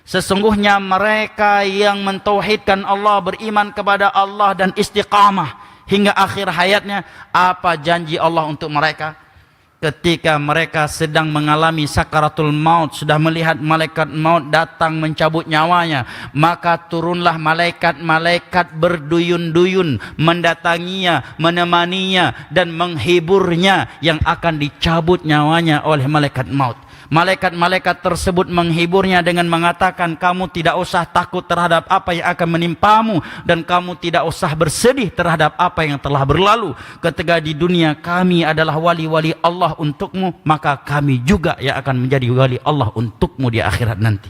Sesungguhnya mereka yang mentauhidkan Allah, beriman kepada Allah dan istiqamah hingga akhir hayatnya, apa janji Allah untuk mereka? Ketika mereka sedang mengalami sakaratul maut, sudah melihat malaikat maut datang mencabut nyawanya, maka turunlah malaikat-malaikat berduyun-duyun mendatanginya, menemaninya dan menghiburnya yang akan dicabut nyawanya oleh malaikat maut. Malaikat-malaikat tersebut menghiburnya dengan mengatakan, kamu tidak usah takut terhadap apa yang akan menimpamu, dan kamu tidak usah bersedih terhadap apa yang telah berlalu. Ketika di dunia kami adalah wali-wali Allah untukmu, maka kami juga yang akan menjadi wali Allah untukmu di akhirat nanti.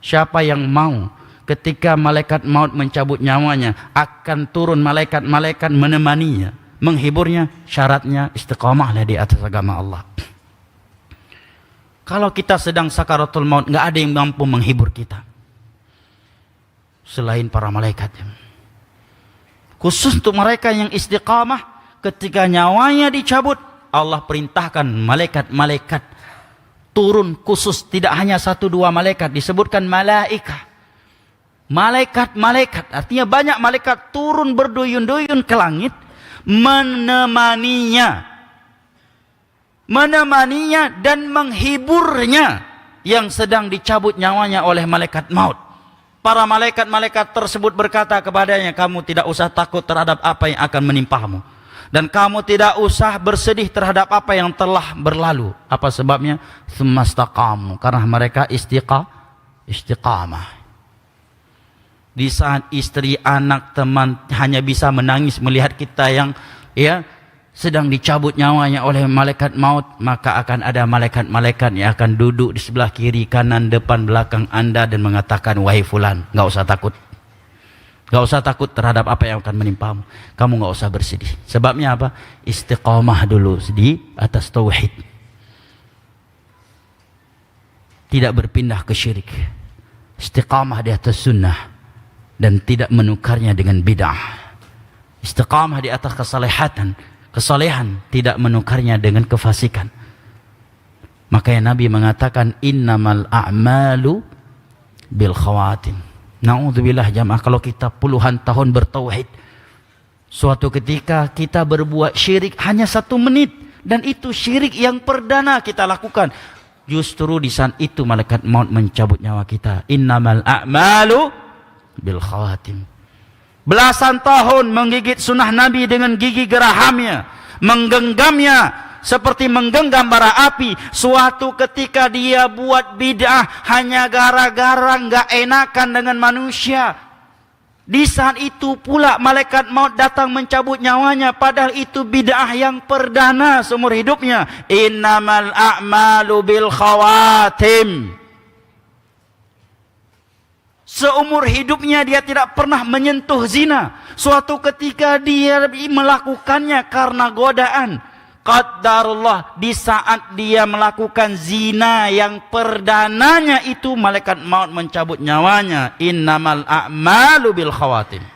Siapa yang mau ketika malaikat maut mencabut nyawanya, akan turun malaikat-malaikat menemaninya, menghiburnya. Syaratnya istiqamahlah di atas agama Allah. Kalau kita sedang sakaratul maut, nggak ada yang mampu menghibur kita selain para malaikat. Khusus untuk mereka yang istiqamah, ketika nyawanya dicabut, Allah perintahkan malaikat-malaikat turun khusus, tidak hanya 1-2 malaikat, disebutkan malaikah. Malaikat-malaikat, artinya banyak malaikat turun berduyun-duyun ke langit, menemaninya dan menghiburnya yang sedang dicabut nyawanya oleh malaikat maut. Para malaikat-malaikat tersebut berkata kepadanya, kamu tidak usah takut terhadap apa yang akan menimpamu, dan kamu tidak usah bersedih terhadap apa yang telah berlalu. Apa sebabnya? Semastaqamu, karena mereka istiqamah. Di saat istri, anak, teman hanya bisa menangis melihat kita yang sedang dicabut nyawanya oleh malaikat maut, maka akan ada malaikat-malaikat yang akan duduk di sebelah kiri, kanan, depan, belakang Anda dan mengatakan, wahai fulan, enggak usah takut. Enggak usah takut terhadap apa yang akan menimpamu. Kamu enggak usah bersedih. Sebabnya apa? Istiqamah dulu di atas tauhid. Tidak berpindah ke syirik. Istiqamah di atas sunnah dan tidak menukarnya dengan bid'ah. Istiqamah di atas kesalehan, tidak menukarnya dengan kefasikan. Makanya Nabi mengatakan, innamal a'malu bil khawatim. Na'udzubillah jamaah, kalau kita puluhan tahun bertauhid, suatu ketika kita berbuat syirik hanya 1 menit, dan itu syirik yang perdana kita lakukan, justru di saat itu malaikat maut mencabut nyawa kita. Innamal a'malu bil khawatim. Belasan tahun menggigit sunnah Nabi dengan gigi gerahamnya, menggenggamnya seperti menggenggam bara api. Suatu ketika dia buat bid'ah hanya gara-gara enggak enakan dengan manusia. Di saat itu pula malaikat maut datang mencabut nyawanya, padahal itu bid'ah yang perdana seumur hidupnya. Innamal a'malu bil khawatim. Seumur hidupnya dia tidak pernah menyentuh zina. Suatu ketika dia melakukannya karena godaan. Qadarullah, di saat dia melakukan zina yang perdananya itu, malaikat maut mencabut nyawanya. Innamal a'malu bil khawatim.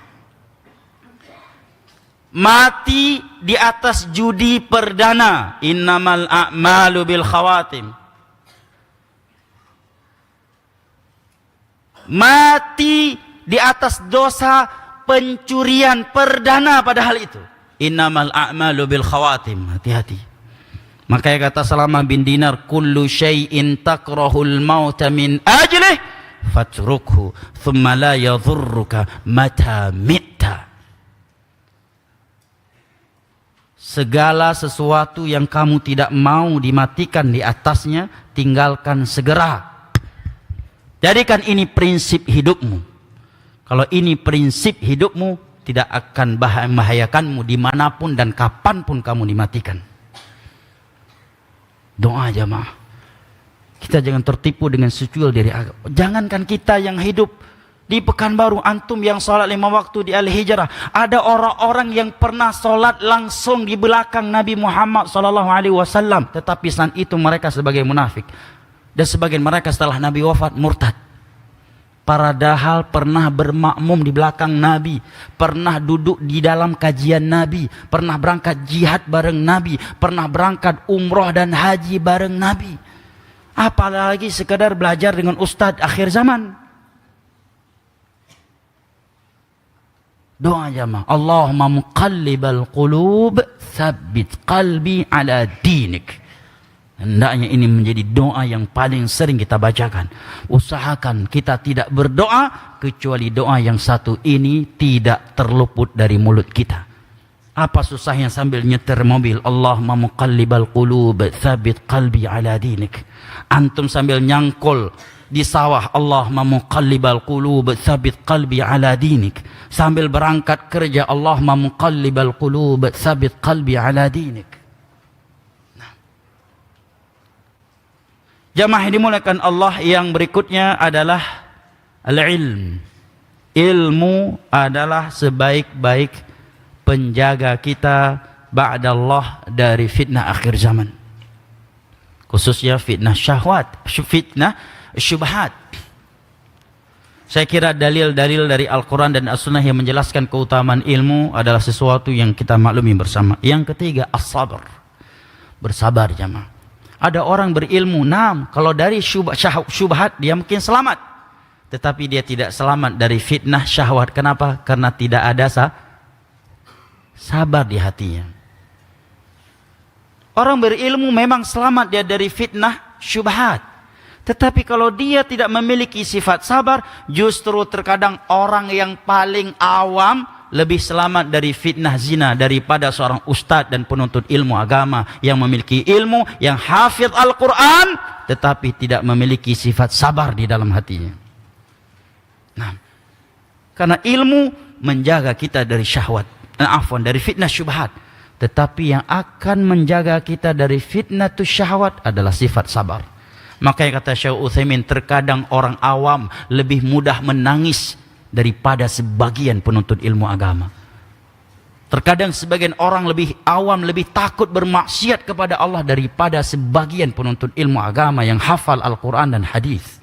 Mati di atas judi perdana. Innamal a'malu bil khawatim. Mati di atas dosa pencurian perdana padahal itu. Innamal a'malu bil khawatim. Hati-hati. Makanya kata Salamah bin Dinar, kullu syai'in takrahul mauta min ajlih fatrukhu thumma la yadhurruka mata mitta. Segala sesuatu yang kamu tidak mau dimatikan di atasnya, tinggalkan segera. Jadikan ini prinsip hidupmu. Kalau ini prinsip hidupmu, tidak akan membahayakanmu dimanapun dan kapanpun kamu dimatikan. Doa jamaah. Kita jangan tertipu dengan secuil dari agama. Jangankan kita yang hidup di Pekanbaru, antum yang sholat 5 waktu di Al-Hijrah, ada orang-orang yang pernah sholat langsung di belakang Nabi Muhammad SAW, tetapi saat itu mereka sebagai munafik. Dan sebagian mereka setelah Nabi wafat murtad. Padahal pernah bermakmum di belakang Nabi, pernah duduk di dalam kajian Nabi, pernah berangkat jihad bareng Nabi, pernah berangkat umroh dan haji bareng Nabi. Apalagi sekadar belajar dengan ustadz akhir zaman. Doa jamaah, Allahumma muqallibal qulub, tsabbit qalbi ala dinik. Hendaknya ini menjadi doa yang paling sering kita bacakan. Usahakan kita tidak berdoa kecuali doa yang satu ini tidak terluput dari mulut kita. Apa susahnya sambil nyetir mobil, Allahumma muqallibal qulub, tsabbit qalbi ala dinik. Antum sambil nyangkul di sawah, Allahumma muqallibal qulub, tsabbit qalbi ala dinik. Sambil berangkat kerja, Allahumma muqallibal qulub, tsabbit qalbi ala dinik. Jamaah yang dimuliakan Allah, yang berikutnya adalah al-ilm. Ilmu adalah sebaik-baik penjaga kita ba'dallah dari fitnah akhir zaman. Khususnya fitnah syahwat, fitnah syubhat. Saya kira dalil-dalil dari Al-Quran dan As-Sunnah yang menjelaskan keutamaan ilmu adalah sesuatu yang kita maklumi bersama. Yang ketiga, as-sabar. Bersabar jamaah. Ada orang berilmu, kalau dari syubhat dia mungkin selamat. Tetapi dia tidak selamat dari fitnah syahwat. Kenapa? Karena tidak ada sabar di hatinya. Orang berilmu memang selamat dia dari fitnah syubhat. Tetapi kalau dia tidak memiliki sifat sabar, justru terkadang orang yang paling awam lebih selamat dari fitnah zina daripada seorang ustadz dan penuntut ilmu agama yang memiliki ilmu, yang hafidh Al-Quran, tetapi tidak memiliki sifat sabar di dalam hatinya. Nah, karena ilmu menjaga kita dari syahwat, dari fitnah syubhat. Tetapi yang akan menjaga kita dari fitnah syahwat adalah sifat sabar. Makanya kata Syekh Utsaimin, terkadang orang awam lebih mudah menangis daripada sebagian penuntut ilmu agama. Terkadang sebagian orang lebih awam, lebih takut bermaksiat kepada Allah daripada sebagian penuntut ilmu agama yang hafal Al-Quran dan hadis.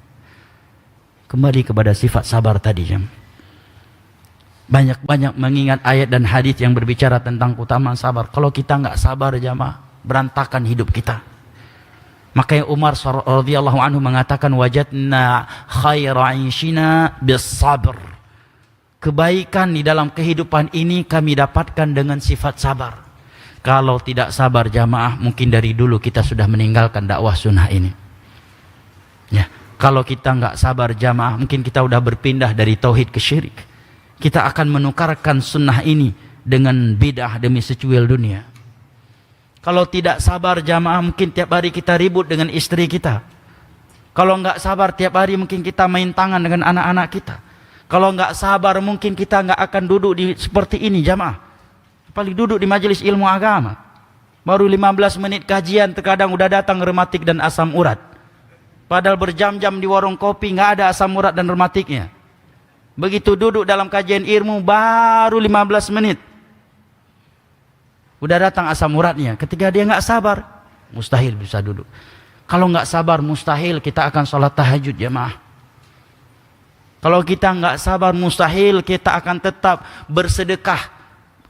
Kembali kepada sifat sabar tadi. Banyak-banyak mengingat ayat dan hadis yang berbicara tentang keutamaan sabar. Kalau kita nggak sabar jamaah, berantakan hidup kita. Makanya Umar radhiyallahu anhu mengatakan, wajadna khaira 'ishina bis sabr. Kebaikan di dalam kehidupan ini kami dapatkan dengan sifat sabar. Kalau tidak sabar jamaah, mungkin dari dulu kita sudah meninggalkan dakwah sunnah ini. Ya, kalau kita nggak sabar jamaah, mungkin kita sudah berpindah dari tauhid ke syirik. Kita akan menukarkan sunnah ini dengan bid'ah demi secuil dunia. Kalau tidak sabar jamaah, mungkin tiap hari kita ribut dengan istri kita. Kalau nggak sabar tiap hari mungkin kita main tangan dengan anak-anak kita. Kalau nggak sabar mungkin kita nggak akan duduk di seperti ini jamaah. Paling duduk di majelis ilmu agama. Baru 15 menit kajian terkadang udah datang rematik dan asam urat. Padahal berjam-jam di warung kopi nggak ada asam urat dan rematiknya. Begitu duduk dalam kajian ilmu baru 15 menit. Udah datang asam uratnya. Ketika dia nggak sabar, mustahil bisa duduk. Kalau nggak sabar, mustahil kita akan sholat tahajud jamaah. Kalau kita nggak sabar, mustahil kita akan tetap bersedekah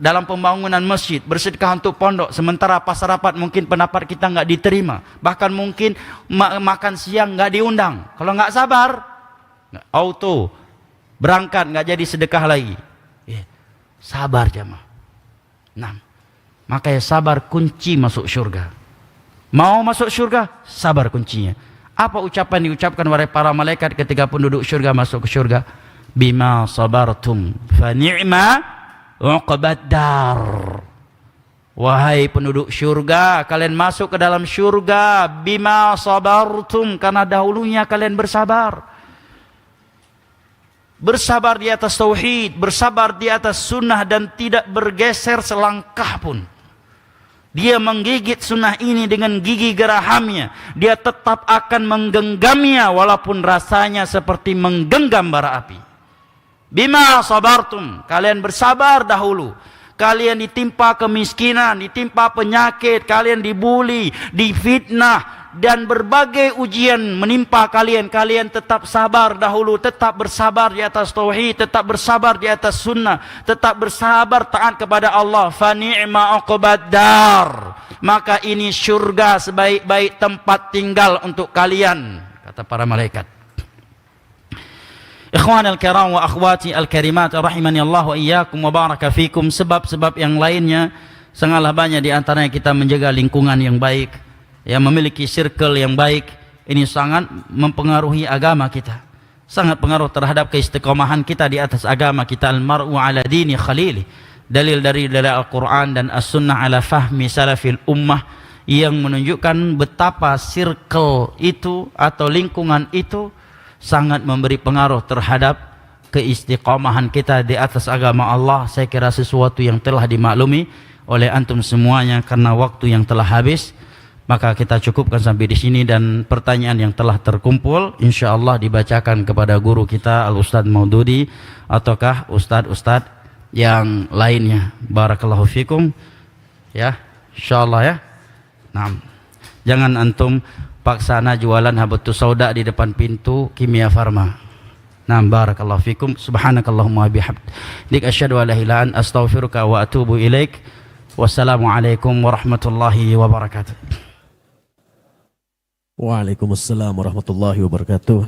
dalam pembangunan masjid, bersedekah untuk pondok. Sementara pas rapat mungkin pendapat kita nggak diterima. Bahkan mungkin makan siang nggak diundang. Kalau nggak sabar, auto berangkat nggak jadi sedekah lagi. Sabar jamaah. Nah. Makanya sabar kunci masuk syurga. Mau masuk syurga, sabar kuncinya. Apa ucapan diucapkan oleh para malaikat ketika penduduk syurga masuk ke syurga? Bima sabartum fa ni'ma uqbad dar. Wahai penduduk syurga, kalian masuk ke dalam syurga bima sabartum, karena dahulunya kalian bersabar. Bersabar di atas tauhid, bersabar di atas sunnah dan tidak bergeser selangkah pun. Dia menggigit sunnah ini dengan gigi gerahamnya. Dia tetap akan menggenggamnya walaupun rasanya seperti menggenggam bara api. Bima sabartum, kalian bersabar dahulu. Kalian ditimpa kemiskinan, ditimpa penyakit, kalian dibuli, difitnah, dan berbagai ujian menimpa kalian. Kalian tetap sabar dahulu, tetap bersabar di atas tauhid, tetap bersabar di atas sunnah, tetap bersabar taat kepada Allah. Fa ni'ma uqbad dar, maka ini syurga sebaik-baik tempat tinggal untuk kalian, kata para malaikat. Ikhwan al-kiram wa akhwati al-karimat rahimani Allah wa iyyakum wa baraka fikum. Sebab-sebab yang lainnya sangatlah banyak, di antaranya kita menjaga lingkungan yang baik, yang memiliki circle yang baik. Ini sangat mempengaruhi agama kita, sangat pengaruh terhadap keistiqomahan kita di atas agama kita. Al-mar'u ala dini khalili, dalil dari Al-Quran dan As-Sunnah ala fahmi salafil ummah, yang menunjukkan betapa circle itu atau lingkungan itu sangat memberi pengaruh terhadap keistiqomahan kita di atas agama Allah. Saya kira sesuatu yang telah dimaklumi oleh antum semuanya. Karena waktu yang telah habis, maka kita cukupkan sampai di sini, dan pertanyaan yang telah terkumpul insyaallah dibacakan kepada guru kita Al-Ustadz Maududi ataukah ustadz-ustadz yang lainnya. Barakallahu fikum ya, insyaallah ya. Nah, jangan antum paksana jualan habatus sauda di depan pintu Kimia Farma. Nah, barakallahu fikum. Subhanakallahumma bihamdik asyhadu an la ilaha illa anta astaghfiruka wa atubu ilaik. Wassalamualaikum warahmatullahi wabarakatuh. Waalaikumsalam warahmatullahi wabarakatuh.